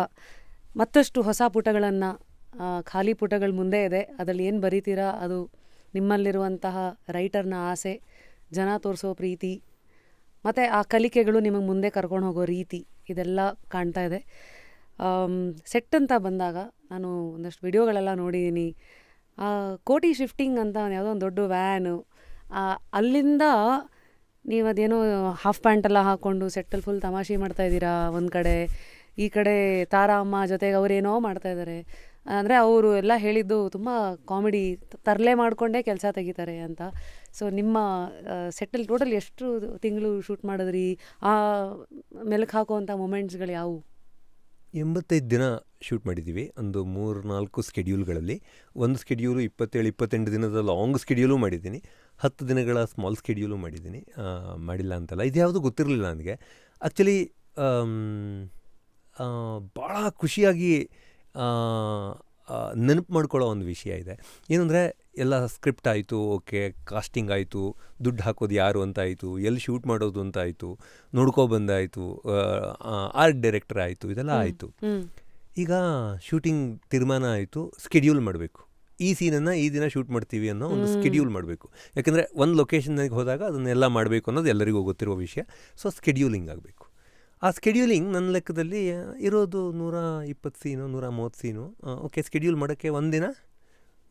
ಮತ್ತಷ್ಟು ಹೊಸ ಪುಟಗಳನ್ನು, ಖಾಲಿ ಪುಟಗಳ ಮುಂದೆ ಇದೆ. ಅದರಲ್ಲಿ ಏನು ಬರೀತೀರಾ ಅದು ನಿಮ್ಮಲ್ಲಿರುವಂತಹ ರೈಟರ್ನ ಆಸೆ, ಜನ ತೋರಿಸೋ ಪ್ರೀತಿ ಮತ್ತು ಆ ಕಲಿಕೆಗಳು ನಿಮಗೆ ಮುಂದೆ ಕರ್ಕೊಂಡು ಹೋಗೋ ರೀತಿ, ಇದೆಲ್ಲ ಕಾಣ್ತಾ ಇದೆ. ಸೆಟ್ ಅಂತ ಬಂದಾಗ ನಾನು ಒಂದಷ್ಟು ವಿಡಿಯೋಗಳೆಲ್ಲ ನೋಡಿದ್ದೀನಿ. ಕೋಟಿ ಶಿಫ್ಟಿಂಗ್ ಅಂತ ಯಾವುದೋ ಒಂದು ದೊಡ್ಡ ವ್ಯಾನು, ಅಲ್ಲಿಂದ ನೀವು ಅದೇನೋ ಹಾಫ್ ಪ್ಯಾಂಟೆಲ್ಲ ಹಾಕ್ಕೊಂಡು ಸೆಟ್ಟಲ್ಲಿ ಫುಲ್ ತಮಾಷೆ ಮಾಡ್ತಾಯಿದ್ದೀರಾ ಒಂದು ಕಡೆ, ಈ ಕಡೆ ತಾರಾ ಅಮ್ಮ ಜೊತೆಗೆ ಅವರೇನೋ ಮಾಡ್ತಾಯಿದ್ದಾರೆ. ಅಂದರೆ ಅವರು ಎಲ್ಲ ಹೇಳಿದ್ದು ತುಂಬ ಕಾಮಿಡಿ, ತರಲೆ ಮಾಡಿಕೊಂಡೇ ಕೆಲಸ ತೆಗಿತಾರೆ ಅಂತ. ಸೊ ನಿಮ್ಮ ಸೆಟ್ಟಲ್ಲಿ ಟೋಟಲ್ ಎಷ್ಟು ತಿಂಗಳು ಶೂಟ್ ಮಾಡಿದ್ರಿ? ಆ ಮೆಲುಕು ಹಾಕುವಂಥ ಮೊಮೆಂಟ್ಸ್ಗಳು ಯಾವುವು? 85 ದಿನ ಶೂಟ್ ಮಾಡಿದ್ದೀವಿ. ಒಂದು 3-4 ಸ್ಕೆಡ್ಯೂಲ್ಗಳಲ್ಲಿ. ಒಂದು ಸ್ಕೆಡ್ಯೂಲು 27-28 ದಿನದ ಲಾಂಗ್ ಸ್ಕೆಡ್ಯೂಲು ಮಾಡಿದ್ದೀನಿ. 10 ದಿನಗಳ ಸ್ಮಾಲ್ ಸ್ಕೆಡ್ಯೂಲು ಮಾಡಿದ್ದೀನಿ. ಮಾಡಿಲ್ಲ ಅಂತಲ್ಲ, ಇದ್ಯಾವುದು ಗೊತ್ತಿರಲಿಲ್ಲ ನನಗೆ. ಆ್ಯಕ್ಚುಲಿ ಭಾಳ ಖುಷಿಯಾಗಿ ನೆನಪು ಮಾಡ್ಕೊಳ್ಳೋ ಒಂದು ವಿಷಯ ಇದೆ. ಏನಂದರೆ ಎಲ್ಲ ಸ್ಕ್ರಿಪ್ಟ್ ಆಯಿತು, ಓಕೆ, ಕಾಸ್ಟಿಂಗ್ ಆಯಿತು, ದುಡ್ಡು ಹಾಕೋದು ಯಾರು ಅಂತ ಆಯಿತು, ಎಲ್ಲಿ ಶೂಟ್ ಮಾಡೋದು ಅಂತ ಆಯಿತು, ನೋಡ್ಕೊಬಂದಾಯಿತು, ಆರ್ಟ್ ಡೈರೆಕ್ಟರ್ ಆಯಿತು, ಇದೆಲ್ಲ ಆಯಿತು. ಈಗ ಶೂಟಿಂಗ್ ತೀರ್ಮಾನ ಆಯಿತು, ಸ್ಕೆಡ್ಯೂಲ್ ಮಾಡಬೇಕು. ಈ ಸೀನನ್ನು ಈ ದಿನ ಶೂಟ್ ಮಾಡ್ತೀವಿ ಅನ್ನೋ ಒಂದು ಸ್ಕೆಡ್ಯೂಲ್ ಮಾಡಬೇಕು. ಯಾಕೆಂದರೆ ಒಂದು ಲೊಕೇಶನ್ಗೆ ಹೋದಾಗ ಅದನ್ನೆಲ್ಲ ಮಾಡಬೇಕು ಅನ್ನೋದು ಎಲ್ಲರಿಗೂ ಗೊತ್ತಿರುವ ವಿಷಯ. ಸೊ ಸ್ಕೆಡ್ಯೂಲಿಂಗ್ ಆಗಬೇಕು. ಆ ಸ್ಕೆಡ್ಯೂಲಿಂಗ್ ನನ್ನ ಲೆಕ್ಕದಲ್ಲಿ ಇರೋದು 120 ಸೀನು, 130 ಸೀನು. ಓಕೆ, ಸ್ಕೆಡ್ಯೂಲ್ ಮಾಡೋಕ್ಕೆ ಒಂದಿನ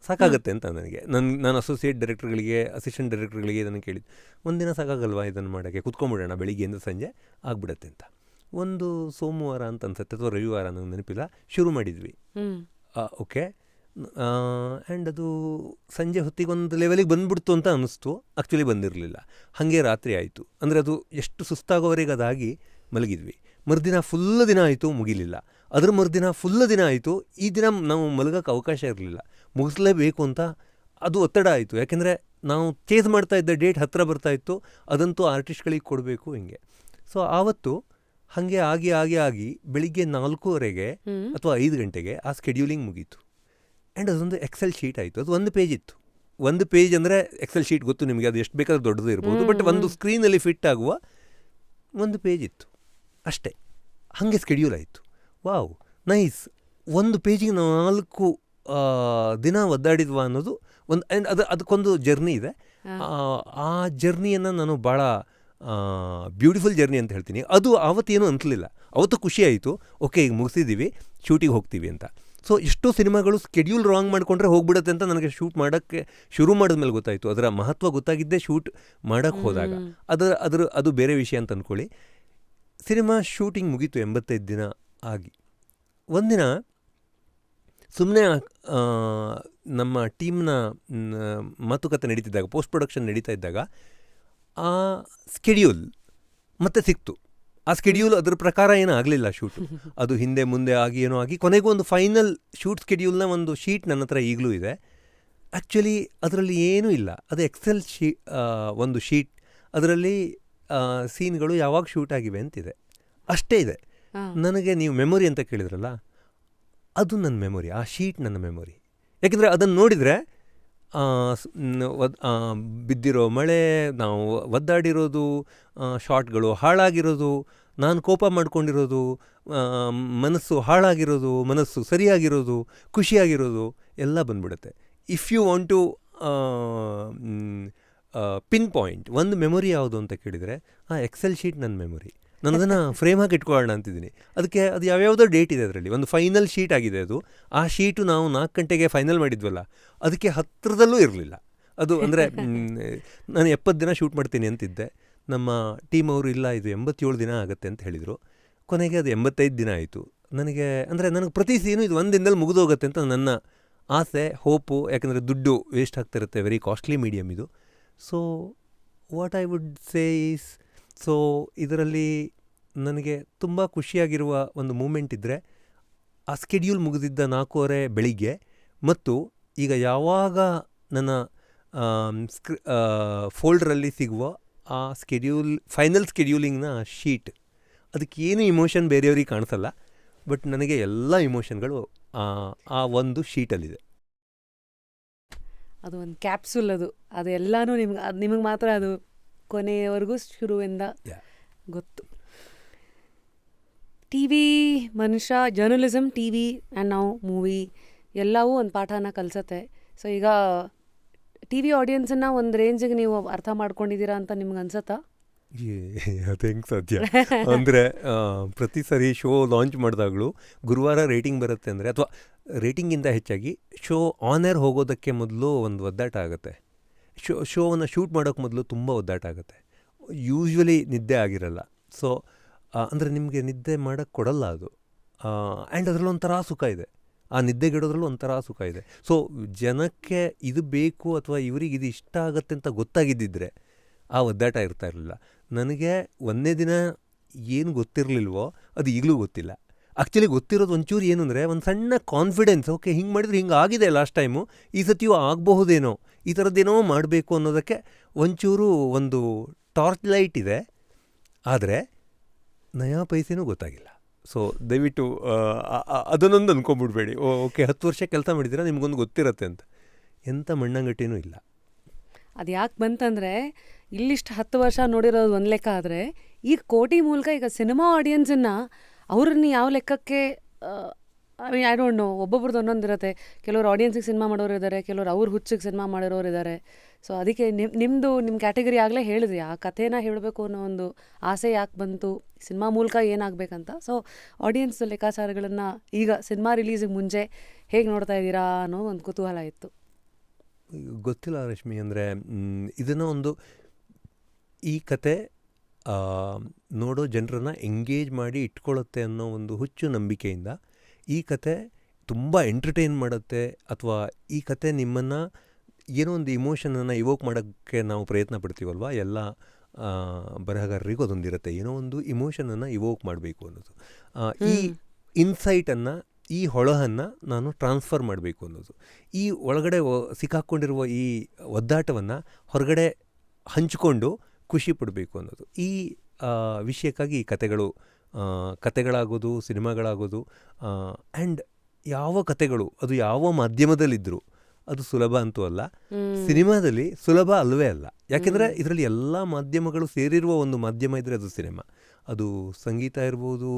ಸಾಕಾಗುತ್ತೆ ಅಂತ ನನಗೆ. ನಾನು ಅಸೋಸಿಯೇಟ್ ಡೈರೆಕ್ಟರ್ಗಳಿಗೆ, ಅಸಿಸ್ಟೆಂಟ್ ಡೈರೆಕ್ಟರ್ಗಳಿಗೆ ಇದನ್ನು ಕೇಳಿದ್ದು, ಒಂದಿನ ಸಾಕಾಗಲ್ವಾ ಇದನ್ನು ಮಾಡೋಕ್ಕೆ, ಕುತ್ಕೊಂಡ್ಬಿಡೋಣ ಬೆಳಿಗ್ಗೆಯಿಂದ ಸಂಜೆ ಆಗಿಬಿಡತ್ತೆ ಅಂತ. ಒಂದು ಸೋಮವಾರ ಅಂತ ಅನ್ಸುತ್ತೆ ಅಥವಾ ರವಿವಾರ, ನನಗೆ ನೆನಪಿಲ್ಲ, ಶುರು ಮಾಡಿದ್ವಿ. ಓಕೆ, ಆ್ಯಂಡ್ ಅದು ಸಂಜೆ ಹೊತ್ತಿಗೆ ಒಂದು ಲೆವೆಲಿಗೆ ಬಂದುಬಿಡ್ತು ಅಂತ ಅನ್ನಿಸ್ತು. ಆ್ಯಕ್ಚುಲಿ ಬಂದಿರಲಿಲ್ಲ. ಹಾಗೆ ರಾತ್ರಿ ಆಯಿತು. ಅಂದರೆ ಅದು ಎಷ್ಟು ಸುಸ್ತಾಗೋವರೆಗೆ ಅದಾಗಿ ಮಲಗಿದ್ವಿ. ಮರುದಿನ ಫುಲ್ ದಿನ ಆಯಿತು, ಮುಗಿಲಿಲ್ಲ. ಅದ್ರ ಮರುದಿನ ಫುಲ್ ದಿನ ಆಯಿತು. ಈ ದಿನ ನಾವು ಮಲಗೋಕ್ಕೆ ಅವಕಾಶ ಇರಲಿಲ್ಲ, ಮುಗಿಸ್ಲೇಬೇಕು ಅಂತ ಅದು ಒತ್ತಡ ಆಯಿತು. ಯಾಕೆಂದರೆ ನಾವು ಚೇಸ್ ಮಾಡ್ತಾ ಇದ್ದ ಡೇಟ್ ಹತ್ತಿರ ಬರ್ತಾಯಿತ್ತು, ಅದಂತೂ ಆರ್ಟಿಸ್ಟ್ಗಳಿಗೆ ಕೊಡಬೇಕು, ಹಿಂಗೆ. ಸೊ ಆವತ್ತು ಹಾಗೆ ಆಗಿ ಬೆಳಿಗ್ಗೆ 4:15 ಅಥವಾ 5 ಗಂಟೆಗೆ ಆ ಸ್ಕೆಡ್ಯೂಲಿಂಗ್ ಮುಗೀತು. ಆ್ಯಂಡ್ ಅದೊಂದು ಎಕ್ಸೆಲ್ ಶೀಟ್ ಆಯಿತು. ಅದು 1 ಪೇಜ್ ಇತ್ತು. 1 ಪೇಜ್ ಅಂದರೆ ಎಕ್ಸೆಲ್ ಶೀಟ್ ಗೊತ್ತು ನಿಮಗೆ, ಅದು ಎಷ್ಟು ಬೇಕಾದ್ರೂ ದೊಡ್ಡದು ಇರ್ಬೋದು. ಬಟ್ ಒಂದು ಸ್ಕ್ರೀನಲ್ಲಿ ಫಿಟ್ ಆಗುವ 1 ಪೇಜ್ ಇತ್ತು ಅಷ್ಟೇ. ಹಾಗೆ ಸ್ಕೆಡ್ಯೂಲ್ ಆಯಿತು. Wow, nice. 1 ಪೇಜಿಗೆ 4 ದಿನ ಒದ್ದಾಡಿದ್ವಾ ಅನ್ನೋದು ಒಂದು. ಆ್ಯಂಡ್ ಅದಕ್ಕೊಂದು ಜರ್ನಿ ಇದೆ. ಆ ಜರ್ನಿಯನ್ನು ನಾನು ಭಾಳ ಬ್ಯೂಟಿಫುಲ್ ಜರ್ನಿ ಅಂತ ಹೇಳ್ತೀನಿ. ಅದು ಆವತ್ತೇನೂ ಅನಿಸಲಿಲ್ಲ. ಅವತ್ತು ಖುಷಿ ಆಯಿತು, ಓಕೆ ಈಗ ಮುಗಿಸಿದ್ದೀವಿ, ಶೂಟಿಗೆ ಹೋಗ್ತೀವಿ ಅಂತ. ಸೊ ಎಷ್ಟೋ ಸಿನಿಮಾಗಳು ಸ್ಕೆಡ್ಯೂಲ್ ರಾಂಗ್ ಮಾಡಿಕೊಂಡ್ರೆ ಹೋಗ್ಬಿಡುತ್ತೆ ಅಂತ ನನಗೆ ಶೂಟ್ ಮಾಡೋಕ್ಕೆ ಶುರು ಮಾಡಿದ್ಮೇಲೆ ಗೊತ್ತಾಯಿತು. ಅದರ ಮಹತ್ವ ಗೊತ್ತಾಗಿದ್ದೇ ಶೂಟ್ ಮಾಡೋಕ್ಕೆ ಹೋದಾಗ. ಅದು ಬೇರೆ ವಿಷಯ ಅಂತ ಅಂದ್ಕೊಳ್ಳಿ. ಸಿನಿಮಾ ಶೂಟಿಂಗ್ ಮುಗೀತು 85 ದಿನ ಆಗಿ. ಒಂದಿನ ಸುಮ್ಮನೆ ನಮ್ಮ ಟೀಮ್ನ ಮಾತುಕತೆ ನಡೀತಿದ್ದಾಗ, ಪೋಸ್ಟ್ ಪ್ರೊಡಕ್ಷನ್ ನಡೀತಾ ಇದ್ದಾಗ ಆ ಸ್ಕೆಡ್ಯೂಲ್ ಮತ್ತೆ ಸಿಕ್ತು. ಆ ಸ್ಕೆಡ್ಯೂಲ್ ಅದ್ರ ಪ್ರಕಾರ ಏನೂ ಆಗಲಿಲ್ಲ ಶೂಟು. ಅದು ಹಿಂದೆ ಮುಂದೆ ಆಗಿ ಏನೋ ಆಗಿ ಕೊನೆಗೂ ಒಂದು ಫೈನಲ್ ಶೂಟ್ ಸ್ಕೆಡ್ಯೂಲ್ನ ಒಂದು ಶೀಟ್ ನನ್ನ ಹತ್ರ ಈಗಲೂ ಇದೆ. ಆ್ಯಕ್ಚುಲಿ ಅದರಲ್ಲಿ ಏನೂ ಇಲ್ಲ. ಅದು ಎಕ್ಸೆಲ್ ಒಂದು ಶೀಟ್. ಅದರಲ್ಲಿ ಸೀನ್ಗಳು ಯಾವಾಗ ಶೂಟ್ ಆಗಿವೆ ಅಂತಿದೆ, ಅಷ್ಟೇ ಇದೆ. ನನಗೆ ನೀವು ಮೆಮೊರಿ ಅಂತ ಕೇಳಿದ್ರಲ್ಲ, ಅದು ನನ್ನ ಮೆಮೊರಿ. ಆ ಶೀಟ್ ನನ್ನ ಮೆಮೊರಿ. ಯಾಕೆಂದರೆ ಅದನ್ನು ನೋಡಿದರೆ ಬಿದ್ದಿರೋ ಮಳೆ, ನಾವು ಒದ್ದಾಡಿರೋದು, ಶಾರ್ಟ್ಗಳು ಹಾಳಾಗಿರೋದು, ನಾನು ಕೋಪ ಮಾಡ್ಕೊಂಡಿರೋದು, ಮನಸ್ಸು ಹಾಳಾಗಿರೋದು, ಮನಸ್ಸು ಸರಿಯಾಗಿರೋದು, ಖುಷಿಯಾಗಿರೋದು ಎಲ್ಲ ಬಂದ್ಬಿಡುತ್ತೆ. If you want to pin point ಒಂದು ಮೆಮೊರಿ ಯಾವುದು ಅಂತ ಕೇಳಿದರೆ ಆ ಎಕ್ಸೆಲ್ ಶೀಟ್ ನನ್ನ ಮೆಮೊರಿ. ನಾನು ಅದನ್ನು ಫ್ರೇಮ್ ಹಾಕಿ ಇಟ್ಕೊಳ್ಳೋಣ ಅಂತಿದ್ದೀನಿ. ಅದಕ್ಕೆ ಅದು ಯಾವ್ಯಾವುದೋ ಡೇಟ್ ಇದೆ ಅದರಲ್ಲಿ. ಒಂದು ಫೈನಲ್ ಶೀಟ್ ಆಗಿದೆ ಅದು. ಆ ಶೀಟು ನಾವು 4 ಗಂಟೆಗೆ ಫೈನಲ್ ಮಾಡಿದ್ವಲ್ಲ, ಅದಕ್ಕೆ ಹತ್ತಿರದಲ್ಲೂ ಇರಲಿಲ್ಲ ಅದು. ಅಂದರೆ ನಾನು 70 ದಿನ ಶೂಟ್ ಮಾಡ್ತೀನಿ ಅಂತಿದ್ದೆ. ನಮ್ಮ ಟೀಮ್ ಅವರು ಇಲ್ಲ, ಇದು 87 ದಿನ ಆಗುತ್ತೆ ಅಂತ ಹೇಳಿದರು. ಕೊನೆಗೆ ಅದು 85 ದಿನ ಆಯಿತು. ನನಗೆ ಪ್ರತಿ ಸೀನು ಇದು 1 ದಿನದಲ್ಲಿ ಮುಗಿದೋಗುತ್ತೆ ಅಂತ ನನ್ನ ಆಸೆ, ಹೋಪು, ಯಾಕಂದರೆ ದುಡ್ಡು ವೇಸ್ಟ್ ಆಗ್ತಿರುತ್ತೆ, ವೆರಿ ಕಾಸ್ಟ್ಲಿ ಮೀಡಿಯಮ್ ಇದು. So what I would say is, so ಇದರಲ್ಲಿ ನನಗೆ ತುಂಬ ಖುಷಿಯಾಗಿರುವ ಒಂದು ಮೂಮೆಂಟ್ ಇದ್ದರೆ ಆ ಸ್ಕೆಡ್ಯೂಲ್ ಮುಗಿದಿದ್ದ 4:30 ಬೆಳಿಗ್ಗೆ, ಮತ್ತು ಈಗ ಯಾವಾಗ ನನ್ನ ಫೋಲ್ಡ್ರಲ್ಲಿ ಸಿಗುವ ಆ ಫೈನಲ್ ಸ್ಕೆಡ್ಯೂಲಿಂಗ್ನ ಶೀಟ್, ಅದಕ್ಕೇನು ಇಮೋಷನ್ ಬೇರೆಯವ್ರಿಗೆ ಕಾಣಿಸಲ್ಲ, ಬಟ್ ನನಗೆ ಎಲ್ಲ ಇಮೋಷನ್ಗಳು ಆ ಒಂದು ಶೀಟಲ್ಲಿದೆ. ಅದು ಒಂದು ಕ್ಯಾಪ್ಸುಲ್, ಅದು ಎಲ್ಲನೂ ನಿಮಗೆ ಮಾತ್ರ ಅದು ಕೊನೆಯವರೆಗೂ ಶುರುವಿಂದ ಗೊತ್ತು. ಟಿ ವಿ ಮನುಷ್ಯ, ಜರ್ನಲಿಸಮ್, ಟಿ ವಿ ಆ್ಯಂಡ್ ನಾವು ಮೂವಿ ಎಲ್ಲವೂ ಒಂದು ಪಾಠನ ಕಲಿಸತ್ತೆ. ಸೊ ಈಗ ಟಿ ವಿ ಆಡಿಯನ್ಸನ್ನು ಒಂದು ರೇಂಜಿಗೆ ನೀವು ಅರ್ಥ ಮಾಡ್ಕೊಂಡಿದ್ದೀರಾ ಅಂತ ನಿಮ್ಗೆ ಅನ್ಸತ್ತಾ? ಅದು ಹೆಂಗೆ ಸಾಧ್ಯ ಅಂದರೆ, ಪ್ರತಿ ಸರಿ ಶೋ ಲಾಂಚ್ ಮಾಡಿದಾಗಲೂ ಗುರುವಾರ ರೇಟಿಂಗ್ ಬರುತ್ತೆ ಅಂದರೆ, ಅಥವಾ ರೇಟಿಂಗಿಂದ ಹೆಚ್ಚಾಗಿ ಶೋ ಆನ್ ಏರ್ ಹೋಗೋದಕ್ಕೆ ಮೊದಲು ಒಂದು ಒದ್ದಾಟ ಆಗುತ್ತೆ. ಶೋವನ್ನು ಶೂಟ್ ಮಾಡೋಕ್ಕೆ ಮೊದಲು ತುಂಬ ಒದ್ದಾಟ ಆಗುತ್ತೆ. ಯೂಶ್ವಲಿ ನಿದ್ದೆ ಆಗಿರಲ್ಲ. ಸೊ ಅಂದರೆ ನಿಮಗೆ ನಿದ್ದೆ ಮಾಡೋಕ್ಕೆ ಕೊಡಲ್ಲ ಅದು. ಆ್ಯಂಡ್ ಅದರಲ್ಲೊಂಥರ ಸುಖ ಇದೆ, ಆ ನಿದ್ದೆಗೆಡೋದ್ರಲ್ಲೂ ಒಂಥರ ಸುಖ ಇದೆ. ಸೊ ಜನಕ್ಕೆ ಇದು ಬೇಕು ಅಥವಾ ಇವರಿಗೆ ಇದು ಇಷ್ಟ ಆಗುತ್ತೆ ಅಂತ ಗೊತ್ತಾಗಿದ್ದಿದ್ರೆ ಆ ಒದ್ದಾಟ ಇರ್ತಾ ಇರಲಿಲ್ಲ. ನನಗೆ ಒಂದೇ ದಿನ ಏನು ಗೊತ್ತಿರಲಿಲ್ವೋ ಅದು ಈಗಲೂ ಗೊತ್ತಿಲ್ಲ. ಆ್ಯಕ್ಚುಲಿ ಗೊತ್ತಿರೋದು ಒಂಚೂರು ಏನು ಅಂದರೆ, ಒಂದು ಸಣ್ಣ ಕಾನ್ಫಿಡೆನ್ಸ್, ಓಕೆ ಹಿಂಗೆ ಮಾಡಿದರೆ ಹಿಂಗೆ ಆಗಿದೆ ಲಾಸ್ಟ್ ಟೈಮು, ಈ ಸತಿಯೂ ಆಗಬಹುದೇನೋ, ಈ ಥರದ್ದೇನೋ ಮಾಡಬೇಕು ಅನ್ನೋದಕ್ಕೆ ಒಂಚೂರು ಒಂದು ಟಾರ್ಚ್ ಲೈಟ್ ಇದೆ. ಆದರೆ ನಯಾ ಪೈಸೆನೂ ಗೊತ್ತಾಗಿಲ್ಲ. ಸೊ ದಯವಿಟ್ಟು ಅದನ್ನೊಂದು ಅಂದ್ಕೊಂಬಿಡ್ಬೇಡಿ, ಓಕೆ 10 ವರ್ಷ ಕೆಲಸ ಮಾಡಿದ್ದೀರಾ ನಿಮ್ಗೊಂದು ಗೊತ್ತಿರತ್ತೆ ಅಂತ. ಎಂಥ ಮಣ್ಣಂಗಟ್ಟಿನೂ ಇಲ್ಲ. ಅದು ಯಾಕೆ ಬಂತಂದರೆ, ಇಲ್ಲಿಷ್ಟು 10 ವರ್ಷ ನೋಡಿರೋದು ಒಂದು ಲೆಕ್ಕ ಆದರೆ, ಈಗ ಕೋಟಿ ಮೂಲಕ ಈಗ ಸಿನಿಮಾ ಆಡಿಯನ್ಸನ್ನು ಅವ್ರನ್ನ ಯಾವ ಲೆಕ್ಕಕ್ಕೆ, ಐ ಡೋಂಟ್ ನೋ, ಒಬ್ಬೊಬ್ರದ್ದು ಒಂದೊಂದಿರುತ್ತೆ. ಕೆಲವರು ಆಡಿಯನ್ಸಿಗೆ ಸಿನಿಮಾ ಮಾಡೋರು ಇದ್ದಾರೆ, ಕೆಲವರು ಅವ್ರ ಹುಚ್ಚಿಗೆ ಸಿನಿಮಾ ಮಾಡಿರೋರು ಇದ್ದಾರೆ. ಸೊ ಅದಕ್ಕೆ ನಿಮ್ಮ ಕ್ಯಾಟಗರಿ ಆಗಲೇ ಹೇಳಿದ್ರಿ, ಆ ಕಥೆನ ಹೇಳಬೇಕು ಅನ್ನೋ ಒಂದು ಆಸೆ ಯಾಕೆ ಬಂತು, ಸಿನಿಮಾ ಮೂಲಕ ಏನಾಗಬೇಕಂತ. ಸೊ ಆಡಿಯನ್ಸ್ ಲೆಕ್ಕಾಚಾರಗಳನ್ನು ಈಗ ಸಿನಿಮಾ ರಿಲೀಸಿಗೆ ಮುಂಚೆ ಹೇಗೆ ನೋಡ್ತಾ ಇದ್ದೀರಾ ಅನ್ನೋ ಒಂದು ಕುತೂಹಲ ಇತ್ತು. ಗೊತ್ತಿಲ್ಲ ರಶ್ಮಿ, ಅಂದರೆ ಇದನ್ನು ಒಂದು, ಈ ಕತೆ ನೋಡೋ ಜನರನ್ನು ಎಂಗೇಜ್ ಮಾಡಿ ಇಟ್ಕೊಳ್ಳುತ್ತೆ ಅನ್ನೋ ಒಂದು ಹುಚ್ಚು ನಂಬಿಕೆಯಿಂದ ಈ ಕತೆ ತುಂಬ ಎಂಟರ್ಟೈನ್ ಮಾಡುತ್ತೆ, ಅಥವಾ ಈ ಕತೆ ನಿಮ್ಮನ್ನು ಏನೋ ಒಂದು ಇಮೋಷನನ್ನು ಇವೋಕ್ ಮಾಡೋಕ್ಕೆ ನಾವು ಪ್ರಯತ್ನ ಪಡ್ತೀವಲ್ವ, ಎಲ್ಲ ಬರಹಗಾರರಿಗೂ ಅದೊಂದಿರುತ್ತೆ, ಏನೋ ಒಂದು ಇಮೋಷನನ್ನು ಇವೋಕ್ ಮಾಡಬೇಕು ಅನ್ನೋದು. ಈ ಇನ್ಸೈಟನ್ನು, ಈ ಹೊಳಹನ್ನು ನಾನು ಟ್ರಾನ್ಸ್ಫರ್ ಮಾಡಬೇಕು ಅನ್ನೋದು, ಈ ಒಳಗಡೆ ಸಿಕ್ಕಾಕ್ಕೊಂಡಿರುವ ಈ ಒದ್ದಾಟವನ್ನು ಹೊರಗಡೆ ಹಂಚಿಕೊಂಡು ಖುಷಿ ಪಡಬೇಕು ಅನ್ನೋದು, ಈ ವಿಷಯಕ್ಕಾಗಿ ಈ ಕತೆಗಳಾಗೋದು, ಸಿನಿಮಾಗಳಾಗೋದು. ಆ್ಯಂಡ್ ಯಾವ ಕತೆಗಳು ಅದು ಯಾವ ಮಾಧ್ಯಮದಲ್ಲಿದ್ದರೂ ಅದು ಸುಲಭ ಅಂತೂ ಅಲ್ಲ. ಸಿನಿಮಾದಲ್ಲಿ ಸುಲಭ ಅಲ್ಲವೇ ಅಲ್ಲ, ಯಾಕೆಂದರೆ ಇದರಲ್ಲಿ ಎಲ್ಲ ಮಾಧ್ಯಮಗಳು ಸೇರಿರುವ ಒಂದು ಮಾಧ್ಯಮ ಇದ್ದರೆ ಅದು ಸಿನಿಮಾ. ಅದು ಸಂಗೀತ ಇರ್ಬೋದು,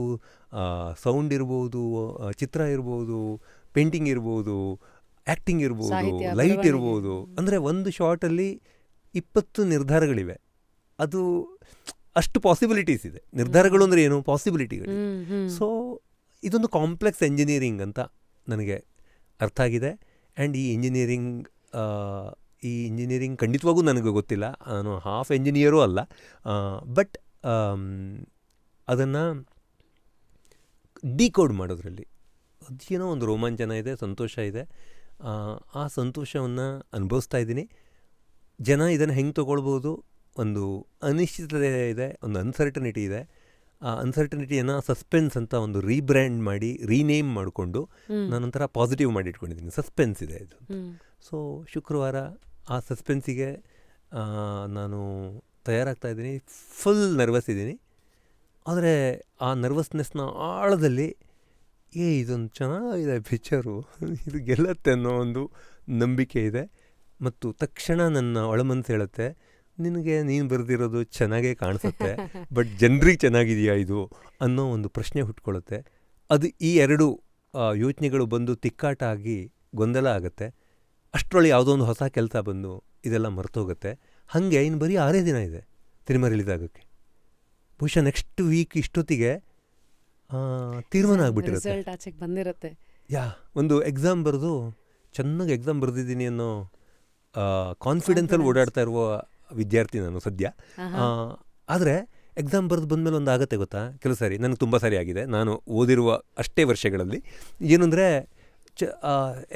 ಸೌಂಡ್ ಇರ್ಬೋದು, ಚಿತ್ರ ಇರ್ಬೋದು, ಪೇಂಟಿಂಗ್ ಇರ್ಬೋದು, ಆ್ಯಕ್ಟಿಂಗ್ ಇರ್ಬೋದು, ಲೈಟ್ ಇರ್ಬೋದು. ಅಂದರೆ ಒಂದು ಶಾರ್ಟಲ್ಲಿ 20 ನಿರ್ಧಾರಗಳಿವೆ. ಅದು ಅಷ್ಟು ಪಾಸಿಬಿಲಿಟೀಸ್ ಇದೆ. ನಿರ್ಧಾರಗಳು ಅಂದರೆ ಏನು, ಪಾಸಿಬಿಲಿಟಿಗಳು. ಸೊ ಇದೊಂದು ಕಾಂಪ್ಲೆಕ್ಸ್ ಎಂಜಿನಿಯರಿಂಗ್ ಅಂತ ನನಗೆ ಅರ್ಥ ಆಗಿದೆ. ಆ್ಯಂಡ್ ಈ ಇಂಜಿನಿಯರಿಂಗ್ ಖಂಡಿತವಾಗೂ ನನಗೆ ಗೊತ್ತಿಲ್ಲ, ನಾನು ಹಾಫ್ ಎಂಜಿನಿಯರೂ ಅಲ್ಲ. ಬಟ್ ಅದನ್ನು ಡಿಕೋಡ್ ಮಾಡೋದ್ರಲ್ಲಿ ಅದೇನೋ ಒಂದು ರೋಮಾಂಚನ ಇದೆ, ಸಂತೋಷ ಇದೆ. ಆ ಸಂತೋಷವನ್ನು ಅನುಭವಿಸ್ತಾ ಇದ್ದೀನಿ. ಜನ ಇದನ್ನು ಹೆಂಗೆ ತೊಗೊಳ್ಬೋದು, ಒಂದು ಅನಿಶ್ಚಿತತೆ ಇದೆ, ಒಂದು ಅನ್ಸರ್ಟನಿಟಿ ಇದೆ. ಆ ಅನ್ಸರ್ಟನಿಟಿಯನ್ನು ಸಸ್ಪೆನ್ಸ್ ಅಂತ ಒಂದು ರೀಬ್ರ್ಯಾಂಡ್ ಮಾಡಿ, ರೀನೇಮ್ ಮಾಡಿಕೊಂಡು ನಾನೊಂಥರ ಪಾಸಿಟಿವ್ ಮಾಡಿ ಇಟ್ಕೊಂಡಿದ್ದೀನಿ. ಸಸ್ಪೆನ್ಸ್ ಇದೆ ಇದು. ಸೊ ಶುಕ್ರವಾರ ಆ ಸಸ್ಪೆನ್ಸಿಗೆ ನಾನು ತಯಾರಾಗ್ತಾ ಇದ್ದೀನಿ. ಫುಲ್ ನರ್ವಸ್ ಇದ್ದೀನಿ. ಆದರೆ ಆ ನರ್ವಸ್ನೆಸ್ನ ಆಳದಲ್ಲಿ ಇದೊಂದು ಚೆನ್ನಾಗಿದೆ ಪಿಕ್ಚರು, ಇದು ಗೆಲ್ಲತ್ತೆ ಅನ್ನೋ ಒಂದು ನಂಬಿಕೆ ಇದೆ. ಮತ್ತು ತಕ್ಷಣ ನನ್ನ ಒಳಮನಸ್ಸು ಹೇಳುತ್ತೆ, ನೀನು ಬರೆದಿರೋದು ಚೆನ್ನಾಗೇ ಕಾಣಿಸುತ್ತೆ, ಬಟ್ ಜನರಿಗೆ ಚೆನ್ನಾಗಿದೆಯಾ ಇದು ಅನ್ನೋ ಒಂದು ಪ್ರಶ್ನೆ ಹುಟ್ಕೊಳ್ಳುತ್ತೆ. ಅದು ಈ 2 ಯೋಚನೆಗಳು ಬಂದು ತಿಕ್ಕಾಟ ಆಗಿ ಗೊಂದಲ ಆಗುತ್ತೆ. ಅಷ್ಟರೊಳಗೆ ಯಾವುದೋ ಒಂದು ಹೊಸ ಕೆಲಸ ಬಂದು ಇದೆಲ್ಲ ಮರ್ತೋಗುತ್ತೆ. ಹಾಗೆ ಇನ್ನು ಬರೀ 6 ದಿನ ಇದೆ ಸಿನಿಮಾ ರಿಲೀಸ್ ಆಗೋಕ್ಕೆ. ಬಹುಶಃ ನೆಕ್ಸ್ಟ್ ವೀಕ್ ಇಷ್ಟೊತ್ತಿಗೆ ತೀರ್ಮಾನ ಆಗಿಬಿಟ್ಟಿರುತ್ತೆ. ಒಂದು ಎಕ್ಸಾಮ್ ಬರೆದು ಚೆನ್ನಾಗಿ ಎಕ್ಸಾಮ್ ಬರೆದಿದ್ದೀನಿ ಅನ್ನೋ ಕಾನ್ಫಿಡೆನ್ಸಲ್ಲಿ ಓಡಾಡ್ತಾ ಇರುವ ವಿದ್ಯಾರ್ಥಿ ನಾನು ಸದ್ಯ. ಆದರೆ ಎಕ್ಸಾಮ್ ಬರೆದು ಬಂದಮೇಲೆ ಒಂದು ಆಗುತ್ತೆ ಗೊತ್ತಾ, ಕೆಲವು ಸಾರಿ ನನಗೆ ತುಂಬ ಸಾರಿ ಆಗಿದೆ, ನಾನು ಓದಿರುವ ಅಷ್ಟೇ ವರ್ಷಗಳಲ್ಲಿ. ಏನಂದರೆ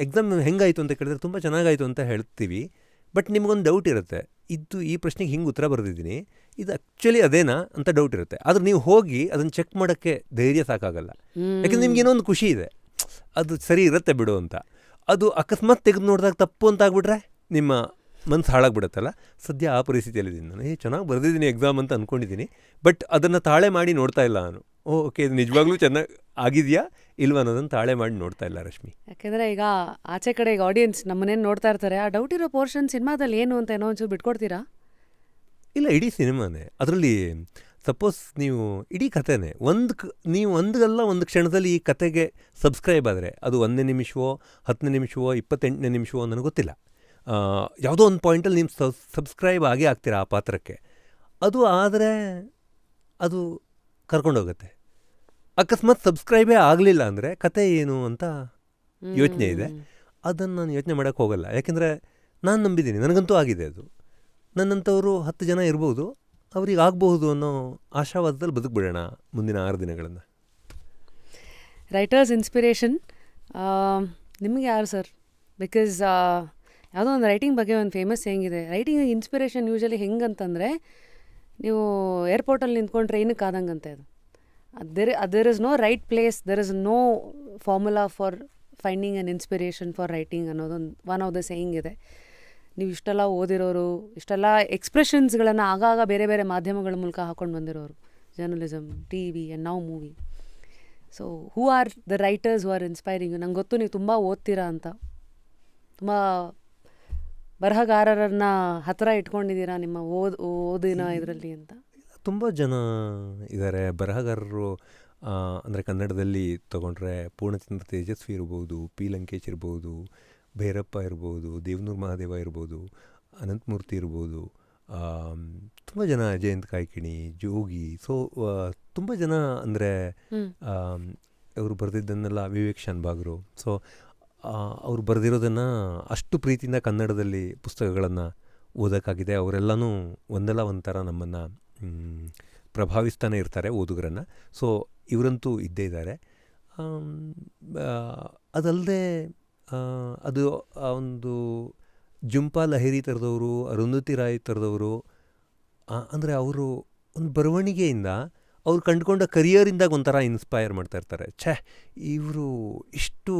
ಎಕ್ಸಾಮ್ ಹೆಂಗಾಯಿತು ಅಂತ ಕೇಳಿದ್ರೆ ತುಂಬ ಚೆನ್ನಾಗಾಯಿತು ಅಂತ ಹೇಳ್ತೀವಿ. ಬಟ್ ನಿಮಗೊಂದು ಡೌಟ್ ಇರುತ್ತೆ, ಈ ಪ್ರಶ್ನೆಗೆ ಹಿಂಗೆ ಉತ್ತರ ಬರೆದಿದ್ದೀನಿ, ಇದು ಆ್ಯಕ್ಚುಲಿ ಅದೇನಾ ಅಂತ ಡೌಟ್ ಇರುತ್ತೆ. ಆದ್ರೆ ನೀವು ಹೋಗಿ ಅದನ್ನು ಚೆಕ್ ಮಾಡೋಕ್ಕೆ ಧೈರ್ಯ ಸಾಕಾಗಲ್ಲ. ಯಾಕೆಂದ್ರೆ ನಿಮ್ಗೆ ಏನೋ ಒಂದು ಖುಷಿ ಇದೆ, ಅದು ಸರಿ ಇರುತ್ತೆ ಬಿಡು ಅಂತ. ಅದು ಅಕಸ್ಮಾತ್ ತೆಗೆದು ನೋಡಿದಾಗ ತಪ್ಪು ಅಂತ ಆಗ್ಬಿಟ್ರೆ ನಿಮ್ಮ ಮನಸ್ಸು ಹಾಳಾಗ್ಬಿಡುತ್ತಲ್ಲ. ಸದ್ಯ ಆ ಪರಿಸ್ಥಿತಿಯಲ್ಲಿದ್ದೀನಿ ನಾನು. ಚೆನ್ನಾಗಿ ಬರೆದಿದ್ದೀನಿ ಎಕ್ಸಾಮ್ ಅಂತ ಅಂದ್ಕೊಂಡಿದ್ದೀನಿ, ಬಟ್ ಅದನ್ನು ತಾಳೆ ಮಾಡಿ ನೋಡ್ತಾ ಇಲ್ಲ ನಾನು. ಓಕೆ, ಇದು ನಿಜವಾಗ್ಲೂ ಚೆನ್ನಾಗಿ ಆಗಿದೆಯಾ ಇಲ್ವಾ ಅನ್ನೋದನ್ನು ತಾಳೆ ಮಾಡಿ ನೋಡ್ತಾ ಇಲ್ಲ ರಶ್ಮಿ. ಯಾಕೆಂದರೆ ಈಗ ಆಚೆ ಕಡೆ ಈಗ ಆಡಿಯನ್ಸ್ ನಮ್ಮನೇನು ನೋಡ್ತಾ ಇರ್ತಾರೆ, ಆ ಡೌಟ್ ಇರೋ ಪೋರ್ಷನ್ ಸಿನಿಮಾದಲ್ಲಿ ಏನು ಅಂತ ಏನೋ ಒಂಚೂರು ಬಿಟ್ಕೊಡ್ತೀರಾ? ಇಲ್ಲ, ಇಡೀ ಸಿನಿಮಾನೇ. ಅದರಲ್ಲಿ ಸಪೋಸ್ ನೀವು ಇಡೀ ಕಥೆನೇ ನೀವು ಒಂದು ಕ್ಷಣದಲ್ಲಿ ಈ ಕತೆಗೆ ಸಬ್ಸ್ಕ್ರೈಬ್ ಆದರೆ, ಅದು 1 ನಿಮಿಷವೋ 10 ನಿಮಿಷವೋ 28 ನಿಮಿಷವೋ ನನಗೆ ಗೊತ್ತಿಲ್ಲ, ಯಾವುದೋ ಒಂದು ಪಾಯಿಂಟಲ್ಲಿ ನೀವು ಸಬ್ಸ್ಕ್ರೈಬ್ ಆಗೇ ಆಗ್ತೀರಾ ಆ ಪಾತ್ರಕ್ಕೆ. ಅದು ಆದರೆ ಅದು ಕರ್ಕೊಂಡೋಗುತ್ತೆ. ಅಕಸ್ಮಾತ್ ಸಬ್ಸ್ಕ್ರೈಬೇ ಆಗಲಿಲ್ಲ ಅಂದರೆ ಕತೆ ಏನು ಅಂತ ಯೋಚನೆ ಇದೆ. ಅದನ್ನು ನಾನು ಯೋಚನೆ ಮಾಡೋಕ್ಕೆ ಹೋಗಲ್ಲ, ಯಾಕೆಂದರೆ ನಾನು ನಂಬಿದ್ದೀನಿ, ನನಗಂತೂ ಆಗಿದೆ. ಅದು ನನ್ನಂಥವರು 10 ಜನ ಇರ್ಬೋದು, ಅವ್ರಿಗೆ ಆಗಬಹುದು ಅನ್ನೋ ಆಶಾವಾದದಲ್ಲಿ ಬದುಕ್ಬಿಡೋಣ ಮುಂದಿನ 6 ದಿನಗಳನ್ನು. ರೈಟರ್ಸ್ ಇನ್ಸ್ಪಿರೇಷನ್ ನಿಮಗೆ ಯಾರು ಸರ್? ಬಿಕಾಸ್ ಯಾವುದೋ ಒಂದು ರೈಟಿಂಗ್ ಬಗ್ಗೆ ಒಂದು ಫೇಮಸ್ ಹೆಂಗಿದೆ, ರೈಟಿಂಗ್ ಇನ್ಸ್ಪಿರೇಷನ್ ಯೂಶಲಿ ಹೆಂಗಂತಂದರೆ, ನೀವು ಏರ್ಪೋರ್ಟಲ್ಲಿ ನಿಂತ್ಕೊಂಡು ಟ್ರೈನಿಗೆ ಕಾದಂಗಂತೆ. ಅದು there is no right place, there is no formula for finding an inspiration for writing ಅನ್ನೋದೊಂದು ಒನ್ ಆಫ್ ದ ಸೇಯಿಂಗ್ ಇದೆ. ನೀವು ಇಷ್ಟೆಲ್ಲ ಓದಿರೋರು, ಇಷ್ಟೆಲ್ಲ ಎಕ್ಸ್ಪ್ರೆಷನ್ಸ್ಗಳನ್ನು ಆಗಾಗ ಬೇರೆ ಬೇರೆ ಮಾಧ್ಯಮಗಳ ಮೂಲಕ ಹಾಕೊಂಡು ಬಂದಿರೋರು, journalism, TV and now movie. So who are the writers who are inspiring? ನಂಗೆ ಗೊತ್ತು ನೀವು ತುಂಬ ಓದ್ತೀರಾ ಅಂತ, ತುಂಬ ಬರಹಗಾರರನ್ನ ಹತ್ತಿರ ಇಟ್ಕೊಂಡಿದ್ದೀರಾ ನಿಮ್ಮ ಓದಿನ ಇದರಲ್ಲಿ ಅಂತ. ತುಂಬ ಜನ ಇದ್ದಾರೆ ಬರಹಗಾರರು. ಅಂದರೆ ಕನ್ನಡದಲ್ಲಿ ತೊಗೊಂಡ್ರೆ ಪೂರ್ಣಚಂದ್ರ ತೇಜಸ್ವಿ ಇರ್ಬೋದು, ಪಿ ಲಂಕೇಶ್ ಇರ್ಬೋದು, ಭೈರಪ್ಪ ಇರ್ಬೋದು, ದೇವನೂರು ಮಹಾದೇವ ಇರ್ಬೋದು, ಅನಂತಮೂರ್ತಿ ಇರ್ಬೋದು, ತುಂಬ ಜನ, ಜಯಂತ್ ಕಾಯ್ಕಿಣಿ, ಜೋಗಿ. ಸೊ ತುಂಬ ಜನ ಅಂದರೆ ಅವರು ಬರೆದಿದ್ದನ್ನೆಲ್ಲ ವಿವೇಕ್ ಶಾನ್ಭಾಗರು. ಸೊ ಅವ್ರು ಬರೆದಿರೋದನ್ನು ಅಷ್ಟು ಪ್ರೀತಿಯಿಂದ ಕನ್ನಡದಲ್ಲಿ ಪುಸ್ತಕಗಳನ್ನು ಓದೋಕ್ಕಾಗಿದೆ. ಅವರೆಲ್ಲನೂ ಒಂದಲ್ಲ ಒಂಥರ ನಮ್ಮನ್ನು ಪ್ರಭಾವಿಸ್ತಾನೆ ಇರ್ತಾರೆ ಓದುಗರನ್ನು. ಸೊ ಇವರಂತೂ ಇದ್ದೇ ಇದ್ದಾರೆ. ಅದಲ್ಲದೆ ಅದು ಒಂದು ಜುಂಪಾ ಲಹಿರಿ ಥರದವರು, ಅರುಂಧತಿ ರಾಯ್ ಥರದವರು, ಅಂದರೆ ಅವರು ಒಂದು ಬರವಣಿಗೆಯಿಂದ ಅವ್ರು ಕಂಡುಕೊಂಡ ಕರಿಯರಿಂದಾಗ ಒಂಥರ ಇನ್ಸ್ಪೈರ್ ಮಾಡ್ತಾ ಇರ್ತಾರೆ. ಇವರು ಇಷ್ಟು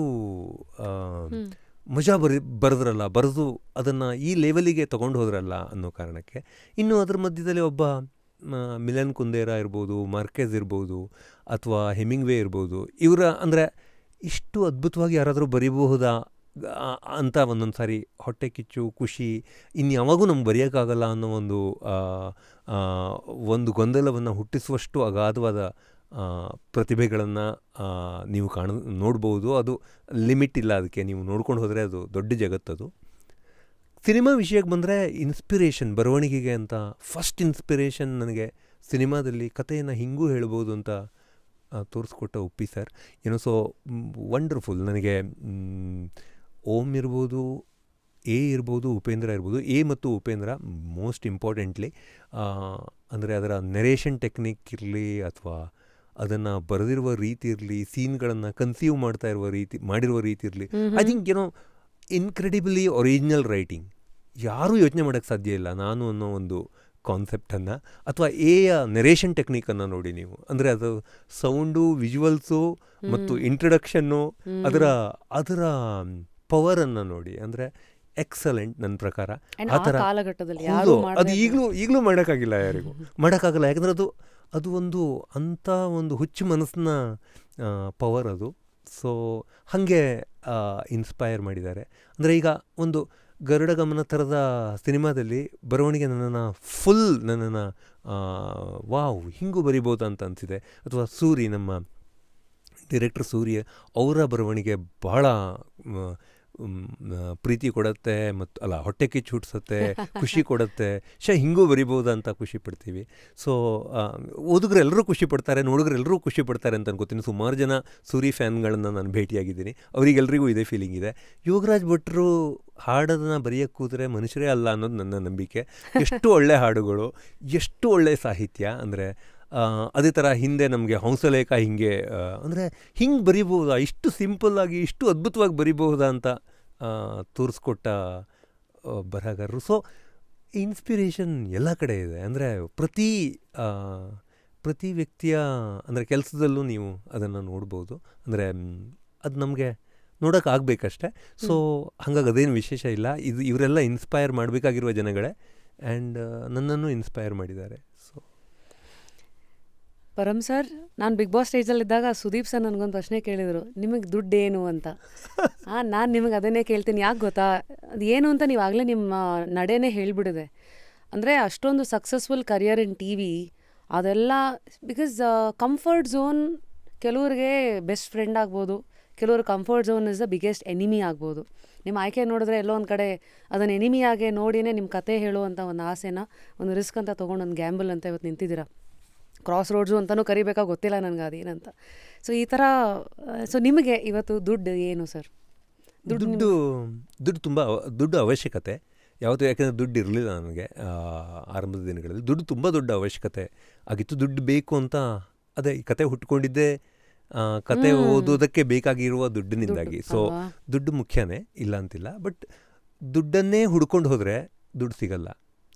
ಮಜಾ ಬರೆದ್ರಲ್ಲ, ಬರೆದು ಅದನ್ನು ಈ ಲೆವೆಲಿಗೆ ತೊಗೊಂಡು ಹೋದ್ರಲ್ಲ ಅನ್ನೋ ಕಾರಣಕ್ಕೆ. ಇನ್ನು ಅದ್ರ ಮಧ್ಯದಲ್ಲಿ ಒಬ್ಬ ಮಿಲನ್ ಕುಂದೇರಾ ಇರ್ಬೋದು, ಮಾರ್ಕೆಸ್ ಇರ್ಬೋದು, ಅಥವಾ ಹೆಮಿಂಗ್ವೇ ಇರ್ಬೋದು. ಇವರ ಅಂದರೆ ಇಷ್ಟು ಅದ್ಭುತವಾಗಿ ಯಾರಾದರೂ ಬರೀಬಹುದಾ ಅಂತ ಒಂದೊಂದು ಸಾರಿ ಹೊಟ್ಟೆ ಕಿಚ್ಚು, ಖುಷಿ, ಇನ್ಯಾವಾಗೂ ನಮ್ಗೆ ಬರೆಯೋಕ್ಕಾಗಲ್ಲ ಅನ್ನೋ ಒಂದು ಗೊಂದಲವನ್ನು ಹುಟ್ಟಿಸುವಷ್ಟು ಅಗಾಧವಾದ ಪ್ರತಿಭೆಗಳನ್ನು ನೀವು ನೋಡ್ಬೋದು. ಅದು ಲಿಮಿಟ್ ಇಲ್ಲ ಅದಕ್ಕೆ, ನೀವು ನೋಡ್ಕೊಂಡು ಹೋದರೆ ಅದು ದೊಡ್ಡ ಜಗತ್ತದು. ಸಿನಿಮಾ ವಿಷಯಕ್ಕೆ ಬಂದರೆ ಇನ್ಸ್ಪಿರೇಷನ್, ಬರವಣಿಗೆಗೆ ಅಂತ ಫಸ್ಟ್ ಇನ್ಸ್ಪಿರೇಷನ್ ನನಗೆ ಸಿನಿಮಾದಲ್ಲಿ ಕಥೆಯನ್ನು ಹಿಂಗೂ ಹೇಳ್ಬೋದು ಅಂತ ತೋರಿಸ್ಕೊಟ್ಟ ಉಪ್ಪಿ ಸರ್. So wonderful. ನನಗೆ ಓಂ ಇರ್ಬೋದು, ಇರ್ಬೋದು, ಉಪೇಂದ್ರ ಇರ್ಬೋದು. ಮತ್ತು ಉಪೇಂದ್ರ ಮೋಸ್ಟ್ ಇಂಪಾರ್ಟೆಂಟ್ಲಿ, ಅಂದರೆ ಅದರ ನೆರೇಷನ್ ಟೆಕ್ನಿಕ್ ಇರಲಿ, ಅಥವಾ ಅದನ್ನು ಬರೆದಿರುವ ರೀತಿ ಇರಲಿ, ಸೀನ್ಗಳನ್ನು ಕನ್ಸೀವ್ ಮಾಡಿರುವ ರೀತಿ ಇರಲಿ, ಐ ಥಿಂಕ್ ಇನ್ಕ್ರೆಡಿಬಲಿ ಒರಿಜಿನಲ್ ರೈಟಿಂಗ್. ಯಾರೂ ಯೋಚನೆ ಮಾಡೋಕ್ಕೆ ಸಾಧ್ಯ ಇಲ್ಲ ನಾನು ಅನ್ನೋ ಒಂದು ಕಾನ್ಸೆಪ್ಟನ್ನು, ಅಥವಾ ನೆರೇಷನ್ ಟೆಕ್ನಿಕನ್ನು ನೋಡಿ ನೀವು. ಅಂದರೆ ಅದು ಸೌಂಡು, ವಿಜುವಲ್ಸು ಮತ್ತು ಇಂಟ್ರಡಕ್ಷನ್ನು, ಅದರ ಪವರನ್ನು ನೋಡಿ. ಅಂದರೆ ಎಕ್ಸಲೆಂಟ್ ನನ್ನ ಪ್ರಕಾರ. ಆ ಥರ ಅದು ಈಗಲೂ ಮಾಡೋಕ್ಕಾಗಿಲ್ಲ, ಯಾರಿಗೂ ಮಾಡೋಕ್ಕಾಗಲ್ಲ. ಯಾಕಂದರೆ ಅದು ಒಂದು ಹುಚ್ಚು ಮನಸ್ಸಿನ ಪವರ್ ಅದು. ಸೊ ಹಾಗೆ ಇನ್ಸ್ಪೈರ್ ಮಾಡಿದ್ದಾರೆ. ಅಂದರೆ ಈಗ ಒಂದು ಗರುಡ ಗಮನ ಥರದ ಸಿನಿಮಾದಲ್ಲಿ ಬರವಣಿಗೆ ನನ್ನನ್ನು ವಾವ್ ಹಿಂಗೂ ಬರಿಬೋದು ಅಂತ ಅನಿಸಿದೆ. ಅಥವಾ ಸೂರಿ, ನಮ್ಮ ಡೈರೆಕ್ಟರ್ ಸೂರಿ, ಅವರ ಬರವಣಿಗೆ ಬಹಳ ಪ್ರೀತಿ ಕೊಡುತ್ತೆ, ಮತ್ತು ಹೊಟ್ಟೆ ಕಿಚ್ಚು ಹುಟ್ಟಿಸುತ್ತೆ, ಖುಷಿ ಕೊಡುತ್ತೆ. ಹಿಂಗೂ ಬರಿಬೋದು ಅಂತ ಖುಷಿ ಪಡ್ತೀವಿ. ಸೊ ಓದುಗರು ಎಲ್ಲರೂ ಖುಷಿ ಪಡ್ತಾರೆ, ನೋಡುಗರು ಎಲ್ಲರೂ ಖುಷಿ ಪಡ್ತಾರೆ ಅಂತ ಅನ್ಕೋತೀನಿ. ಸುಮಾರು ಜನ ಸೂರಿ ಫ್ಯಾನ್ಗಳನ್ನು ನಾನು ಭೇಟಿಯಾಗಿದ್ದೀನಿ, ಅವರಿಗೆಲ್ಲರಿಗೂ ಇದೇ ಫೀಲಿಂಗ್ ಇದೆ. ಯೋಗರಾಜ್ ಭಟ್ರು ಹಾಡೋದನ್ನು ಬರೆಯೋಕ್ಕೆ ಕೂತ್ರೆ ಮನುಷ್ಯರೇ ಅಲ್ಲ ಅನ್ನೋದು ನನ್ನ ನಂಬಿಕೆ. ಎಷ್ಟು ಒಳ್ಳೆ ಹಾಡುಗಳು, ಎಷ್ಟು ಒಳ್ಳೆಯ ಸಾಹಿತ್ಯ. ಅಂದರೆ ಅದೇ ಥರ ಹಿಂದೆ ನಮಗೆ ಹಂಸಲೇಖ ಹಿಂಗೆ ಅಂದರೆ ಹಿಂಗೆ ಬರಿಬಹುದಾ, ಇಷ್ಟು ಸಿಂಪಲ್ಲಾಗಿ ಇಷ್ಟು ಅದ್ಭುತವಾಗಿ ಬರಿಬಹುದಾ ಅಂತ ತೋರಿಸ್ಕೊಟ್ಟ ಬರಹಗಾರರು. ಸೊ ಇನ್ಸ್ಪಿರೇಷನ್ ಎಲ್ಲ ಕಡೆ ಇದೆ. ಅಂದರೆ ಪ್ರತಿ ವ್ಯಕ್ತಿಯ ಅಂದರೆ ಕೆಲಸದಲ್ಲೂ ನೀವು ಅದನ್ನು ನೋಡ್ಬೋದು. ಅಂದರೆ ಅದು ನಮಗೆ ನೋಡೋಕ್ಕಾಗಬೇಕಷ್ಟೆ. ಸೊ ಹಾಗಾಗಿ ಅದೇನು ವಿಶೇಷ ಇಲ್ಲ. ಇವರೆಲ್ಲ ಇನ್ಸ್ಪೈರ್ ಮಾಡಬೇಕಾಗಿರುವ ಜನಗಳೇ, ಆ್ಯಂಡ್ ನನ್ನನ್ನು ಇನ್ಸ್ಪೈರ್ ಮಾಡಿದ್ದಾರೆ. ಸೊ ಪರಮ್ ಸರ್, ನಾನು ಬಿಗ್ ಬಾಸ್ ಸ್ಟೇಜಲ್ಲಿದ್ದಾಗ ಸುದೀಪ್ ಸರ್ ನನಗೊಂದು ಪ್ರಶ್ನೆ ಕೇಳಿದರು, ನಿಮಗೆ ದುಡ್ಡು ಏನು ಅಂತ. ನಾನು ನಿಮಗೆ ಅದನ್ನೇ ಕೇಳ್ತೀನಿ. ಯಾಕೆ ಗೊತ್ತಾ, ಅದು ಏನು ಅಂತ ನೀವು ಆಗಲೇ ನಿಮ್ಮ ನಡೆನೇ ಹೇಳಿಬಿಡಿದೆ. ಅಂದರೆ ಅಷ್ಟೊಂದು successful career in T V, ಅದೆಲ್ಲ ಬಿಕಾಸ್ ಕಂಫರ್ಟ್ ಝೋನ್ ಕೆಲವ್ರಿಗೆ ಬೆಸ್ಟ್ ಫ್ರೆಂಡ್ ಆಗ್ಬೋದು, ಕೆಲವರು comfort zone is the biggest enemy ಆಗ್ಬೋದು. ನಿಮ್ಮ ಆಯ್ಕೆ ನೋಡಿದ್ರೆ ಎಲ್ಲೋ ಒಂದು ಕಡೆ ಅದನ್ನು ಎನಿಮಿಯಾಗೆ ನೋಡಿನೇ ನಿಮ್ಮ ಕತೆ ಹೇಳುವಂಥ ಒಂದು ಆಸೆನ, ಒಂದು ರಿಸ್ಕ್ ಅಂತ ತೊಗೊಂಡು ಒಂದು ಗ್ಯಾಂಬಲ್ ಅಂತ ಇವತ್ತು ನಿಂತಿದ್ದೀರಾ. ಕ್ರಾಸ್ ರೋಡ್ಸು ಅಂತಲೂ ಕರಿಬೇಕಾ ಗೊತ್ತಿಲ್ಲ ನನಗೆ ಅದೇನಂತ. ಸೊ ಈ ಥರ ಸೊ ನಿಮಗೆ ಇವತ್ತು ದುಡ್ಡು ಏನು ಸರ್? ದುಡ್ಡು ತುಂಬ ಅವಶ್ಯಕತೆ ಯಾವತ್ತೂ. ಯಾಕೆಂದರೆ ದುಡ್ಡು ಇರಲಿಲ್ಲ ನನಗೆ ಆರಂಭದ ದಿನಗಳಲ್ಲಿ. ದುಡ್ಡು ತುಂಬ ದೊಡ್ಡ ಅವಶ್ಯಕತೆ ಆಗಿತ್ತು. ದುಡ್ಡು ಬೇಕು ಅಂತ ಅದೇ ಈ ಕತೆ ಹುಟ್ಕೊಂಡಿದ್ದೆ ಕತೆ ಓದೋದಕ್ಕೆ ಬೇಕಾಗಿರುವ ದುಡ್ಡಿನಿಂದಾಗಿ. ಸೊ ದುಡ್ಡು ಮುಖ್ಯನೇ, ಇಲ್ಲ ಅಂತಿಲ್ಲ. ಬಟ್ ದುಡ್ಡನ್ನೇ ಹುಡ್ಕೊಂಡು ಹೋದರೆ ದುಡ್ಡು ಸಿಗಲ್ಲ.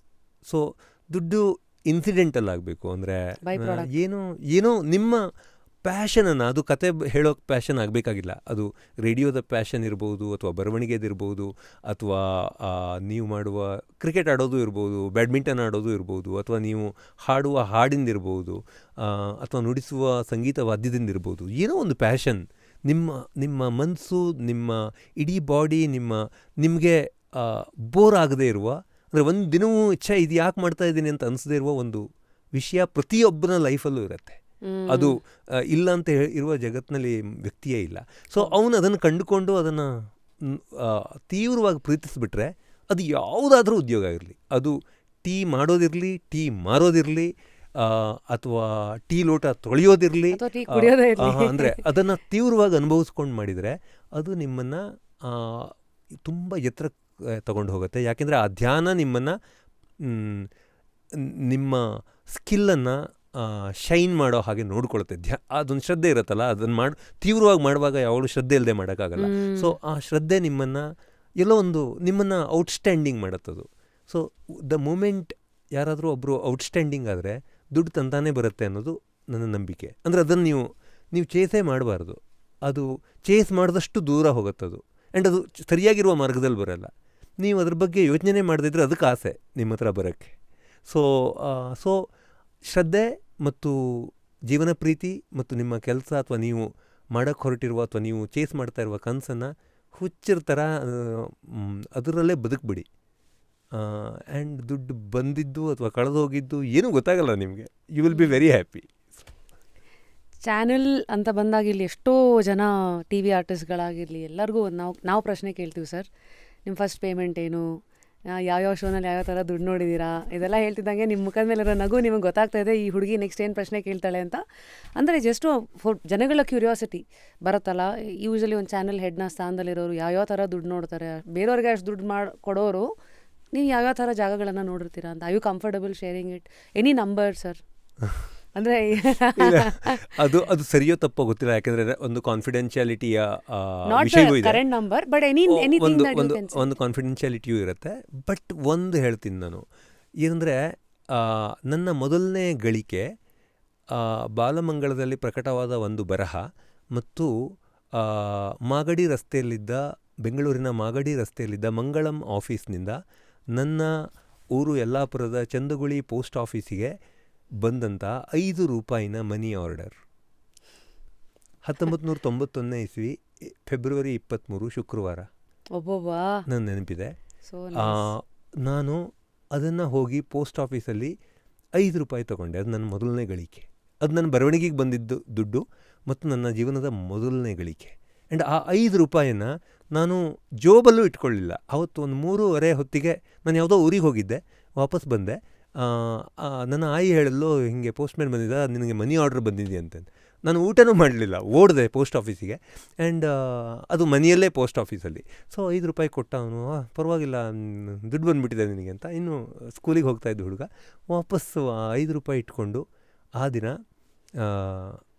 ಸೊ ದುಡ್ಡು ಇನ್ಸಿಡೆಂಟಲ್ ಆಗಬೇಕು. ಅಂದರೆ ಏನೋ ನಿಮ್ಮ ಪ್ಯಾಷನನ್ನು, ಅದು ಕತೆ ಹೇಳೋಕ್ಕೆ ಪ್ಯಾಷನ್ ಆಗಬೇಕಾಗಿಲ್ಲ. ಅದು ರೇಡಿಯೋದ ಪ್ಯಾಷನ್ ಇರ್ಬೋದು, ಅಥವಾ ಬರವಣಿಗೆದಿರ್ಬೋದು, ಅಥವಾ ನೀವು ಮಾಡುವ ಕ್ರಿಕೆಟ್ ಆಡೋದು ಇರ್ಬೋದು, ಬ್ಯಾಡ್ಮಿಂಟನ್ ಆಡೋದು ಇರ್ಬೋದು, ಅಥವಾ ನೀವು ಹಾಡುವ ಹಾಡಿಂದಿರ್ಬೋದು, ಅಥವಾ ನುಡಿಸುವ ಸಂಗೀತ ವಾದ್ಯದಿಂದಿರ್ಬೋದು. ಏನೋ ಒಂದು ಪ್ಯಾಷನ್, ನಿಮ್ಮ ಮನಸ್ಸು, ನಿಮ್ಮ ಇಡೀ ಬಾಡಿ, ನಿಮಗೆ ಬೋರ್ ಆಗದೇ ಇರುವ, ಅಂದರೆ ಒಂದು ದಿನವೂ ಇಚ್ಛೆ ಇದು ಯಾಕೆ ಮಾಡ್ತಾ ಇದ್ದೀನಿ ಅಂತ ಅನಿಸದೇ ಇರುವ ಒಂದು ವಿಷಯ ಪ್ರತಿಯೊಬ್ಬನ ಲೈಫಲ್ಲೂ ಇರುತ್ತೆ. ಅದು ಇಲ್ಲ ಅಂತ ಇರುವ ಜಗತ್ತಿನಲ್ಲಿ ವ್ಯಕ್ತಿಯೇ ಇಲ್ಲ. ಸೊ ಅವನು ಅದನ್ನು ಕಂಡುಕೊಂಡು ಅದನ್ನು ತೀವ್ರವಾಗಿ ಪ್ರೀತಿಸಿಬಿಟ್ರೆ ಅದು ಯಾವುದಾದ್ರೂ ಉದ್ಯೋಗ ಇರಲಿ, ಅದು ಟೀ ಮಾಡೋದಿರಲಿ, ಟೀ ಮಾರೋದಿರಲಿ, ಅಥವಾ ಟೀ ಲೋಟ ತೊಳೆಯೋದಿರಲಿ, ಅಂದರೆ ಅದನ್ನು ತೀವ್ರವಾಗಿ ಅನುಭವಿಸ್ಕೊಂಡು ಮಾಡಿದರೆ ಅದು ನಿಮ್ಮನ್ನು ತುಂಬ ಎತ್ತರ ತಗೊಂಡು ಹೋಗುತ್ತೆ. ಯಾಕೆಂದರೆ ಆ ಧ್ಯಾನ ನಿಮ್ಮನ್ನು, ನಿಮ್ಮ ಸ್ಕಿಲ್ಲನ್ನು ಶೈನ್ ಮಾಡೋ ಹಾಗೆ ನೋಡ್ಕೊಳುತ್ತೆ. ಅದೊಂದು ಶ್ರದ್ಧೆ ಇರುತ್ತಲ್ಲ, ಅದನ್ನು ತೀವ್ರವಾಗಿ ಮಾಡುವಾಗ ಯಾವಾಗಲೂ ಶ್ರದ್ಧೆ ಇಲ್ಲದೆ ಮಾಡೋಕ್ಕಾಗಲ್ಲ. ಸೊ ಆ ಶ್ರದ್ಧೆ ಎಲ್ಲೋ ಒಂದು ನಿಮ್ಮನ್ನು ಔಟ್ಸ್ಟ್ಯಾಂಡಿಂಗ್ ಮಾಡುತ್ತದು. ಸೊ ದ ಮೂಮೆಂಟ್ ಯಾರಾದರೂ ಒಬ್ಬರು ಔಟ್ಸ್ಟ್ಯಾಂಡಿಂಗ್ ಆದರೆ ದುಡ್ಡು ತಂತಾನೇ ಬರುತ್ತೆ ಅನ್ನೋದು ನನ್ನ ನಂಬಿಕೆ. ಅಂದರೆ ಅದನ್ನು ನೀವು ಚೇಸೇ ಮಾಡಬಾರ್ದು. ಅದು ಚೇಸ್ ಮಾಡಿದಷ್ಟು ದೂರ ಹೋಗುತ್ತದು, ಆ್ಯಂಡ್ ಅದು ಸರಿಯಾಗಿರುವ ಮಾರ್ಗದಲ್ಲಿ ಬರೋಲ್ಲ. ನೀವು ಅದ್ರ ಬಗ್ಗೆ ಯೋಚನೆ ಮಾಡದಿದ್ರೆ ಅದಕ್ಕೆ ಆಸೆ ನಿಮ್ಮ ಹತ್ರ ಬರೋಕ್ಕೆ. ಸೊ ಶ್ರದ್ಧೆ ಮತ್ತು ಜೀವನ ಪ್ರೀತಿ ಮತ್ತು ನಿಮ್ಮ ಕೆಲಸ, ಅಥವಾ ನೀವು ಮಾಡೋಕ್ಕೆ ಹೊರಟಿರುವ, ಅಥವಾ ನೀವು ಚೇಸ್ ಮಾಡ್ತಾ ಇರುವ ಕನಸನ್ನು ಹುಚ್ಚಿರ್ತರ ಅದರಲ್ಲೇ ಬದುಕ್ಬಿಡಿ. ಆ್ಯಂಡ್ ದುಡ್ಡು ಬಂದಿದ್ದು ಅಥವಾ ಕಳೆದೋಗಿದ್ದು ಏನೂ ಗೊತ್ತಾಗಲ್ಲ ನಿಮಗೆ. You will be very happy. Channel ಅಂತ ಬಂದಾಗ ಇಲ್ಲಿ ಎಷ್ಟೋ ಜನ ಟಿ ವಿ ಆರ್ಟಿಸ್ಟ್ಗಳಾಗಿರಲಿ ಎಲ್ಲರಿಗೂ ನಾವು ಪ್ರಶ್ನೆ ಕೇಳ್ತೀವಿ ಸರ್, ನಿಮ್ಮ ಫಸ್ಟ್ ಪೇಮೆಂಟ್ ಏನು, ಯಾವ್ಯಾವ ಶೋನಲ್ಲಿ ಯಾವ್ಯಾವ ಥರ ದುಡ್ಡು ನೋಡಿದ್ದೀರಾ, ಇದೆಲ್ಲ ಹೇಳ್ತಿದ್ದಂಗೆ ನಿಮ್ಮ ಮುಖದ ಮೇಲೆ ಇರೋ ನಗು ನಿಮಗೆ ಗೊತ್ತಾಗ್ತಾ ಇದೆ ಈ ಹುಡುಗಿ ನೆಕ್ಸ್ಟ್ ಏನು ಪ್ರಶ್ನೆ ಕೇಳ್ತಾಳೆ ಅಂತ. ಅಂದರೆ ಜಸ್ಟು ಜನಗಳ ಕ್ಯೂರಿಯಾಸಿಟಿ ಬರುತ್ತಲ್ಲ. ಯೂಶಲಿ ಒಂದು ಚಾನಲ್ ಹೆಡ್ನ ಸ್ಥಾನದಲ್ಲಿರೋರು ಯಾವ್ಯಾವ ಥರ ದುಡ್ಡು ನೋಡ್ತಾರೆ, ಬೇರೆಯವ್ರಿಗೆ ಅಷ್ಟು ದುಡ್ಡು ಕೊಡೋರು ನೀವು ಯಾವ್ಯಾವ ಥರ ಜಾಗಗಳನ್ನು ನೋಡಿರ್ತೀರಾ ಅಂತ. I you comfortable sharing it any number sir? ಅಂದರೆ ಅದು ಸರಿಯೋ ತಪ್ಪೋ ಗೊತ್ತಿಲ್ಲ, ಯಾಕೆಂದರೆ ಒಂದು ಕಾನ್ಫಿಡೆನ್ಷಿಯಾಲಿಟಿಯ ವಿಷಯವೂ ಇದೆ. ಒಂದು ಕಾನ್ಫಿಡೆನ್ಷಿಯಾಲಿಟಿಯೂ ಇರುತ್ತೆ. ಬಟ್ ಒಂದು ಹೇಳ್ತೀನಿ ನಾನು, ಏನಂದರೆ ನನ್ನ ಮೊದಲನೇ ಗಳಿಕೆ ಬಾಲಮಂಗಳದಲ್ಲಿ ಪ್ರಕಟವಾದ ಒಂದು ಬರಹ, ಮತ್ತು ಮಾಗಡಿ ರಸ್ತೆಯಲ್ಲಿದ್ದ, ಬೆಂಗಳೂರಿನ ಮಾಗಡಿ ರಸ್ತೆಯಲ್ಲಿದ್ದ ಮಂಗಳಂ ಆಫೀಸ್ನಿಂದ ನನ್ನ ಊರು ಯಲ್ಲಾಪುರದ ಚಂದಗುಳಿ ಪೋಸ್ಟ್ ಆಫೀಸಿಗೆ ಬಂದಂಥ ₹5 ಮನಿ ಆರ್ಡರ್. 1991 ಇಸ್ವಿ ಫೆಬ್ರವರಿ 23 ಶುಕ್ರವಾರ ನನ್ನ ನೆನಪಿದೆ. ನಾನು ಅದನ್ನು ಹೋಗಿ ಪೋಸ್ಟ್ ಆಫೀಸಲ್ಲಿ ₹5 ತೊಗೊಂಡೆ. ಅದು ನನ್ನ ಮೊದಲನೇ ಗಳಿಕೆ. ಅದು ನನ್ನ ಬರವಣಿಗೆಗೆ ಬಂದಿದ್ದು ದುಡ್ಡು ಮತ್ತು ನನ್ನ ಜೀವನದ ಮೊದಲನೇ ಗಳಿಕೆ. ಆ್ಯಂಡ್ ಆ ₹5 ನಾನು ಜೋಬಲ್ಲೂ ಇಟ್ಕೊಳ್ಳಿಲ್ಲ. ಅವತ್ತು ಒಂದು 3:30 ಹೊತ್ತಿಗೆ ನಾನು ಯಾವುದೋ ಊರಿಗೆ ಹೋಗಿದ್ದೆ, ವಾಪಸ್ ಬಂದೆ. ನನ್ನ ಆಯಿ ಹೇಳಲು, ಹೀಗೆ ಪೋಸ್ಟ್ಮ್ಯಾನ್ ಬಂದಿದ್ದ, ನಿನಗೆ ಮನಿ ಆರ್ಡ್ರ್ ಬಂದಿದೆ ಅಂತ. ನಾನು ಊಟನೂ ಮಾಡಲಿಲ್ಲ, ಓಡಿದೆ ಪೋಸ್ಟ್ ಆಫೀಸಿಗೆ. ಆ್ಯಂಡ್ ಅದು ಮನೆಯಲ್ಲೇ ಪೋಸ್ಟ್ ಆಫೀಸಲ್ಲಿ. ಸೊ ₹5 ಕೊಟ್ಟ ಅವನು. ಪರವಾಗಿಲ್ಲ, ದುಡ್ಡು ಬಂದುಬಿಟ್ಟಿದೆ ನಿನಗೆ ಅಂತ. ಇನ್ನು ಸ್ಕೂಲಿಗೆ ಹೋಗ್ತಾಯಿದ್ದು ಹುಡುಗ ವಾಪಸ್ಸು ₹5 ಇಟ್ಕೊಂಡು ಆ ದಿನ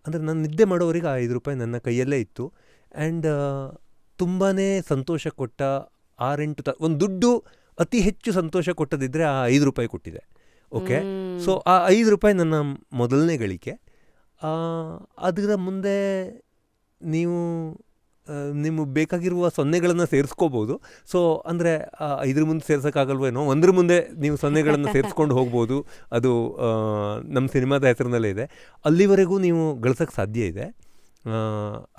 ಅಂದರೆ ನಾನು ನಿದ್ದೆ ಮಾಡೋವರೆಗೆ ಆ ₹5 ನನ್ನ ಕೈಯಲ್ಲೇ ಇತ್ತು. ಆ್ಯಂಡ್ ತುಂಬಾ ಸಂತೋಷ ಕೊಟ್ಟ 6-8 ಒಂದು ದುಡ್ಡು ಅತಿ ಹೆಚ್ಚು ಸಂತೋಷ ಕೊಟ್ಟದಿದ್ದರೆ ಆ ₹5 ಕೊಟ್ಟಿದೆ. ಓಕೆ, ಸೊ ಆ ₹5 ನನ್ನ ಮೊದಲನೇ ಗಳಿಕೆ. ಅದರ ಮುಂದೆ ನೀವು ನಿಮಗೆ ಬೇಕಾಗಿರುವ ಸೊನ್ನೆಗಳನ್ನು ಸೇರಿಸ್ಕೋಬೋದು. ಸೊ ಅಂದರೆ 5 ಮುಂದೆ ಸೇರ್ಸೋಕ್ಕಾಗಲ್ವೇನೋ, 1 ಮುಂದೆ ನೀವು ಸೊನ್ನೆಗಳನ್ನು ಸೇರಿಸ್ಕೊಂಡು ಹೋಗ್ಬೋದು. ಅದು ನಮ್ಮ ಸಿನಿಮಾದ ಹೆಸರಿನಲ್ಲೇ ಇದೆ. ಅಲ್ಲಿವರೆಗೂ ನೀವು ಗಳಿಸೋಕ್ಕೆ ಸಾಧ್ಯ ಇದೆ,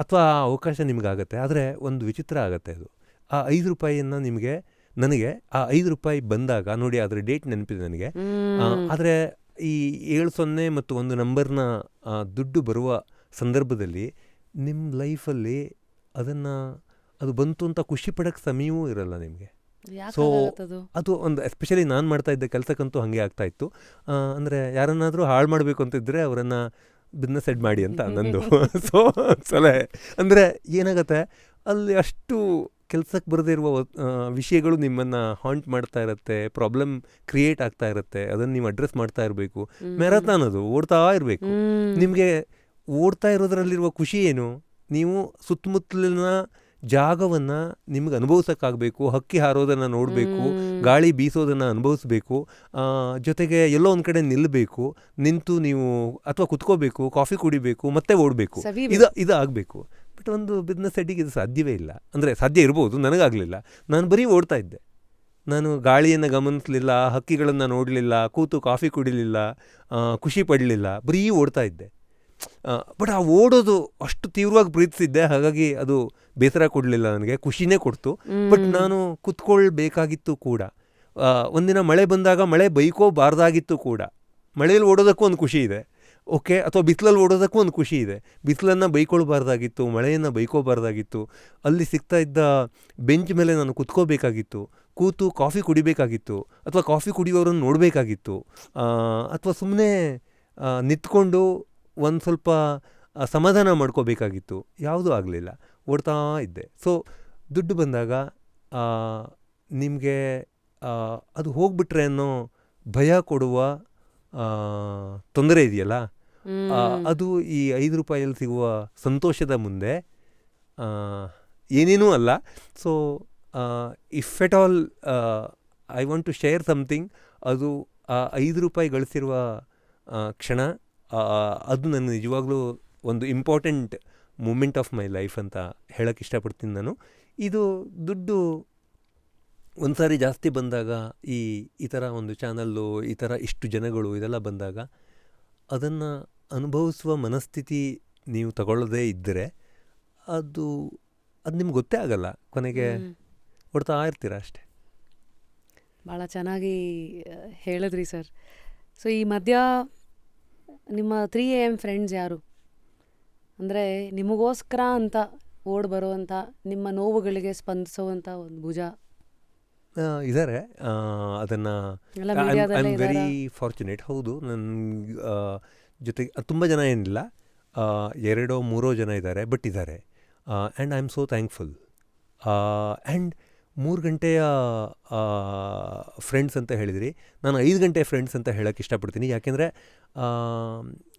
ಅಥವಾ ಆ ಅವಕಾಶ ನಿಮಗಾಗತ್ತೆ. ಆದರೆ ಒಂದು ವಿಚಿತ್ರ ಆಗುತ್ತೆ. ಅದು ಆ ₹5 ನನಗೆ ಆ ₹5 ಬಂದಾಗ ನೋಡಿ, ಅದರ ಡೇಟ್ ನೆನಪಿದೆ ನನಗೆ. ಆದರೆ ಈ 7 ಮತ್ತು 1 ನಂಬರ್ನ ದುಡ್ಡು ಬರುವ ಸಂದರ್ಭದಲ್ಲಿ ನಿಮ್ಮ ಲೈಫಲ್ಲಿ ಅದು ಬಂತು ಅಂತ ಖುಷಿ ಪಡೋಕ್ಕೆ ಸಮಯವೂ ಇರಲ್ಲ ನಿಮಗೆ. ಸೊ ಅದು ಒಂದು ಎಸ್ಪೆಷಲಿ ನಾನು ಮಾಡ್ತಾ ಇದ್ದ ಕೆಲಸಕ್ಕಂತೂ ಹಾಗೆ ಆಗ್ತಾಯಿತ್ತು. ಅಂದರೆ ಯಾರನ್ನಾದರೂ ಹಾಳು ಮಾಡಬೇಕು ಅಂತಿದ್ದರೆ ಅವರನ್ನು ಬಿಸ್ನೆಸ್ ಹೆಡ್ ಮಾಡಿ ಅಂತ ನಂದು ಸೊ ಸಲಹೆ. ಅಂದರೆ ಏನಾಗುತ್ತೆ, ಅಲ್ಲಿ ಅಷ್ಟು ಕೆಲಸಕ್ಕೆ ಬರದೇ ಇರುವ ವಿಷಯಗಳು ನಿಮ್ಮನ್ನು ಹಾಂಟ್ ಮಾಡ್ತಾ ಇರುತ್ತೆ, ಪ್ರಾಬ್ಲಮ್ ಕ್ರಿಯೇಟ್ ಆಗ್ತಾ ಇರುತ್ತೆ. ಅದನ್ನು ನೀವು ಅಡ್ರೆಸ್ ಮಾಡ್ತಾ ಇರಬೇಕು. ಮ್ಯಾರಥಾನ್ ಅದು ಓಡ್ತಾ ಇರಬೇಕು. ನಿಮಗೆ ಓಡ್ತಾ ಇರೋದ್ರಲ್ಲಿರುವ ಖುಷಿ ಏನು? ನೀವು ಸುತ್ತಮುತ್ತಲಿನ ಜಾಗವನ್ನು ನಿಮ್ಗೆ ಅನುಭವಿಸೋಕ್ಕಾಗಬೇಕು. ಹಕ್ಕಿ ಹಾರೋದನ್ನು ನೋಡಬೇಕು, ಗಾಳಿ ಬೀಸೋದನ್ನು ಅನುಭವಿಸ್ಬೇಕು, ಜೊತೆಗೆ ಎಲ್ಲೋ ಒಂದು ಕಡೆ ನಿಲ್ಲಬೇಕು, ನಿಂತು ನೀವು ಅಥವಾ ಕುತ್ಕೋಬೇಕು, ಕಾಫಿ ಕುಡಿಬೇಕು, ಮತ್ತೆ ಓಡಬೇಕು. ಇದು ಆಗಬೇಕು. ಬಟ್ ಒಂದು ಬಿಸ್ನೆಸ್ ಹೆಡ್ಡಿಗೆ ಇದು ಸಾಧ್ಯವೇ ಇಲ್ಲ. ಅಂದರೆ ಸಾಧ್ಯ ಇರ್ಬೋದು, ನನಗಾಗಲಿಲ್ಲ. ನಾನು ಬರೀ ಓಡ್ತಾ ಇದ್ದೆ. ನಾನು ಗಾಳಿಯನ್ನು ಗಮನಿಸಲಿಲ್ಲ, ಹಕ್ಕಿಗಳನ್ನು ನೋಡಲಿಲ್ಲ, ಕೂತು ಕಾಫಿ ಕುಡಿಲಿಲ್ಲ, ಖುಷಿ ಪಡಲಿಲ್ಲ, ಬರೀ ಓಡ್ತಾ ಇದ್ದೆ. ಬಟ್ ಆ ಓಡೋದು ಅಷ್ಟು ತೀವ್ರವಾಗಿ ಪ್ರೀತಿಸಿದ್ದೆ, ಹಾಗಾಗಿ ಅದು ಬೇಸರ ಕೊಡಲಿಲ್ಲ, ನನಗೆ ಖುಷಿನೇ ಕೊಡ್ತು. ಬಟ್ ನಾನು ಕುತ್ಕೊಳ್ಬೇಕಾಗಿತ್ತು ಕೂಡ. ಒಂದಿನ ಮಳೆ ಬಂದಾಗ ಮಳೆ ಬೈಕೋಬಾರ್ದಾಗಿತ್ತು ಕೂಡ. ಮಳೆಯಲ್ಲಿ ಓಡೋದಕ್ಕೂ ಒಂದು ಖುಷಿ ಇದೆ, ಓಕೆ, ಅಥವಾ ಬಿಸಿಲಲ್ಲಿ ಓಡೋದಕ್ಕೂ ಒಂದು ಖುಷಿ ಇದೆ. ಬಿಸಿಲನ್ನು ಬೈಕೊಳ್ಬಾರ್ದಾಗಿತ್ತು, ಮಳೆಯನ್ನು ಬೈಕೋಬಾರ್ದಾಗಿತ್ತು. ಅಲ್ಲಿ ಸಿಗ್ತಾ ಇದ್ದ ಬೆಂಚ್ ಮೇಲೆ ನಾನು ಕುತ್ಕೋಬೇಕಾಗಿತ್ತು, ಕೂತು ಕಾಫಿ ಕುಡಿಬೇಕಾಗಿತ್ತು, ಅಥವಾ ಕಾಫಿ ಕುಡಿಯೋರನ್ನು ನೋಡಬೇಕಾಗಿತ್ತು, ಅಥವಾ ಸುಮ್ಮನೆ ನಿಂತ್ಕೊಂಡು ಒಂದು ಸ್ವಲ್ಪ ಸಮಾಧಾನ ಮಾಡ್ಕೋಬೇಕಾಗಿತ್ತು. ಯಾವುದೂ ಆಗಲಿಲ್ಲ, ಓಡ್ತಾ ಇದ್ದೆ. ಸೊ ದುಡ್ಡು ಬಂದಾಗ ನಿಮಗೆ ಅದು ಹೋಗ್ಬಿಟ್ರೆ ಅನ್ನೋ ಭಯ ಕೊಡುವ ತೊಂದರೆ ಇದೆಯಲ್ಲ, ಅದು ಈ ₹5 ಸಿಗುವ ಸಂತೋಷದ ಮುಂದೆ ಏನೇನೂ ಅಲ್ಲ. So if at all I want to share something, ಅದು ಆ ₹5 ಗಳಿಸಿರುವ ಕ್ಷಣ, ಅದು ನನ್ನ ನಿಜವಾಗ್ಲೂ ಒಂದು important moment of my life ಅಂತ ಹೇಳೋಕ್ಕೆ ಇಷ್ಟಪಡ್ತೀನಿ ನಾನು. ಇದು ದುಡ್ಡು ಒಂದು ಸಾರಿ ಜಾಸ್ತಿ ಬಂದಾಗ, ಈ ಥರ ಒಂದು ಚಾನಲ್ಲು, ಈ ಥರ ಇಷ್ಟು ಜನಗಳು, ಇದೆಲ್ಲ ಬಂದಾಗ ಅದನ್ನು ಅನುಭವಿಸುವ ಮನಸ್ಥಿತಿ ನೀವು ತಗೊಳ್ಳೋದೇ ಇದ್ದರೆ ಅದು ನಿಮ್ಗೆ ಗೊತ್ತೇ ಆಗಲ್ಲ. ಕೊನೆಗೆ ಹೊಡ್ತಾ ಇರ್ತೀರ ಅಷ್ಟೆ. ಭಾಳ ಚೆನ್ನಾಗಿ ಹೇಳಿದ್ರಿ ಸರ್. ಸೊ ಈ ಮಧ್ಯ ನಿಮ್ಮ 3AM ಫ್ರೆಂಡ್ಸ್ ಯಾರು? ಅಂದರೆ ನಿಮಗೋಸ್ಕರ ಅಂತ ಓಡಿ ಬರುವಂಥ, ನಿಮ್ಮ ನೋವುಗಳಿಗೆ ಸ್ಪಂದಿಸುವಂಥ ಒಂದು ಭುಜ ಇದ್ದಾರೆ. ಅದನ್ನು ಐ ಆಮ್ ವೆರಿ ಫಾರ್ಚುನೇಟ್. ಹೌದು, ನನ್ನ ಜೊತೆಗೆ ತುಂಬ ಜನ ಏನಿಲ್ಲ, 2-3 ಜನ ಇದ್ದಾರೆ, ಬಟ್ ಇದ್ದಾರೆ. And I am so thankful. And 3 ಗಂಟೆಯ ಫ್ರೆಂಡ್ಸ್ ಅಂತ ಹೇಳಿದ್ರಿ, ನಾನು 5 ಗಂಟೆ ಫ್ರೆಂಡ್ಸ್ ಅಂತ ಹೇಳೋಕ್ಕೆ ಇಷ್ಟಪಡ್ತೀನಿ. ಯಾಕೆಂದರೆ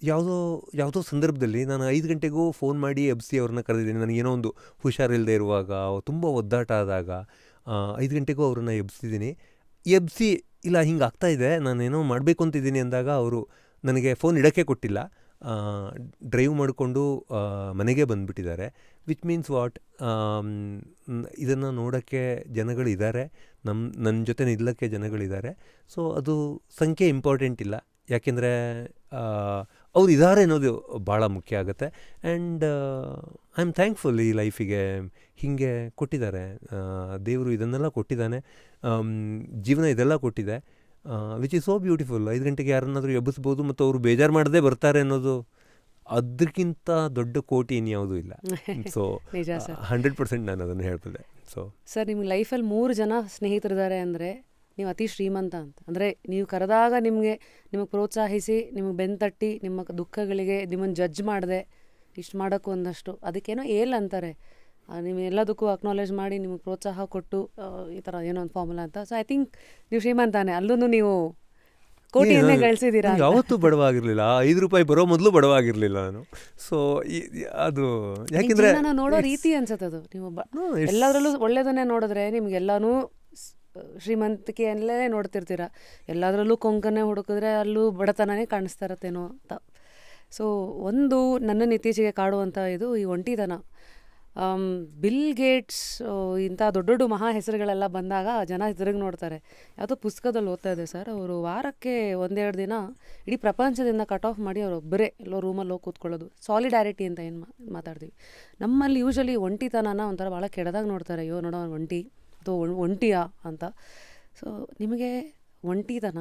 ಯಾವುದೋ ಸಂದರ್ಭದಲ್ಲಿ ನಾನು 5 ಗಂಟೆಗೂ ಫೋನ್ ಮಾಡಿ ಎಬ್ಸಿ ಅವ್ರನ್ನ ಕರೆದಿದ್ದೀನಿ. ನನಗೇನೋ ಒಂದು ಹುಷಾರಿಲ್ಲದೆ ಇರುವಾಗ, ತುಂಬ ಒದ್ದಾಟ ಆದಾಗ 5 ಗಂಟೆಗೂ ಅವ್ರನ್ನ ಎಬ್ಸಿದ್ದೀನಿ. ಎಬ್ಸಿ ಇಲ್ಲ ಹಿಂಗೆ ಆಗ್ತಾಯಿದೆ, ನಾನೇನೋ ಮಾಡಬೇಕು ಅಂತಿದ್ದೀನಿ ಅಂದಾಗ ಅವರು ನನಗೆ ಫೋನ್ ಇಡೋಕ್ಕೆ ಕೊಟ್ಟಿಲ್ಲ, ಡ್ರೈವ್ ಮಾಡಿಕೊಂಡು ಮನೆಗೆ ಬಂದುಬಿಟ್ಟಿದ್ದಾರೆ. ವಿಚ್ ಮೀನ್ಸ್ ವಾಟ್, ಇದನ್ನು ನೋಡೋಕ್ಕೆ ಜನಗಳಿದ್ದಾರೆ, ನನ್ನ ಜೊತೆ ನಿಲ್ಲಕ್ಕೆ ಜನಗಳಿದ್ದಾರೆ. ಸೊ ಅದು ಸಂಖ್ಯೆ ಇಂಪಾರ್ಟೆಂಟ್ ಇಲ್ಲ, ಯಾಕೆಂದರೆ ಅವ್ರು ಇದ್ದಾರೆ ಅನ್ನೋದು ಭಾಳ ಮುಖ್ಯ ಆಗುತ್ತೆ. And I am thankful. ಈ ಲೈಫಿಗೆ ಹೀಗೆ ಕೊಟ್ಟಿದ್ದಾರೆ ದೇವರು, ಇದನ್ನೆಲ್ಲ ಕೊಟ್ಟಿದ್ದಾನೆ, ಜೀವನ ಇದೆಲ್ಲ ಕೊಟ್ಟಿದೆ, ವಿಚ್ ಈಸ್ ಸೋ ಬ್ಯೂಟಿಫುಲ್. 5 ಗಂಟೆಗೆ ಯಾರನ್ನಾದರೂ ಎಬ್ಬಿಸ್ಬೋದು ಮತ್ತು ಅವರು ಬೇಜಾರು ಮಾಡದೇ ಬರ್ತಾರೆ ಅನ್ನೋದು, ಅದಕ್ಕಿಂತ ದೊಡ್ಡ ಕೋಟಿ ಇನ್ಯಾವುದೂ ಇಲ್ಲ. ಸೊ 100% ನಾನು ಅದನ್ನು ಹೇಳ್ತಿದ್ದೆ. ಸೊ ಸರ್, ನಿಮ್ಮ ಲೈಫಲ್ಲಿ 3 ಜನ ಸ್ನೇಹಿತರಿದ್ದಾರೆ ಅಂದರೆ ನೀವು ಅತಿ ಶ್ರೀಮಂತ ಅಂತ. ಅಂದರೆ ನೀವು ಕರೆದಾಗ ನಿಮಗೆ ಪ್ರೋತ್ಸಾಹಿಸಿ, ನಿಮಗೆ ಬೆನ್ತಟ್ಟಿ, ನಿಮ್ಮ ದುಃಖಗಳಿಗೆ ನಿಮ್ಮನ್ನು ಜಡ್ಜ್ ಮಾಡದೆ ಇಷ್ಟು ಮಾಡೋಕ್ಕೂ ಒಂದಷ್ಟು, ಅದಕ್ಕೇನೋ ಏಲ್ ಅಂತಾರೆ, ನೀವು ಎಲ್ಲದಕ್ಕೂ ಅಕ್ನಾಲೇಜ್ ಮಾಡಿ ನಿಮಗೆ ಪ್ರೋತ್ಸಾಹ ಕೊಟ್ಟು ಈ ಥರ ಏನೋ ಒಂದು ಫಾರ್ಮುಲಾ ಅಂತ. ಸೊ ಐ ಥಿಂಕ್ ನೀವು ಶ್ರೀಮಂತಾನೆ, ಅಲ್ಲೂ ನೀವು ಕೋಟಿಯನ್ನೇ ಗಳಿಸಿದ್ದೀರಾ ಅಂತ. ಯಾವತ್ತೂ ಬಡವಾಗಿರಲಿಲ್ಲ. 5 ರೂಪಾಯಿ ಬರೋ ಮೊದಲು ಬಡವಾಗಿರಲಿಲ್ಲ ನಾನು. ಸೊ ಅದು ಯಾಕೆಂದರೆ ಜೀವನ ನೋಡೋ ರೀತಿ ಅನ್ಸತ್ತದು. ನೀವು ಎಲ್ಲದರಲ್ಲೂ ಒಳ್ಳೇದನ್ನೇ ನೋಡಿದ್ರೆ ನಿಮ್ಗೆಲ್ಲಾನು ಶ್ರೀಮಂತಿಕೆಯಲ್ಲೇ ನೋಡ್ತಿರ್ತೀರ, ಎಲ್ಲದರಲ್ಲೂ ಕೊಂಕನ್ನೇ ಹುಡುಕಿದ್ರೆ ಅಲ್ಲೂ ಬಡತನನೇ ಕಾಣಿಸ್ತಾ ಇರತ್ತೇನೋ ಅಂತ. ಸೊ ಒಂದು ನನ್ನನ್ನು ಇತ್ತೀಚೆಗೆ ಕಾಡುವಂಥ ಇದು ಈ ಒಂಟಿತನ. ಬಿಲ್ ಗೇಟ್ಸ್ ಇಂಥ ದೊಡ್ಡ ದೊಡ್ಡ ಮಹಾ ಹೆಸರುಗಳೆಲ್ಲ ಬಂದಾಗ ಜನ ತಿರುಗಿ ನೋಡ್ತಾರೆ. ಯಾವುದೋ ಪುಸ್ತಕದಲ್ಲಿ ಓದ್ತಾ ಇದೆ ಸರ್, ಅವರು ವಾರಕ್ಕೆ 1-2 ದಿನ ಇಡೀ ಪ್ರಪಂಚದಿಂದ ಕಟ್ ಆಫ್ ಮಾಡಿ ಅವ್ರು ಒಬ್ಬರೇ ಎಲ್ಲೋ ರೂಮಲ್ಲಿ ಹೋಗಿ ಕೂತ್ಕೊಳ್ಳೋದು. ಸಾಲಿಡ್ಯಾರಿಟಿ ಅಂತ ಏನು ಮಾತಾಡ್ತೀವಿ ನಮ್ಮಲ್ಲಿ ಯೂಶಲಿ ಒಂಟಿತನನ ಒಂಥರ ಭಾಳ ಕೆಡದಾಗಿ ನೋಡ್ತಾರೆ. ಅಯ್ಯೋ ನೋಡೋ ಒಂಟಿ ಅಥವಾ ಒಂಟಿಯಾ ಅಂತ. ಸೊ ನಿಮಗೆ ಒಂಟಿತನ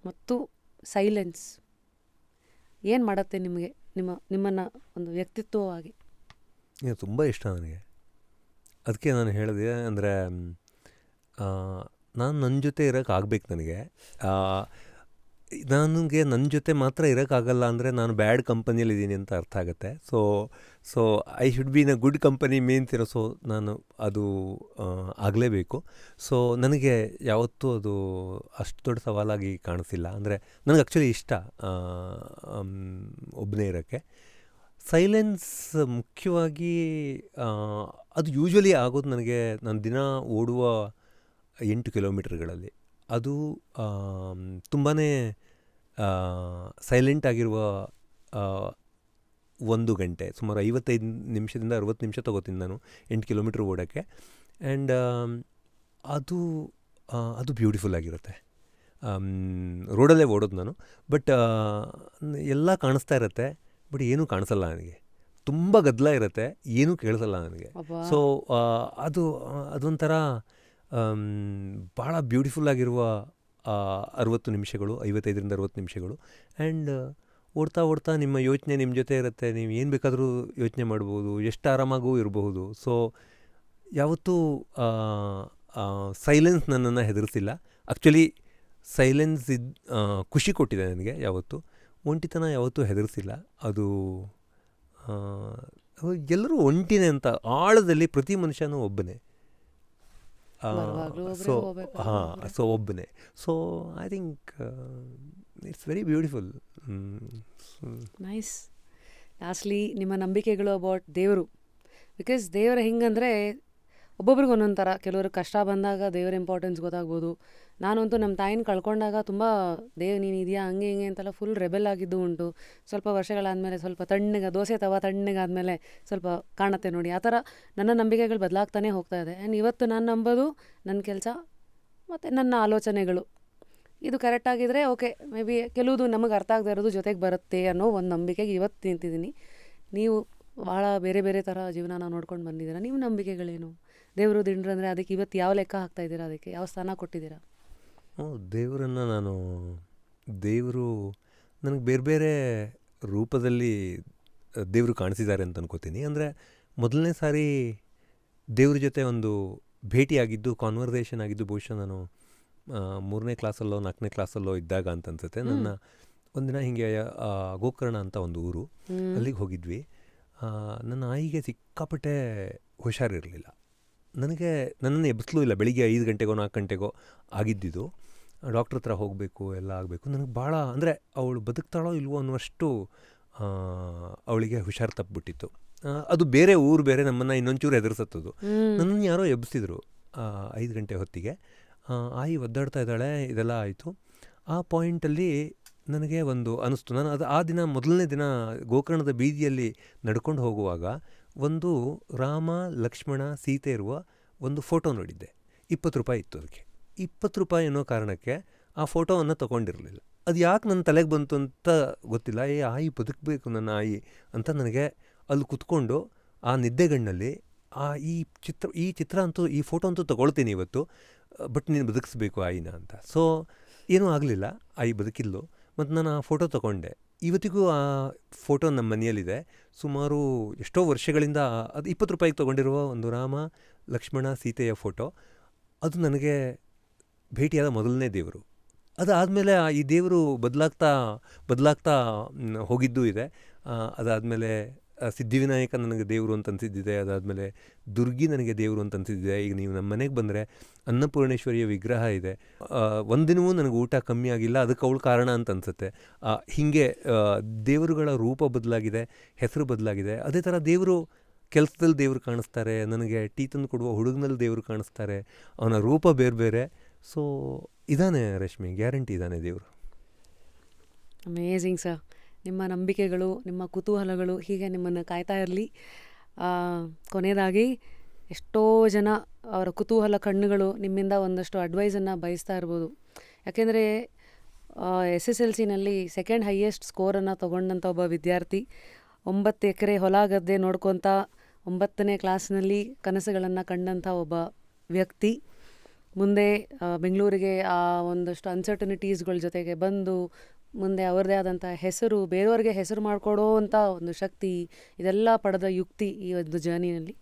ಮತ್ತು ಸೈಲೆನ್ಸ್ ಏನು ಮಾಡುತ್ತೆ ನಿಮಗೆ, ನಿಮ್ಮನ್ನು ಒಂದು ವ್ಯಕ್ತಿತ್ವವಾಗಿ? ಇದು ತುಂಬ ಇಷ್ಟ ನನಗೆ. ಅದಕ್ಕೆ ನಾನು ಹೇಳಿದೆ ಅಂದರೆ ನಾನು ನನ್ನ ಜೊತೆ ಇರೋಕ್ಕಾಗಬೇಕು. ನನಗೆ ನನ್ನ ಜೊತೆ ಮಾತ್ರ ಇರೋಕ್ಕಾಗಲ್ಲ ಅಂದರೆ ನಾನು ಬ್ಯಾಡ್ ಕಂಪನಿಯಲ್ಲಿದ್ದೀನಿ ಅಂತ ಅರ್ಥ ಆಗುತ್ತೆ. So I should be in a good company means so ನಾನು ಅದು ಆಗಲೇಬೇಕು. ಸೊ ನನಗೆ ಯಾವತ್ತೂ ಅದು ಅಷ್ಟು ದೊಡ್ಡ ಸವಾಲಾಗಿ ಕಾಣಿಸಿಲ್ಲ. ಅಂದರೆ ನನಗೆ ಆ್ಯಕ್ಚುಲಿ ಇಷ್ಟ ಒಬ್ಬನೇ ಇರೋಕ್ಕೆ. ಸೈಲೆನ್ಸ್ ಮುಖ್ಯವಾಗಿ ಅದು ಯೂಶ್ವಲಿ ಆಗೋದು ನನಗೆ ನಾನು ದಿನ ಓಡುವ 8 ಕಿಲೋಮೀಟರ್ಗಳಲ್ಲಿ. ಅದು ತುಂಬಾ ಸೈಲೆಂಟ್ ಆಗಿರುವ 1 ಗಂಟೆ, ಸುಮಾರು 55 ನಿಮಿಷದಿಂದ 60 ನಿಮಿಷ ತೊಗೋತೀನಿ ನಾನು 8 ಕಿಲೋಮೀಟ್ರ್ ಓಡೋಕ್ಕೆ. ಆ್ಯಂಡ್ ಅದು ಬ್ಯೂಟಿಫುಲ್ ಆಗಿರುತ್ತೆ. ರೋಡಲ್ಲೇ ಓಡೋದು ನಾನು. ಬಟ್ ಎಲ್ಲ ಕಾಣಿಸ್ತಾ ಇರುತ್ತೆ, ಬಟ್ ಏನೂ ಕಾಣಿಸಲ್ಲ ನನಗೆ. ತುಂಬ ಗದ್ದಲ ಇರುತ್ತೆ, ಏನೂ ಕೇಳಿಸಲ್ಲ ನನಗೆ. ಸೊ ಅದೊಂಥರ ಭಾಳ ಬ್ಯೂಟಿಫುಲ್ ಆಗಿರುವ 60 ನಿಮಿಷಗಳು, 55ರಿಂದ 60 ನಿಮಿಷಗಳು. ಆ್ಯಂಡ್ ಓಡ್ತಾ ಓಡ್ತಾ ನಿಮ್ಮ ಯೋಚನೆ ನಿಮ್ಮ ಜೊತೆ ಇರುತ್ತೆ. ನೀವು ಏನು ಬೇಕಾದರೂ ಯೋಚನೆ ಮಾಡ್ಬೋದು, ಎಷ್ಟು ಆರಾಮಾಗೂ ಇರಬಹುದು. ಸೊ ಯಾವತ್ತೂ ಸೈಲೆನ್ಸ್ ನನ್ನನ್ನು ಹೆದರಿಸಿಲ್ಲ. ಆ್ಯಕ್ಚುಲಿ ಸೈಲೆನ್ಸ್ ಖುಷಿ ಕೊಟ್ಟಿದೆ ನನಗೆ ಯಾವತ್ತೂ. ಒಂಟಿತನ ಯಾವತ್ತೂ ಹೆದರಿಸಿಲ್ಲ. ಅದು ಎಲ್ಲರೂ ಒಂಟಿನೇ ಅಂತ ಆಳದಲ್ಲಿ ಪ್ರತಿ ಮನುಷ್ಯನೂ ಒಬ್ಬನೇ. ಸೊ ಒಬ್ಬನೇ. So I think it's very beautiful. Nice. Lastly ನಿಮ್ಮ ನಂಬಿಕೆಗಳು ಅಬೌಟ್ ದೇವರು. ಬಿಕಾಸ್ ದೇವರ ಹಿಂಗಂದರೆ ಒಬ್ಬೊಬ್ರಿಗೆ ಒಂದೊಂದು ಥರ. ಕೆಲವರು ಕಷ್ಟ ಬಂದಾಗ ದೇವರ ಇಂಪಾರ್ಟೆನ್ಸ್ ಗೊತ್ತಾಗ್ಬೋದು. ನಾನಂತೂ ನಮ್ಮ ತಾಯಿನ ಕಳ್ಕೊಂಡಾಗ ತುಂಬ ನೀನು ಇದೆಯಾ ಹಂಗೆ ಹಿಂಗೆ ಅಂತೆಲ್ಲ ಫುಲ್ ರೆಬೆಲ್ ಆಗಿದ್ದು ಉಂಟು. ಸ್ವಲ್ಪ ವರ್ಷಗಳಾದಮೇಲೆ ಸ್ವಲ್ಪ ದೋಸೆ ತವ ತಣ್ಣಗಾದಮೇಲೆ ಸ್ವಲ್ಪ ಕಾಣುತ್ತೆ ನೋಡಿ. ಆ ಥರ ನನ್ನ ನಂಬಿಕೆಗಳು ಬದಲಾಗ್ತಾನೆ ಹೋಗ್ತಾ ಇದೆ. ಆ್ಯಂಡ್ ಇವತ್ತು ನಾನು ನಂಬೋದು ನನ್ನ ಕೆಲಸ ಮತ್ತು ನನ್ನ ಆಲೋಚನೆಗಳು ಇದು ಕರೆಕ್ಟಾಗಿದ್ದರೆ ಓಕೆ, ಮೇ ಬಿ ಕೆಲವುದು ನಮಗೆ ಅರ್ಥ ಆಗದೆ ಇರೋದು ಜೊತೆಗೆ ಬರುತ್ತೆ ಅನ್ನೋ ಒಂದು ನಂಬಿಕೆಗೆ ಇವತ್ತು ನಿಂತಿದ್ದೀನಿ. ನೀವು ಭಾಳ ಬೇರೆ ಬೇರೆ ಥರ ಜೀವನ ನೋಡ್ಕೊಂಡು ಬಂದಿದ್ದೀರಾ. ನಿಮ್ಮ ನಂಬಿಕೆಗಳೇನು? ದೇವರು ದಿಂಡ್ರು ಅಂದರೆ ಅದಕ್ಕೆ ಇವತ್ತು ಯಾವ ಲೆಕ್ಕ ಹಾಕ್ತಾಯಿದ್ದೀರಾ? ಅದಕ್ಕೆ ಯಾವ ಸ್ಥಾನ ಕೊಟ್ಟಿದ್ದೀರಾ? ದೇವರು ನನಗೆ ಬೇರೆ ಬೇರೆ ರೂಪದಲ್ಲಿ ದೇವರು ಕಾಣಿಸಿದ್ದಾರೆ ಅಂತ ಅನ್ಕೋತೀನಿ. ಅಂದರೆ ಮೊದಲನೇ ಸಾರಿ ದೇವ್ರ ಜೊತೆ ಒಂದು ಭೇಟಿಯಾಗಿದ್ದು, ಕಾನ್ವರ್ಸೇಷನ್ ಆಗಿದ್ದು ಬಹುಶಃ ನಾನು 3ನೇ ಕ್ಲಾಸಲ್ಲೋ 4ನೇ ಕ್ಲಾಸಲ್ಲೋ ಇದ್ದಾಗ ಅಂತ ಅನ್ಸುತ್ತೆ. ನನ್ನ ಒಂದಿನ ಹೀಗೆ ಗೋಕರ್ಣ ಅಂತ ಒಂದು ಊರು, ಅಲ್ಲಿಗೆ ಹೋಗಿದ್ವಿ. ನನ್ನ ಆಯಿಗೆ ಸಿಕ್ಕಾಪಟ್ಟೆ ಹುಷಾರಿರಲಿಲ್ಲ. ನನ್ನನ್ನು ಎಬ್ಬಿಸ್ಲೂ ಇಲ್ಲ. ಬೆಳಿಗ್ಗೆ 5 ಗಂಟೆಗೋ 4 ಗಂಟೆಗೋ ಆಗಿದ್ದಿದ್ದು. ಡಾಕ್ಟ್ರ್ ಹತ್ರ ಹೋಗಬೇಕು, ಎಲ್ಲ ಆಗಬೇಕು. ನನಗೆ ಭಾಳ ಅಂದರೆ ಅವಳು ಬದುಕ್ತಾಳೋ ಇಲ್ವೋ ಅನ್ನುವಷ್ಟು ಅವಳಿಗೆ ಹುಷಾರು ತಪ್ಪಿಬಿಟ್ಟಿತ್ತು. ಅದು ಬೇರೆ ಊರು, ಬೇರೆ ನಮ್ಮನ್ನು ಇನ್ನೊಂಚೂರು ಹೆದರ್ಸತ್ತದು. ನನ್ನನ್ನು ಯಾರೋ ಎಬ್ಬಿಸಿದ್ರು 5 ಗಂಟೆ ಹೊತ್ತಿಗೆ. ಆಯಿ ಒದ್ದಾಡ್ತಾ ಇದ್ದಾಳೆ, ಇದೆಲ್ಲ ಆಯಿತು. ಆ ಪಾಯಿಂಟಲ್ಲಿ ನನಗೆ ಒಂದು ಅನ್ನಿಸ್ತು. ನಾನು ಆ ದಿನ ಮೊದಲನೇ ದಿನ ಗೋಕರ್ಣದ ಬೀದಿಯಲ್ಲಿ ನಡ್ಕೊಂಡು ಹೋಗುವಾಗ ಒಂದು ರಾಮ ಲಕ್ಷ್ಮಣ ಸೀತೆ ಇರುವ ಒಂದು ಫೋಟೋ ನೋಡಿದ್ದೆ. 20 ರೂಪಾಯಿ ಇತ್ತು ಅದಕ್ಕೆ. 20 ರೂಪಾಯಿ ಅನ್ನೋ ಕಾರಣಕ್ಕೆ ಆ ಫೋಟೋವನ್ನು ತೊಗೊಂಡಿರಲಿಲ್ಲ. ಅದು ಯಾಕೆ ನನ್ನ ತಲೆಗೆ ಬಂತು ಅಂತ ಗೊತ್ತಿಲ್ಲ. ಆಯಿ ಬದುಕಬೇಕು ನನ್ನ ಆಯಿ ಅಂತ ನನಗೆ ಅಲ್ಲಿ ಕುತ್ಕೊಂಡು ಆ ನಿದ್ದೆಗಣ್ಣಲ್ಲಿ ಈ ಚಿತ್ರ ಅಂತೂ, ಈ ಫೋಟೋ ಅಂತೂ ತೊಗೊಳ್ತೀನಿ ಇವತ್ತು, ಬಟ್ ನೀನು ಬದುಕಿಸ್ಬೇಕು ಆಯಿನ ಅಂತ. ಸೊ ಏನೂ ಆಗಲಿಲ್ಲ, ಆಯಿ ಬದುಕಿದ್ಲು. ಮತ್ತು ನಾನು ಆ ಫೋಟೋ ತೊಗೊಂಡೆ. ಇವತ್ತಿಗೂ ಆ ಫೋಟೋ ನಮ್ಮ ಮನೆಯಲ್ಲಿದೆ. ಸುಮಾರು ಎಷ್ಟೋ ವರ್ಷಗಳಿಂದ ಅದು 20 ರೂಪಾಯಿಗೆ ತೊಗೊಂಡಿರುವ ಒಂದು ರಾಮ ಲಕ್ಷ್ಮಣ ಸೀತೆಯ ಫೋಟೋ. ಅದು ನನಗೆ ಭೇಟಿಯಾದ ಮೊದಲನೇ ದೇವರು. ಅದಾದಮೇಲೆ ಈ ದೇವರು ಬದಲಾಗ್ತಾ ಹೋಗಿದ್ದೂ ಇದೆ. ಅದಾದಮೇಲೆ ಸಿದ್ಧಿವಿನಾಯಕ ನನಗೆ ದೇವರು ಅಂತ ಅನಿಸಿದ್ದಿದೆ, ಅದಾದಮೇಲೆ ದುರ್ಗಿ ನನಗೆ ದೇವರು ಅಂತ ಅನಿಸಿದ್ದಿದೆ. ಈಗ ನೀವು ನಮ್ಮ ಮನೆಗೆ ಬಂದರೆ ಅನ್ನಪೂರ್ಣೇಶ್ವರಿಯ ವಿಗ್ರಹ ಇದೆ. ಒಂದಿನವೂ ನನಗೆ ಊಟ ಕಮ್ಮಿ ಆಗಿಲ್ಲ, ಅದಕ್ಕೆ ಅವಳು ಕಾರಣ ಅಂತ ಅನಿಸುತ್ತೆ. ಹೀಗೆ ದೇವರುಗಳ ರೂಪ ಬದಲಾಗಿದೆ, ಹೆಸರು ಬದಲಾಗಿದೆ. ಅದೇ ಥರ ದೇವರು ಕೆಲಸದಲ್ಲಿ ದೇವರು ಕಾಣಿಸ್ತಾರೆ, ನನಗೆ ಟೀ ತಂದು ಕೊಡುವ ಹುಡುಗನಲ್ಲಿ ದೇವರು ಕಾಣಿಸ್ತಾರೆ, ಅವನ ರೂಪ ಬೇರೆ ಬೇರೆ. ಸೊ ಇದ್ದಾನೆ ರಶ್ಮಿ, ಗ್ಯಾರಂಟಿ ಇದ್ದಾನೆ ದೇವರು. Amazing sir. ನಿಮ್ಮ ನಂಬಿಕೆಗಳು, ನಿಮ್ಮ ಕುತೂಹಲಗಳು ಹೀಗೆ ನಿಮ್ಮನ್ನು ಕಾಯ್ತಾ ಇರಲಿ. ಕೊನೆಯದಾಗಿ ಎಷ್ಟೋ ಜನ ಅವರ ಕುತೂಹಲ ಕಣ್ಣುಗಳು ನಿಮ್ಮಿಂದ ಒಂದಷ್ಟು ಅಡ್ವೈಸನ್ನು ಬಯಸ್ತಾ ಇರ್ಬೋದು. ಯಾಕೆಂದರೆ SSLCನಲ್ಲಿ ಸೆಕೆಂಡ್ ಹೈಯೆಸ್ಟ್ ಸ್ಕೋರನ್ನು ತೊಗೊಂಡಂಥ ಒಬ್ಬ ವಿದ್ಯಾರ್ಥಿ, 9 ಎಕರೆ ಹೊಲ ಗದ್ದೆ ನೋಡ್ಕೊತ 9ನೇ ಕ್ಲಾಸ್ನಲ್ಲಿ ಕನಸುಗಳನ್ನು ಕಂಡಂಥ ಒಬ್ಬ ವ್ಯಕ್ತಿ ಮುಂದೆ ಬೆಂಗಳೂರಿಗೆ ಆ ಒಂದಷ್ಟು ಅನ್ಸರ್ಟನಿಟೀಸ್ಗಳ ಜೊತೆಗೆ ಬಂದು ಮುಂದೆ ಅವ್ರದ್ದೇ ಆದಂಥ ಹೆಸರು, ಬೇರೆಯವ್ರಿಗೆ ಹೆಸರು ಮಾಡಿಕೊಡೋ ಅಂಥ ಒಂದು ಶಕ್ತಿ, ಇದೆಲ್ಲ ಪಡೆದ ಯುಕ್ತಿ ಈ ಒಂದು ಜರ್ನಿನಲ್ಲಿ.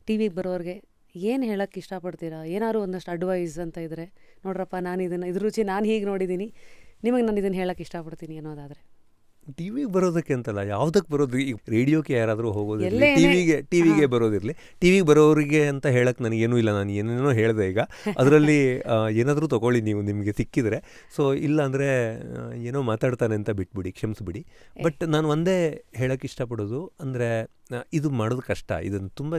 ಟಿ ವಿಗೆ ಬರೋರಿಗೆ ಏನು ಹೇಳೋಕ್ಕೆ ಇಷ್ಟಪಡ್ತೀರಾ? ಏನಾದ್ರು ಒಂದಷ್ಟು ಅಡ್ವೈಸ್ ಅಂತ ಇದ್ದರೆ, ನೋಡ್ರಪ್ಪ ನಾನು ಇದ್ರ ರುಚಿ ನಾನು ಹೀಗೆ ನೋಡಿದ್ದೀನಿ, ನಿಮಗೆ ನಾನು ಇದನ್ನು ಹೇಳೋಕ್ಕೆ ಇಷ್ಟಪಡ್ತೀನಿ ಅನ್ನೋದಾದರೆ. ಟಿ ವಿಗೆ ಬರೋದಕ್ಕೆ ಅಂತಲ್ಲ, ಯಾವುದಕ್ಕೆ ಬರೋದು, ಈಗ ರೇಡಿಯೋಕ್ಕೆ ಯಾರಾದರೂ ಹೋಗೋದಿರಲಿ, ಎಲ್ಲೇ ಟಿವಿಗೆ ಬರೋದಿರಲಿ, ಟಿವಿಗೆ ಬರೋರಿಗೆ ಅಂತ ಹೇಳಕ್ಕೆ ನನಗೇನೂ ಇಲ್ಲ. ನಾನು ಏನೇನೋ ಹೇಳಿದೆ ಈಗ, ಅದರಲ್ಲಿ ಏನಾದರೂ ತೊಗೊಳ್ಳಿ ನೀವು, ನಿಮಗೆ ಸಿಕ್ಕಿದರೆ. ಸೊ ಇಲ್ಲ ಅಂದರೆ ಏನೋ ಮಾತಾಡ್ತಾನೆ ಅಂತ ಬಿಟ್ಬಿಡಿ, ಕ್ಷಮಿಸ್ಬಿಡಿ. ಬಟ್ ನಾನು ಒಂದೇ ಹೇಳೋಕ್ಕೆ ಇಷ್ಟಪಡೋದು ಅಂದರೆ, ಇದು ಮಾಡೋದು ಕಷ್ಟ. ಇದನ್ನು ತುಂಬ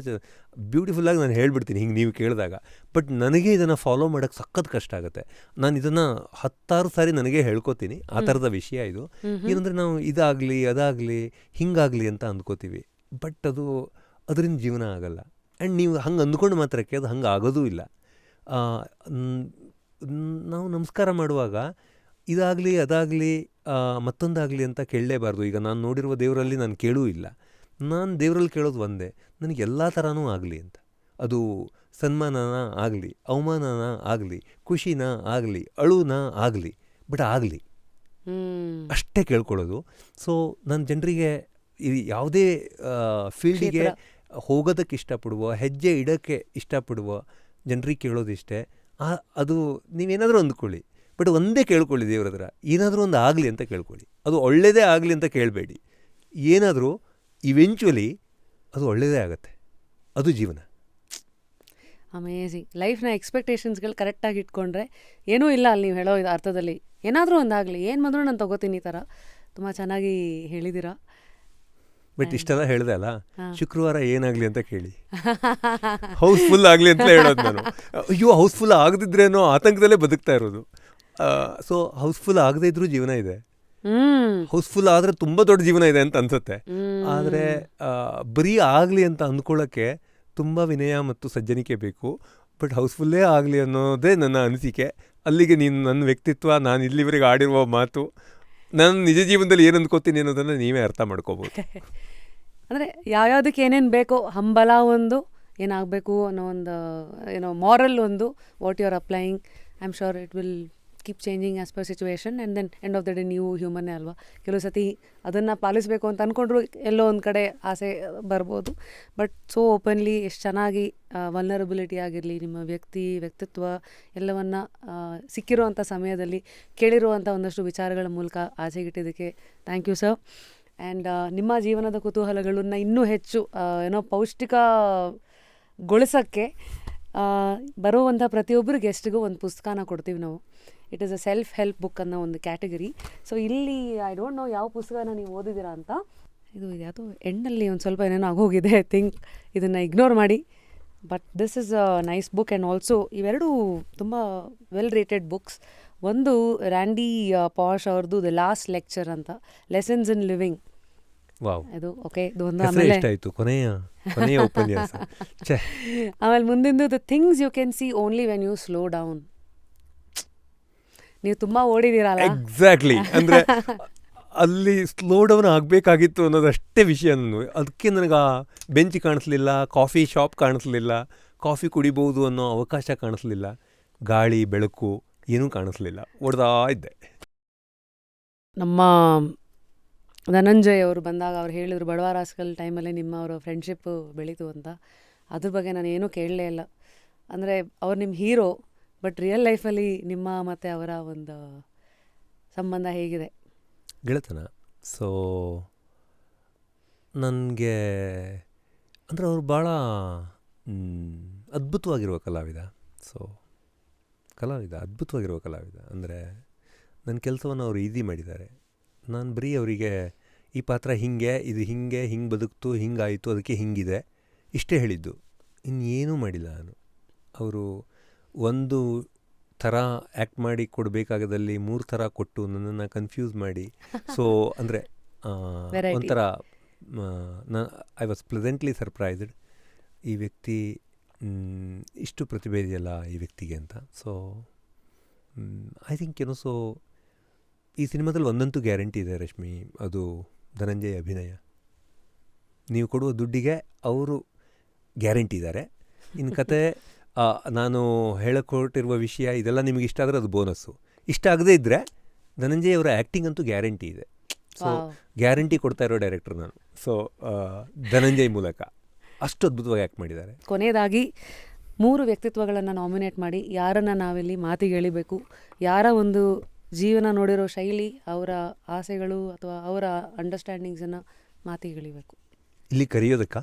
ಬ್ಯೂಟಿಫುಲ್ಲಾಗಿ ನಾನು ಹೇಳ್ಬಿಡ್ತೀನಿ ಹಿಂಗೆ ನೀವು ಕೇಳಿದಾಗ. ಬಟ್ ನನಗೆ ಇದನ್ನು ಫಾಲೋ ಮಾಡೋಕ್ಕೆ ಸಖತ್ ಕಷ್ಟ ಆಗುತ್ತೆ. ನಾನು ಇದನ್ನು 10 ಸಾರಿ ನನಗೆ ಹೇಳ್ಕೊತೀನಿ. ಆ ಥರದ ವಿಷಯ ಇದು. ಏನಂದರೆ ನಾವು ಇದಾಗಲಿ ಅದಾಗಲಿ ಹಿಂಗಾಗಲಿ ಅಂತ ಅಂದ್ಕೋತೀವಿ, ಬಟ್ ಅದರಿಂದ ಜೀವನ ಆಗಲ್ಲ. ಆ್ಯಂಡ್ ನೀವು ಹಂಗೆ ಅಂದ್ಕೊಂಡು ಮಾತ್ರಕ್ಕೆ ಅದು ಹಂಗೆ ಆಗೋದೂ ಇಲ್ಲ. ನಾವು ನಮಸ್ಕಾರ ಮಾಡುವಾಗ ಇದಾಗಲಿ ಅದಾಗಲಿ ಮತ್ತೊಂದಾಗಲಿ ಅಂತ ಕೇಳಲೇಬಾರ್ದು. ಈಗ ನಾನು ನೋಡಿರುವ ದೇವರಲ್ಲಿ ನಾನು ಕೇಳೂ ಇಲ್ಲ. ನಾನು ದೇವರಲ್ಲಿ ಕೇಳೋದು ಒಂದೇ, ನನಗೆ ಎಲ್ಲ ಥರನೂ ಆಗಲಿ ಅಂತ. ಅದು ಸನ್ಮಾನನ ಆಗಲಿ, ಅವಮಾನನ ಆಗಲಿ, ಖುಷಿನ ಆಗಲಿ, ಅಳುನ ಆಗಲಿ, ಬಟ್ ಆಗಲಿ ಅಷ್ಟೇ ಕೇಳ್ಕೊಳ್ಳೋದು. ಸೊ ನಾನು ಜನರಿಗೆ ಯಾವುದೇ ಫೀಲ್ಡಿಗೆ ಹೋಗೋದಕ್ಕೆ ಇಷ್ಟಪಡುವ, ಹೆಜ್ಜೆ ಇಡೋಕ್ಕೆ ಇಷ್ಟಪಡುವ ಜನರಿಗೆ ಕೇಳೋದಿಷ್ಟೇ. ಅದು ನೀವೇನಾದರೂ ಅಂದ್ಕೊಳ್ಳಿ, ಬಟ್ ಒಂದೇ ಕೇಳ್ಕೊಳ್ಳಿ ದೇವ್ರ ಹತ್ರ, ಏನಾದರೂ ಒಂದು ಆಗಲಿ ಅಂತ ಕೇಳ್ಕೊಳ್ಳಿ. ಅದು ಒಳ್ಳೆಯದೇ ಆಗಲಿ ಅಂತ ಕೇಳಬೇಡಿ. ಏನಾದರೂ ಇವೆಂಚುವಲಿ ಅದು ಒಳ್ಳೆಯದೇ ಆಗುತ್ತೆ. ಅದು ಜೀವನ. ಅಮೇಝಿಂಗ್. ಲೈಫ್ನ ಎಕ್ಸ್ಪೆಕ್ಟೇಷನ್ಸ್ಗಳು ಕರೆಕ್ಟಾಗಿ ಇಟ್ಕೊಂಡ್ರೆ ಏನೂ ಇಲ್ಲ ಅಲ್ಲಿ ನೀವು ಹೇಳೋ ಅರ್ಥದಲ್ಲಿ. ಏನಾದರೂ ಒಂದಾಗಲಿ, ಏನು ಬಂದರೂ ನಾನು ತೊಗೋತೀನಿ ಈ ಥರ. ತುಂಬ ಚೆನ್ನಾಗಿ ಹೇಳಿದ್ದೀರಾ. ಬಟ್ ಇಷ್ಟೆಲ್ಲ ಹೇಳಿದೆ ಅಲ್ಲ, ಶುಕ್ರವಾರ ಏನಾಗಲಿ ಅಂತ ಕೇಳಿ. ಹೌಸ್ಫುಲ್ ಆಗಲಿ ಅಂತ ಹೇಳೋದು ನಾನು. ಅಯ್ಯೋ ಹೌಸ್ಫುಲ್ ಆಗದಿದ್ರೇನೋ ಆತಂಕದಲ್ಲೇ ಬದುಕ್ತಾ ಇರೋದು. ಸೊ ಹೌಸ್ಫುಲ್ ಆಗದೇ ಇದ್ರೂ ಜೀವನ ಇದೆ, ಹೌಸ್ಫುಲ್ ಆದರೆ ತುಂಬ ದೊಡ್ಡ ಜೀವನ ಇದೆ ಅಂತ ಅನ್ಸುತ್ತೆ. ಆದರೆ ಬರೀ ಆಗಲಿ ಅಂತ ಅಂದ್ಕೊಳ್ಳೋಕ್ಕೆ ತುಂಬ ವಿನಯ ಮತ್ತು ಸಜ್ಜನಿಕೆ ಬೇಕು. ಬಟ್ ಹೌಸ್ಫುಲ್ಲೇ ಆಗಲಿ ಅನ್ನೋದೇ ನನ್ನ ಅನಿಸಿಕೆ. ಅಲ್ಲಿಗೆ ನನ್ನ ವ್ಯಕ್ತಿತ್ವ, ನಾನು ಇಲ್ಲಿವರೆಗೆ ಆಡಿರುವ ಮಾತು, ನಾನು ನಿಜ ಜೀವನದಲ್ಲಿ ಏನು ಅಂದ್ಕೋತೀನಿ ಅನ್ನೋದನ್ನು ನೀವೇ ಅರ್ಥ ಮಾಡ್ಕೋಬೋದು. ಅಂದರೆ ಯಾವ್ಯಾವುದಕ್ಕೆ ಏನೇನು ಬೇಕೋ, ಹಂಬಲ ಒಂದು, ಏನಾಗಬೇಕು ಅನ್ನೋ ಒಂದು ಮಾರಲ್ ಒಂದು, what you are applying, I am sure it will keep changing as per situation. And then end of the day ನೀವು ಹ್ಯೂಮನ್ನೇ ಅಲ್ವಾ. ಕೆಲವು ಸತಿ ಅದನ್ನು ಪಾಲಿಸಬೇಕು ಅಂತ ಅಂದ್ಕೊಂಡ್ರು ಎಲ್ಲೋ ಒಂದು ಕಡೆ ಆಸೆ ಬರ್ಬೋದು. ಬಟ್ ಸೋ ಓಪನ್ಲಿ ಎಷ್ಟು ಚೆನ್ನಾಗಿ ವಲ್ನರಬಿಲಿಟಿ ಆಗಿರಲಿ, ನಿಮ್ಮ ವ್ಯಕ್ತಿತ್ವ ಎಲ್ಲವನ್ನ ಸಿಕ್ಕಿರುವಂಥ ಸಮಯದಲ್ಲಿ ಕೇಳಿರುವಂಥ ಒಂದಷ್ಟು ವಿಚಾರಗಳ ಮೂಲಕ ಆಚೆಗಿಟ್ಟಿದ್ದಕ್ಕೆ ಥ್ಯಾಂಕ್ ಯು ಸರ್. ಆ್ಯಂಡ್ ನಿಮ್ಮ ಜೀವನದ ಕುತೂಹಲಗಳನ್ನ ಇನ್ನೂ ಹೆಚ್ಚು ಪೌಷ್ಟಿಕಗೊಳಿಸೋಕ್ಕೆ ಬರುವಂಥ ಪ್ರತಿಯೊಬ್ಬರು ಗೆಸ್ಟಿಗೂ ಒಂದು ಪುಸ್ತಕನ ಕೊಡ್ತೀವಿ ನಾವು. It is a self help book ಅನ್ನೋ ಒಂದು ಕ್ಯಾಟಗರಿ. ಸೊ ಇಲ್ಲಿ ಐ ಡೋಂಟ್ ನೋ ಯಾವ ಪುಸ್ತಕನ ನೀವು ಓದಿದ್ದೀರಾ ಅಂತ. ಇದು ಯಾವುದೋ ಎಂಡಲ್ಲಿ ಒಂದು ಸ್ವಲ್ಪ ಏನೇನೋ ಆಗೋಗಿದೆ, ಐ ಥಿಂಕ್ ಇದನ್ನು ಇಗ್ನೋರ್ ಮಾಡಿ. But this is a nice book. And also ಇವೆರಡು ತುಂಬ ವೆಲ್ ರೇಟೆಡ್ ಬುಕ್ಸ್. ಒಂದು ರ್ಯಾಂಡಿ ಪಾಶ್ ಅವ್ರದ್ದು ದ ಲಾಸ್ಟ್ ಲೆಕ್ಚರ್ ಅಂತ, ಲೆಸನ್ಸ್ ಇನ್ ಲಿವಿಂಗ್. ಅದು ಓಕೆ, ಇದು ಒಂದು. ಆಮೇಲೆ ಆಮೇಲೆ ಮುಂದಿಂದು the things you can see only when you slow down. ನೀವು ತುಂಬ ಓಡಿದ್ದೀರಲ್ಲ. ಎಕ್ಸಾಕ್ಟ್ಲಿ. ಅಂದರೆ ಅಲ್ಲಿ ಸ್ಲೋ ಡೌನ್ ಆಗಬೇಕಾಗಿತ್ತು ಅನ್ನೋದಷ್ಟೇ ವಿಷಯ. ನಾನು ಅದಕ್ಕೆ ನನಗೆ ಆ ಬೆಂಚ್ ಕಾಣಿಸ್ಲಿಲ್ಲ, ಕಾಫಿ ಶಾಪ್ ಕಾಣಿಸ್ಲಿಲ್ಲ, ಕಾಫಿ ಕುಡಿಬೋದು ಅನ್ನೋ ಅವಕಾಶ ಕಾಣಿಸ್ಲಿಲ್ಲ, ಗಾಳಿ ಬೆಳಕು ಏನೂ ಕಾಣಿಸ್ಲಿಲ್ಲ, ಓಡ್ದಾ ಇದ್ದೆ. ನಮ್ಮ ಧನಂಜಯ್ ಅವರು ಬಂದಾಗ ಅವ್ರು ಹೇಳಿದ್ರು ಬಡವ ರಾಸ್ಕಲ್ ಟೈಮಲ್ಲೇ ನಿಮ್ಮ ಅವರ ಫ್ರೆಂಡ್ಶಿಪ್ ಬೆಳೀತು ಅಂತ. ಅದ್ರ ಬಗ್ಗೆ ನಾನು ಏನೂ ಕೇಳಲೇ ಇಲ್ಲ. ಅಂದರೆ ಅವ್ರು ನಿಮ್ಮ ಹೀರೋ, ಬಟ್ ರಿಯಲ್ ಲೈಫಲ್ಲಿ ನಿಮ್ಮ ಮತ್ತು ಅವರ ಒಂದು ಸಂಬಂಧ ಹೇಗಿದೆ? ಗೆಳೆತನ. ಸೊ ನನಗೆ ಅಂದರೆ ಅವರು ಭಾಳ ಅದ್ಭುತವಾಗಿರುವ ಕಲಾವಿದ. ಸೊ ಅದ್ಭುತವಾಗಿರುವ ಕಲಾವಿದ ಅಂದರೆ ನನ್ನ ಕೆಲಸವನ್ನು ಅವರು ಈಸಿ ಮಾಡಿದ್ದಾರೆ. ನಾನು ಬರೀ ಅವರಿಗೆ ಈ ಪಾತ್ರ ಹಿಂಗೆ, ಇದು ಹಿಂಗೆ ಬದುಕ್ತು, ಹಿಂಗಾಯಿತು, ಅದಕ್ಕೆ ಹಿಂಗಿದೆ ಇಷ್ಟೇ ಹೇಳಿದ್ದು, ಇನ್ನೇನೂ ಮಾಡಿಲ್ಲ ನಾನು. ಅವರು ಒಂದು ಥರ ಆ್ಯಕ್ಟ್ ಮಾಡಿ ಕೊಡಬೇಕಾಗದಲ್ಲಿ 3 ಥರ ಕೊಟ್ಟು ನನ್ನನ್ನು ಕನ್ಫ್ಯೂಸ್ ಮಾಡಿ, ಸೊ ಅಂದರೆ ಒಂಥರ ಐ ವಾಸ್ ಪ್ಲೆಸೆಂಟ್ಲಿ ಸರ್ಪ್ರೈಸ್ಡ್. ಈ ವ್ಯಕ್ತಿ ಇಷ್ಟು ಪ್ರತಿಭೆ ಇದೆಯಲ್ಲ ಈ ವ್ಯಕ್ತಿಗೆ ಅಂತ. ಸೊ ಐ ಥಿಂಕ್ ಸೊ ಈ ಸಿನಿಮಾದಲ್ಲಿ ಒಂದಂತೂ ಗ್ಯಾರಂಟಿ ಇದೆ ರಶ್ಮಿ, ಅದು ಧನಂಜಯ್ ಅಭಿನಯ. ನೀವು ಕೊಡುವ ದುಡ್ಡಿಗೆ ಅವರು ಗ್ಯಾರಂಟಿ ಇದ್ದಾರೆ. ಇನ್ನು ಕತೆ ನಾನು ಹೇಳಕೊಟ್ಟಿರುವ ವಿಷಯ ಇದೆಲ್ಲ ನಿಮಗೆ ಇಷ್ಟ ಆದರೆ ಅದು ಬೋನಸ್ಸು. ಇಷ್ಟ ಆಗದೇ ಇದ್ದರೆ ಧನಂಜಯ್ ಅವರ ಆ್ಯಕ್ಟಿಂಗ್ ಅಂತೂ ಗ್ಯಾರಂಟಿ ಇದೆ. ಸೊ ಗ್ಯಾರಂಟಿ ಕೊಡ್ತಾ ಇರೋ ಡೈರೆಕ್ಟರ್ ನಾನು. ಸೊ ಧನಂಜಯ್ ಮೂಲಕ ಅಷ್ಟು ಅದ್ಭುತವಾಗಿ ಆ್ಯಕ್ಟ್ ಮಾಡಿದ್ದಾರೆ. ಕೊನೆಯದಾಗಿ 3 ವ್ಯಕ್ತಿತ್ವಗಳನ್ನು ನಾಮಿನೇಟ್ ಮಾಡಿ ಯಾರನ್ನು ನಾವಿಲ್ಲಿ ಮಾತಿಗೆ ಎಳಿಬೇಕು, ಯಾರ ಒಂದು ಜೀವನ ನೋಡಿರೋ ಶೈಲಿ, ಅವರ ಆಸೆಗಳು ಅಥವಾ ಅವರ ಅಂಡರ್ಸ್ಟ್ಯಾಂಡಿಂಗ್ಸನ್ನು ಮಾತಿಗೆ ಎಳಿಬೇಕು. ಇಲ್ಲಿ ಕರೆಯೋದಕ್ಕ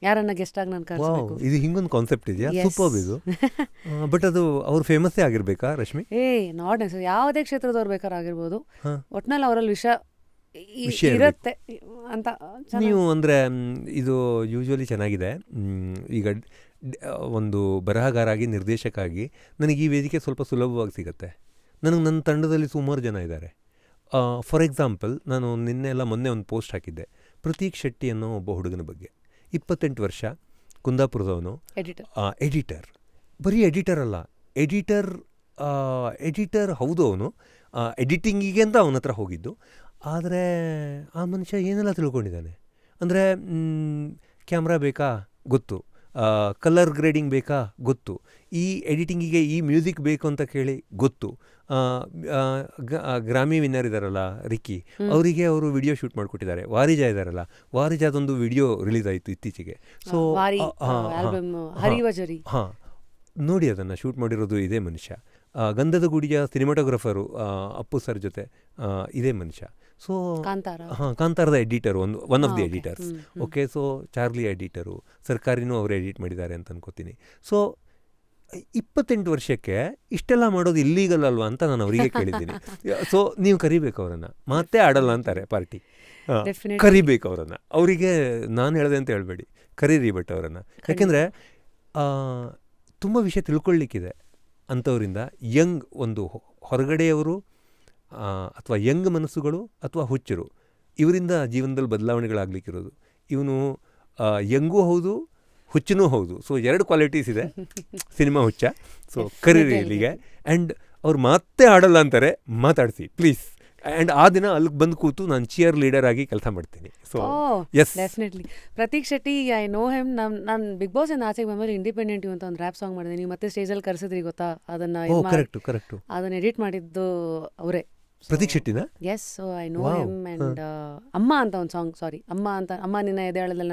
ಯಾರನ್ನ ಗೆಸ್ಟ್ ಆಗಿ ನಾನು ಕರೆಸಬೇಕು. ಇದು ಹಿಂಗೊಂದು ಕಾನ್ಸೆಪ್ಟ್ ಇದೆಯಾ? ಸೂಪರ್ ಇದು. ಬಟ್ ಅದು ಅವ್ರು ಫೇಮಸ್ಸೇ ಆಗಿರ್ಬೇಕಾ ರಶ್ಮಿ? ನಾಟ್ ನೆಸೆಸರಿ, ಯಾವುದೇ ಕ್ಷೇತ್ರದವ್ರು ಬೇಕಾದ್ರೆ ಆಗಿರ್ಬೋದು. ಒಟ್ನಲ್ಲಿ ಅವರಲ್ಲಿ ವಿಷಯ ಇರುತ್ತೆ ಅಂತ. ನೀವು ಅಂದರೆ ಇದು ಯೂಶ್ವಲಿ ಚೆನ್ನಾಗಿದೆ. ಈಗ ಒಂದು ಬರಹಗಾರ ಆಗಿ, ನಿರ್ದೇಶಕ ಆಗಿ ನನಗೆ ಈ ವೇದಿಕೆ ಸ್ವಲ್ಪ ಸುಲಭವಾಗಿ ಸಿಗುತ್ತೆ. ನನಗೆ ನನ್ನ ತಂಡದಲ್ಲಿ ಸುಮಾರು ಜನ ಇದ್ದಾರೆ. ಫಾರ್ ಎಕ್ಸಾಂಪಲ್, ನಾನು ಮೊನ್ನೆ ಒಂದು ಪೋಸ್ಟ್ ಹಾಕಿದ್ದೆ ಪ್ರತೀಕ್ ಶೆಟ್ಟಿ ಅನ್ನೋ ಒಬ್ಬ ಹುಡುಗನ ಬಗ್ಗೆ. 28 ವರ್ಷ, ಕುಂದಾಪುರದವನು, ಎಡಿಟರ್. ಬರೀ ಎಡಿಟರ್ ಅಲ್ಲ, ಎಡಿಟರ್ ಹೌದು. ಅವನು ಎಡಿಟಿಂಗಿಗೆ ಅಂತ ಅವನ ಹತ್ರ ಹೋಗಿದ್ದು. ಆದರೆ ಆ ಮನುಷ್ಯ ಏನೆಲ್ಲ ತಿಳ್ಕೊಂಡಿದ್ದಾನೆ ಅಂದರೆ, ಕ್ಯಾಮ್ರಾ ಬೇಕಾ ಗೊತ್ತು, ಕಲರ್ ಗ್ರೇಡಿಂಗ್ ಬೇಕಾ ಗೊತ್ತು, ಈ ಎಡಿಟಿಂಗಿಗೆ ಈ ಮ್ಯೂಸಿಕ್ ಬೇಕು ಅಂತ ಕೇಳಿ ಗೊತ್ತು. ಗ್ರಾಮಿ ವಿನ್ನರ್ ಇದ್ದಾರಲ್ಲ ರಿಕ್ಕಿ, ಅವರಿಗೆ ಅವರು ವಿಡಿಯೋ ಶೂಟ್ ಮಾಡಿಕೊಟ್ಟಿದ್ದಾರೆ. ವಾರಿಜ ಇದ್ದಾರಲ್ಲ, ವಾರಿಜಾದೊಂದು ವಿಡಿಯೋ ರಿಲೀಸ್ ಆಯಿತು ಇತ್ತೀಚೆಗೆ. ಸೊ ಹಾಂ, ನೋಡಿ ಅದನ್ನು ಶೂಟ್ ಮಾಡಿರೋದು ಇದೇ ಮನುಷ್ಯ. ಗಂಧದ ಗುಡಿಯ ಸಿನಿಮಾಟೋಗ್ರಫರು ಅಪ್ಪು ಸರ್ ಜೊತೆ ಇದೇ ಮನುಷ್ಯ. ಸೊ ಕಾಂತಾರದ editor, one of the editors. Okay, so Charlie editor, ಸರ್ಕಾರಿನೂ ಅವರು ಎಡಿಟ್ ಮಾಡಿದ್ದಾರೆ ಅಂತ ಅನ್ಕೋತೀನಿ. ಸೊ 28 ವರ್ಷಕ್ಕೆ ಇಷ್ಟೆಲ್ಲ ಮಾಡೋದು ಇಲ್ಲೀಗಲ್ ಅಲ್ವಾ ಅಂತ ನಾನು ಅವರಿಗೆ ಕೇಳಿದ್ದೀನಿ. ಸೊ ನೀವು ಕರಿಬೇಕು ಅವರನ್ನು, ಮಾತೇ ಆಡಲ್ಲ ಅಂತಾರೆ ಪಾರ್ಟಿ. ಕರಿಬೇಕು ಅವರನ್ನು. ಅವರಿಗೆ ನಾನು ಹೇಳಿದೆ ಅಂತ ಹೇಳಬೇಡಿ, ಕರೀರಿ ಬಟ್ ಅವರನ್ನು. ಯಾಕೆಂದರೆ ತುಂಬ ವಿಷಯ ತಿಳ್ಕೊಳ್ಳಿಕ್ಕಿದೆ ಅಂಥವರಿಂದ. ಯಂಗ್ ಒಂದು ಹೊರಗಡೆಯವರು ಅಥವಾ ಯಂಗ್ ಮನಸ್ಸುಗಳು ಅಥವಾ ಹುಚ್ಚರು, ಇವರಿಂದ ಜೀವನದಲ್ಲಿ ಬದಲಾವಣೆಗಳಾಗಲಿಕ್ಕಿರೋದು. ಇವನು ಯಂಗೂ ಹೌದು, ಹುಚ್ಚನೂ ಹೌದು. ಸೊ 2 ಕ್ವಾಲಿಟೀಸ್ ಇದೆ ಸಿನಿಮಾ ಹುಚ್ಚ. ಸೊ ಕರೀರಿ ಇಲ್ಲಿಗೆ. ಆ್ಯಂಡ್ ಅವ್ರು ಮಾತೇ ಆಡಲ್ಲ ಅಂತಾರೆ, ಮಾತಾಡಿಸಿ ಪ್ಲೀಸ್. ಆ್ಯಂಡ್ ಆ ದಿನ ಅಲ್ಲಿಗೆ ಬಂದು ಕೂತು ನಾನು ಚಿಯರ್ ಲೀಡರ್ ಆಗಿ ಕೆಲಸ ಮಾಡ್ತೀನಿ. So definitely Prateek Shetty, I know him. ನಾನು ಬಿಗ್ ಬಾಸ್ ಇಂದ ಆಚೆಗೆ ಬಂದ್ಮೇಲೆ ಇಂಡಿಪೆಂಡೆಂಟ್ ಅಂತ ಒಂದು ರ್ಯಾಪ್ ಸಾಂಗ್ ಮಾಡಿದೆ. ನೀವು ಮತ್ತೆ ಸ್ಟೇಜಲ್ಲಿ ಕರೆಸಿದ್ರಿ ಗೊತ್ತಾ? ಕರೆಕ್ಟು ಅದನ್ನ ಎಡಿಟ್ ಮಾಡಿದ್ದು ಅವರೇ, ಪ್ರತೀಕ್ ಶೆಟ್ಟಿನ. Yes, so I know him. And ಅಮ್ಮ ಅಂತ ಒಂದು ಸಾಂಗ್, ಸಾರಿ ಅಮ್ಮ ನಿನ್ನ ಎದೆಯಾಳದಲ್ಲ.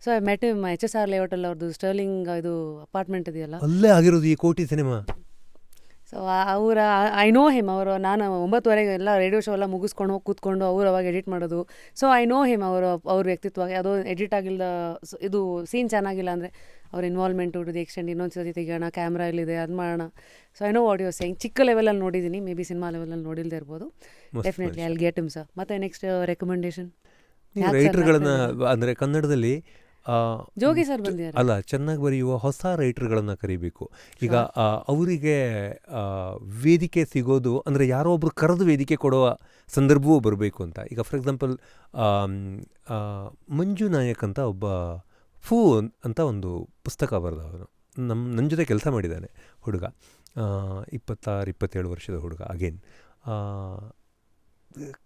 So I met him HSR ಲೇಔಟಲ್ಲಿ ಅವ್ರದ್ದು ಸ್ಟರ್ಲಿಂಗ್ ಇದು ಅಪಾರ್ಟ್ಮೆಂಟ್ ಇದೆಯಲ್ಲ, ಅಲ್ಲೇ ಆಗಿರೋದು ಈ Koti cinema. So I know him. ಅವರು ನಾನು 9:30 ಎಲ್ಲ ರೇಡಿಯೋ ಶೋ ಎಲ್ಲ ಮುಗಿಸ್ಕೊಂಡು ಹೋಗಿ ಕೂತ್ಕೊಂಡು ಅವ್ರು ಅವಾಗ ಎಡಿಟ್ ಮಾಡೋದು. So I know him. ಅವ್ರ ವ್ಯಕ್ತಿತ್ವ ಯಾವುದೋ ಎಡಿಟ್ ಆಗಿಲ್ಲ, ಇದು ಸೀನ್ ಚೆನ್ನಾಗಿಲ್ಲ ಅಂದರೆ ಅವ್ರ ಇನ್ವಾಲ್ವ್ಮೆಂಟ್ ಟು ದಿ ಎಕ್ಸ್ಟೆಂಡ್ ಇನ್ನೊಂದು ಸತಿ ತೆಗೋಣ, ಕ್ಯಾಮ್ರಾ ಇಲ್ಲಿದೆ, ಅದು ಮಾಡೋಣ. So I know what you saying. ಚಿಕ್ಕ ಲೆವೆಲಲ್ಲಿ ನೋಡಿದ್ದೀನಿ, ಮೇ ಬಿ ಸಿನಿಮಾ ಲೆವೆಲಲ್ಲಿ ನೋಡಿಲ್ಲದೆ ಇರ್ಬೋದು. Definitely I will get him sir. ಮತ್ತೆ ನೆಕ್ಸ್ಟ್ ರೆಕಮೆಂಡೇಶನ್ ರೈಟರ್ಗಳನ್ನು ಅಂದರೆ ಕನ್ನಡದಲ್ಲಿ ಜೋಗಿ ಸರ್ ಬಂದಿದ್ದಾರೆ ಅಲ್ಲ, ಚೆನ್ನಾಗಿ ಬರೆಯುವ ಹೊಸ ರೈಟರ್ಗಳನ್ನು ಕರಿಬೇಕು. ಈಗ ಅವರಿಗೆ ವೇದಿಕೆ ಸಿಗೋದು ಅಂದರೆ ಯಾರೋ ಒಬ್ರು ಕರೆದು ವೇದಿಕೆ ಕೊಡುವ ಸಂದರ್ಭವೂ ಬರಬೇಕು ಅಂತ. ಈಗ ಫಾರ್ ಎಕ್ಸಾಂಪಲ್ ಮಂಜು ನಾಯಕ್ ಅಂತ ಒಬ್ಬ ಫೂ ಅಂತ ಒಂದು ಪುಸ್ತಕ ಬರೆದವನು. ನನ್ನ ಜೊತೆ ಕೆಲಸ ಮಾಡಿದ್ದಾನೆ ಹುಡುಗ, 26-27 ವರ್ಷದ ಹುಡುಗ. ಅಗೇನ್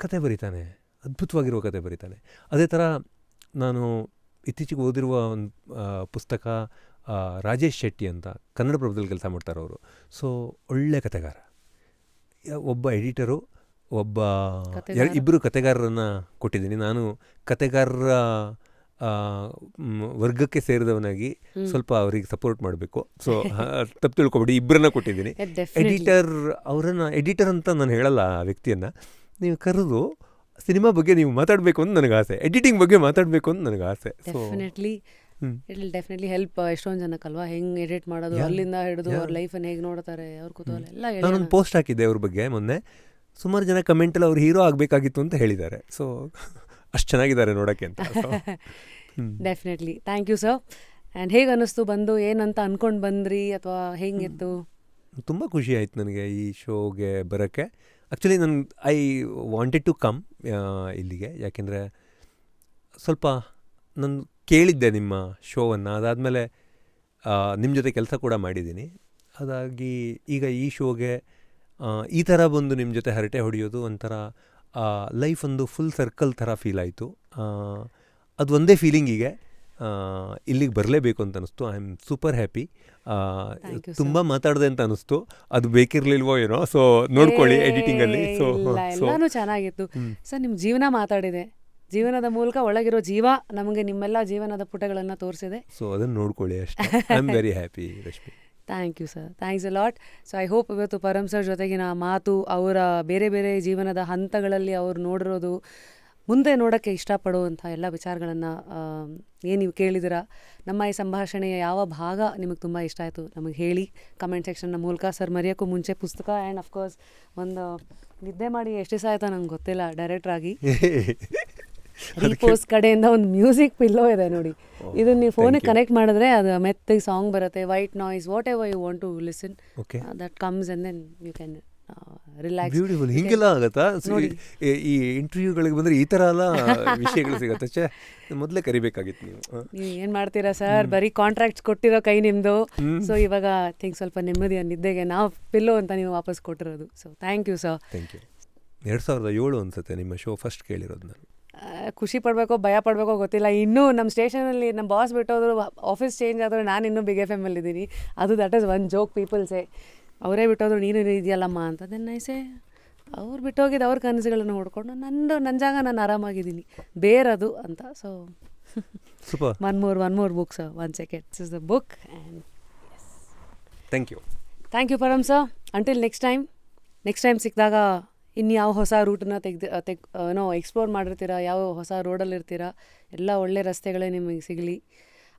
ಕತೆ ಬರೀತಾನೆ, ಅದ್ಭುತವಾಗಿರುವ ಕತೆ ಬರೀತಾನೆ. ಅದೇ ಥರ ನಾನು ಇತ್ತೀಚೆಗೆ ಓದಿರುವ ಒಂದು ಪುಸ್ತಕ, ರಾಜೇಶ್ ಶೆಟ್ಟಿ ಅಂತ ಕನ್ನಡಪ್ರಭದಲ್ಲಿ ಕೆಲಸ ಮಾಡ್ತಾರೆ ಅವರು. ಸೊ ಒಳ್ಳೆ ಕತೆಗಾರ. ಒಬ್ಬ ಎಡಿಟರು, ಇಬ್ಬರು ಕತೆಗಾರರನ್ನು ಕೊಟ್ಟಿದ್ದೀನಿ. ನಾನು ಕತೆಗಾರರ ವರ್ಗಕ್ಕೆ ಸೇರಿದವನಾಗಿ ಸ್ವಲ್ಪ ಅವರಿಗೆ ಸಪೋರ್ಟ್ ಮಾಡಬೇಕು. ಸೊ ತಪ್ಪು ತಿಳ್ಕೊಬೇಡಿ, ಇಬ್ಬರನ್ನ ಕೊಟ್ಟಿದ್ದೀನಿ. ಎಡಿಟರ್ ಅಂತ ನಾನು ಹೇಳಲ್ಲ ಆ ವ್ಯಕ್ತಿಯನ್ನು. ನೀವು ಕರೆದು ಸಿನಿಮಾ ಬಗ್ಗೆ ನೀವು ಮಾತಾಡಬೇಕು ಅಂತ ನನಗೆ ಆಸೆ, ಎಡಿಟಿಂಗ್ ಬಗ್ಗೆ ಮಾತಾಡಬೇಕು ಅಂತ ನನಗೆ ಆಸೆ. So definitely it will definitely help ಎಷ್ಟೊಂದು ಜನಕ್ಕಲ್ವಾ, ಹೆಂಗೆ ಎಡಿಟ್ ಮಾಡೋದು ಅಲ್ಲಿಂದ ಹಿಡಿದು ಅವ್ರ ಲೈಫನ್ನು ಹೇಗೆ ನೋಡ್ತಾರೆ, ಅವ್ರ ಕುತೂಹಲ ಎಲ್ಲ ನಾನೊಂದು ಪೋಸ್ಟ್ ಹಾಕಿದ್ದೆ ಅವ್ರ ಬಗ್ಗೆ ಮೊನ್ನೆ. ಸುಮಾರು ಜನ ಕಮೆಂಟಲ್ಲಿ ಅವ್ರು ಹೀರೋ ಆಗಬೇಕಾಗಿತ್ತು ಅಂತ ಹೇಳಿದ್ದಾರೆ. ಸೊ ಅಷ್ಟು ಚೆನ್ನಾಗಿದ್ದಾರೆ ನೋಡೋಕ್ಕೆ ಅಂತ. Definitely thank you sir. And ಹೇಗೆ ಅನ್ನಿಸ್ತು ಬಂದು, ಏನಂತ ಅಂದ್ಕೊಂಡು ಬಂದ್ರಿ ಅಥವಾ ಹೇಗಿತ್ತು? ತುಂಬ ಖುಷಿ ಆಯಿತು ನನಗೆ ಈ ಶೋಗೆ ಬರೋಕ್ಕೆ. Actually I wanted to come ಇಲ್ಲಿಗೆ, ಯಾಕೆಂದರೆ ಸ್ವಲ್ಪ ನಾನು ಕೇಳಿದ್ದೆ ನಿಮ್ಮ ಶೋವನ್ನು. ಅದಾದಮೇಲೆ ನಿಮ್ಮ ಜೊತೆ ಕೆಲಸ ಕೂಡ ಮಾಡಿದ್ದೀನಿ. ಅದಾಗಿ ಈಗ ಈ ಶೋಗೆ ಈ ಥರ ಬಂದು ನಿಮ್ಮ ಜೊತೆ ಹರಟೆ ಹೊಡೆಯೋದು ಒಂಥರ ಲೈಫ್ ಒಂದು ಫುಲ್ ಸರ್ಕಲ್ ಥರ ಫೀಲ್ ಆಯಿತು. ಅದು ಒಂದೇ ಫೀಲಿಂಗಿಗೆ ಇಲ್ಲಿಗೆ ಬರಲೇಬೇಕು ಅಂತ ಅನಿಸ್ತು. I am super happy. ತುಂಬ ಮಾತಾಡಿದೆ ಅಂತ ಅನಿಸ್ತು, ಅದು ಬೇಕಿರಲಿಲ್ವೋ ಏನೋ. ಸೊ ನೋಡ್ಕೊಳ್ಳಿ ಎಡಿಟಿಂಗಲ್ಲಿ. ಸೊ ಎಲ್ಲನೂ ಚೆನ್ನಾಗಿತ್ತು ಸರ್. ನಿಮ್ಮ ಜೀವನ ಮಾತಾಡಿದೆ, ಜೀವನದ ಮೂಲಕ ಒಳಗಿರೋ ಜೀವ ನಮಗೆ ನಿಮ್ಮೆಲ್ಲ ಜೀವನದ ಪುಟಗಳನ್ನು ತೋರಿಸಿದೆ. ಸೊ ಅದನ್ನು ನೋಡ್ಕೊಳ್ಳಿ ಅಷ್ಟೇ. I am very happy Rashmi. Thank you sir, thanks a lot. So I hope ಇವತ್ತು ಪರಮ್ ಸರ್ ಜೊತೆಗಿನ ಮಾತು, ಅವರ ಬೇರೆ ಬೇರೆ ಜೀವನದ ಹಂತಗಳಲ್ಲಿ ಅವ್ರು ನೋಡಿರೋದು, ಮುಂದೆ ನೋಡೋಕ್ಕೆ ಇಷ್ಟಪಡುವಂಥ ಎಲ್ಲ ವಿಚಾರಗಳನ್ನು ಏನು ನೀವು ಕೇಳಿದಿರ, ನಮ್ಮ ಈ ಸಂಭಾಷಣೆಯ ಯಾವ ಭಾಗ ನಿಮಗೆ ತುಂಬ ಇಷ್ಟ ಆಯಿತು ನಮಗೆ ಹೇಳಿ ಕಮೆಂಟ್ ಸೆಕ್ಷನ್ನ ಮೂಲಕ. ಸರ್ ಮರೆಯೋಕ್ಕೂ ಮುಂಚೆ ಪುಸ್ತಕ ಆ್ಯಂಡ್ ಅಫ್ಕೋರ್ಸ್ ಒಂದು ನಿದ್ದೆ ಮಾಡಿ ಎಷ್ಟು ದಿವಸ ಆಯಿತಾ ನಂಗೆ ಗೊತ್ತಿಲ್ಲ ಡೈರೆಕ್ಟ್ರಾಗಿ. ರೀಪೋಸ್ ಕಡೆಯಿಂದ ಒಂದು ಮ್ಯೂಸಿಕ್ ಪಿಲ್ಲೋ ಇದೆ ನೋಡಿ, ಇದನ್ನು ನೀವು ಫೋನಿಗೆ ಕನೆಕ್ಟ್ ಮಾಡಿದ್ರೆ ಅದು ಮೆತ್ತಿಗೆ ಸಾಂಗ್ ಬರುತ್ತೆ, white noise, whatever you want to listen that comes and then you can relax. Beautiful. ಹಿಂಗೆಲ್ಲ ಆಗುತ್ತಾ? ಈ ಇಂಟರ್ವ್ಯೂಗಳಿಗೆ ಬಂದರೆ ಈ ಥರ ಎಲ್ಲ ವಿಷಯಗಳು ಸಿಗುತ್ತೆ. ಛೇ, ಮೊದಲೇ ಕರಿಬೇಕಾಗಿತ್ತು ನೀವು. ನೀವು ಏನು ಮಾಡ್ತೀರಾ ಸರ್, ಬರೀ ಕಾಂಟ್ರಾಕ್ಟ್ಸ್ ಕೊಟ್ಟಿರೋ ಕೈ ನಿಮ್ಮದು. ಸೊ ಇವಾಗ ಥಿಂಕ್ ಸ್ವಲ್ಪ ನೆಮ್ಮದಿಯ ನಿದ್ದೆಗೆ ನಾವು ಪಿಲ್ಲೋ ಅಂತ ನೀವು ವಾಪಸ್ ಕೊಟ್ಟಿರೋದು. So thank you sir. Thank you. 2007 ಅನ್ಸುತ್ತೆ ನಿಮ್ಮ ಶೋ ಫಸ್ಟ್ ಕೇಳಿರೋದು ನಾನು. ಖುಷಿ ಪಡಬೇಕೋ ಭಯ ಪಡಬೇಕೋ ಗೊತ್ತಿಲ್ಲ. ಇನ್ನೂ ನಮ್ಮ ಸ್ಟೇಷನಲ್ಲಿ ನಮ್ಮ ಬಾಸ್ ಬಿಟ್ಟೋದ್ರು, ಆಫೀಸ್ ಚೇಂಜ್ ಆದರೂ ನಾನು ಇನ್ನೂ ಬಿಗ್ ಎಫ್ ಎಮ್ ಅಲ್ಲಿದ್ದೀನಿ. ಅದು ದಟ್ ಈಸ್ ಒನ್ ಜೋಕ್ ಪೀಪಲ್ಸೇ. ಅವರೇ ಬಿಟ್ಟೋದ್ರು ನೀನು ಇದೆಯಲ್ಲಮ್ಮ ಅಂತ. ದೆನ್ ಐಸೆ ಅವ್ರು ಬಿಟ್ಟೋಗಿದ್ದು ಅವ್ರ ಕನಸುಗಳನ್ನು ನೋಡಿಕೊಂಡು ನನ್ನ ಜಾಗ ನಾನು ಆರಾಮಾಗಿದ್ದೀನಿ, ಬೇರದು ಅಂತ. So super. One more book sir, 1 second. This is the book and thank you. Thank you Param sir. Until next time ಸಿಕ್ಕಿದಾಗ ಇನ್ಯಾವ ಹೊಸ ರೂಟನ್ನ ಎಕ್ಸ್ಪ್ಲೋರ್ ಮಾಡಿರ್ತೀರಾ, ಯಾವ ಹೊಸ ರೋಡಲ್ಲಿರ್ತೀರ, ಎಲ್ಲ ಒಳ್ಳೆ ರಸ್ತೆಗಳೇ ನಿಮಗೆ ಸಿಗಲಿ.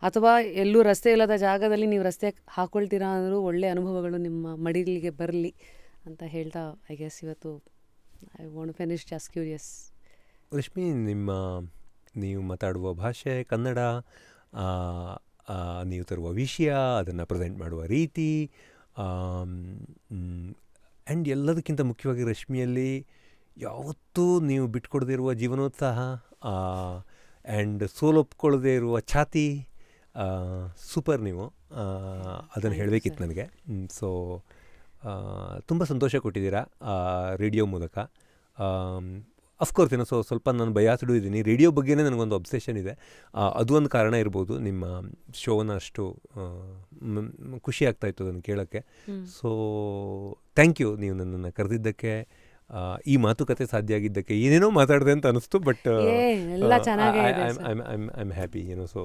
ಅಥವಾ ಎಲ್ಲೂ ರಸ್ತೆ ಇಲ್ಲದ ಜಾಗದಲ್ಲಿ ನೀವು ರಸ್ತೆ ಹಾಕ್ಕೊಳ್ತೀರಾ ಅಂದರೂ ಒಳ್ಳೆ ಅನುಭವಗಳು ನಿಮ್ಮ ಮಡಿಲಿಗೆ ಬರಲಿ ಅಂತ ಹೇಳ್ತಾ ಐ ಗೆಸ್ ಇವತ್ತು I want to finish just curious. Rashmi, ನೀವು ಮಾತಾಡುವ ಭಾಷೆ ಕನ್ನಡ, ನೀವು ತರುವ ವಿಷಯ, ಅದನ್ನು ಪ್ರೆಸೆಂಟ್ ಮಾಡುವ ರೀತಿ, ಆ್ಯಂಡ್ ಎಲ್ಲದಕ್ಕಿಂತ ಮುಖ್ಯವಾಗಿ ರಶ್ಮಿಯಲ್ಲಿ ಯಾವತ್ತೂ ನೀವು ಬಿಟ್ಕೊಡದೇ ಜೀವನೋತ್ಸಾಹ ಆ್ಯಂಡ್ ಸೋಲೊಪ್ಕೊಳ್ಳದೇ ಇರುವ ಛಾತಿ, ಸೂಪರ್ ನೀವು. ಅದನ್ನು ಹೇಳಬೇಕಿತ್ತು ನನಗೆ. ಸೊ ತುಂಬ ಸಂತೋಷ ಕೊಟ್ಟಿದ್ದೀರಾ ರೇಡಿಯೋ ಮೂಲಕ. ಅಫ್ಕೋರ್ಸ್ ಏನೋ ಸ್ವಲ್ಪ ನಾನು ಬಯಾಸ್ಡು ಇದ್ದೀನಿ, ರೇಡಿಯೋ ಬಗ್ಗೆನೇ ನನಗೊಂದು ಅಬ್ಸೆಷನ್ ಇದೆ. ಅದು ಒಂದು ಕಾರಣ ಇರ್ಬೋದು, ನಿಮ್ಮ ಶೋವನ್ನು ಅಷ್ಟು ಖುಷಿ ಆಗ್ತಾಯಿತ್ತು ಅದನ್ನು ಕೇಳೋಕ್ಕೆ. ಸೊ ಥ್ಯಾಂಕ್ ಯು, ನೀವು ನನ್ನನ್ನು ಕರೆದಿದ್ದಕ್ಕೆ, ಈ ಮಾತುಕತೆ ಸಾಧ್ಯ ಆಗಿದ್ದಕ್ಕೆ. ಏನೇನೋ ಮಾತಾಡಿದೆ ಅಂತ ಅನಿಸ್ತು, ಬಟ್ ಐ ಆಮ್ ಹ್ಯಾಪಿ, ಏನೋ. So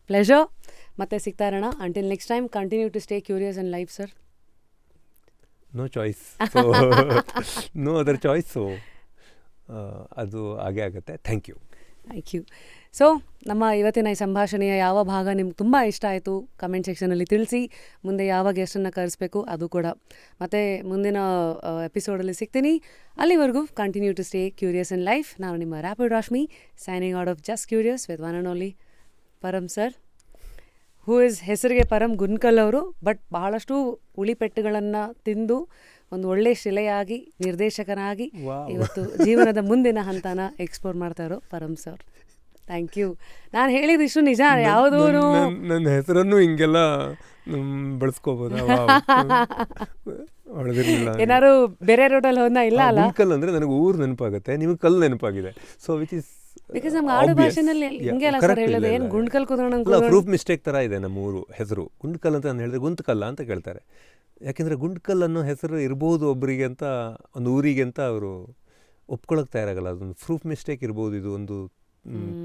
pleasure. ಮತ್ತೆ ಸಿಗ್ತಾ ಇರೋಣ. Until next time, continue to stay curious in life sir. No choice, no other choice. So ಅದು ಹಾಗೆ ಆಗುತ್ತೆ. Thank you. ಸೊ ನಮ್ಮ ಇವತ್ತಿನ ಈ ಸಂಭಾಷಣೆಯ ಯಾವ ಭಾಗ ನಿಮ್ಗೆ ತುಂಬ ಇಷ್ಟ ಆಯಿತು ಕಮೆಂಟ್ ಸೆಕ್ಷನಲ್ಲಿ ತಿಳಿಸಿ. ಮುಂದೆ ಯಾವ ಗೆಸ್ಟನ್ನು ಕರೆಸ್ಬೇಕು ಅದು ಕೂಡ. ಮತ್ತು ಮುಂದಿನ ಎಪಿಸೋಡಲ್ಲಿ ಸಿಗ್ತೀನಿ. ಅಲ್ಲಿವರೆಗೂ continue to stay curious in life. ನಾನು ನಿಮ್ಮ rapid Rashmi, signing out of just curious with one and only Param sir, who is ಹೆಸರಿಗೆ ಪರಮ್ ಗುನ್ಕಲ್ ಅವರು, ಬಟ್ ಬಹಳಷ್ಟು ಉಳಿಪೆಟ್ಟುಗಳನ್ನು ತಿಂದು ಒಂದು ಒಳ್ಳೆ ಶಿಲೆಯಾಗಿ, ನಿರ್ದೇಶಕನಾಗಿ ಇವತ್ತು ಜೀವನದ ಮುಂದಿನ ಹಂತನ ಎಕ್ಸ್ಪ್ಲೋರ್ ಮಾಡ್ತಾ ಇರೋ ಪರಮ್ ಸರ್. Thank you. ನಾನು ಹೇಳಿದಿಷ್ಟು ನಿಜ, ಯಾವುದೂ ನನ್ನ ಹೆಸರನ್ನು ಹಿಂಗೆಲ್ಲ ಬಳಸ್ಕೋಬೋದಾ? ಏನಾದ್ರು ಬೇರೆ ರೋಡಲ್ಲಿ ಹೋದ ಇಲ್ಲ ಅಲ್ಲ. ಗುಂಡ್ಕಲ್ ಅಂದರೆ ನನಗೆ ಊರು ನೆನಪಾಗುತ್ತೆ, ನಿಮಗೆ ಕಲ್ಲು ನೆನಪಾಗಿದೆ. ಸೊ ವಿಚ್ ಇಸ್ ಬಿಕಾಸ್ ನಮ್ಗೆ ಆಡು ಭಾಷೆನಲ್ಲಿ ಹಿಂಗೆ ಅಲ್ಲ ಸರ್ ಹೇಳೋದು, ಏನು ಗುಂಡ್ಕಲ್ ಕುದೋಣ ಪ್ರೂಫ್ ಮಿಸ್ಟೇಕ್ ಥರ ಇದೆ ನಮ್ಮ ಊರು ಹೆಸರು. ಗುಂಡ್ಕಲ್ ಅಂತ ನಾನು ಹೇಳಿದ್ರೆ ಗುಂತ್ಕಲ್ಲ ಅಂತ ಕೇಳ್ತಾರೆ. ಯಾಕೆಂದರೆ ಗುಂಡ್ಕಲ್ ಅನ್ನೋ ಹೆಸರು ಇರ್ಬೋದು ಒಬ್ಬರಿಗೆ ಅಂತ, ಒಂದು ಊರಿಗೆ ಅಂತ ಅವರು ಒಪ್ಕೊಳ್ಳೋಕೆ ತಯಾರಾಗಲ್ಲ. ಅದೊಂದು ಪ್ರೂಫ್ ಮಿಸ್ಟೇಕ್ ಇರ್ಬೋದು, ಇದು ಒಂದು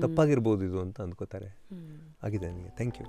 ತಪ್ಪಾಗಿರ್ಬೋದು ಇದು ಅಂತ ಅಂದ್ಕೋತಾರೆ. ಆಗಿದೆ ನನಗೆ. Thank you.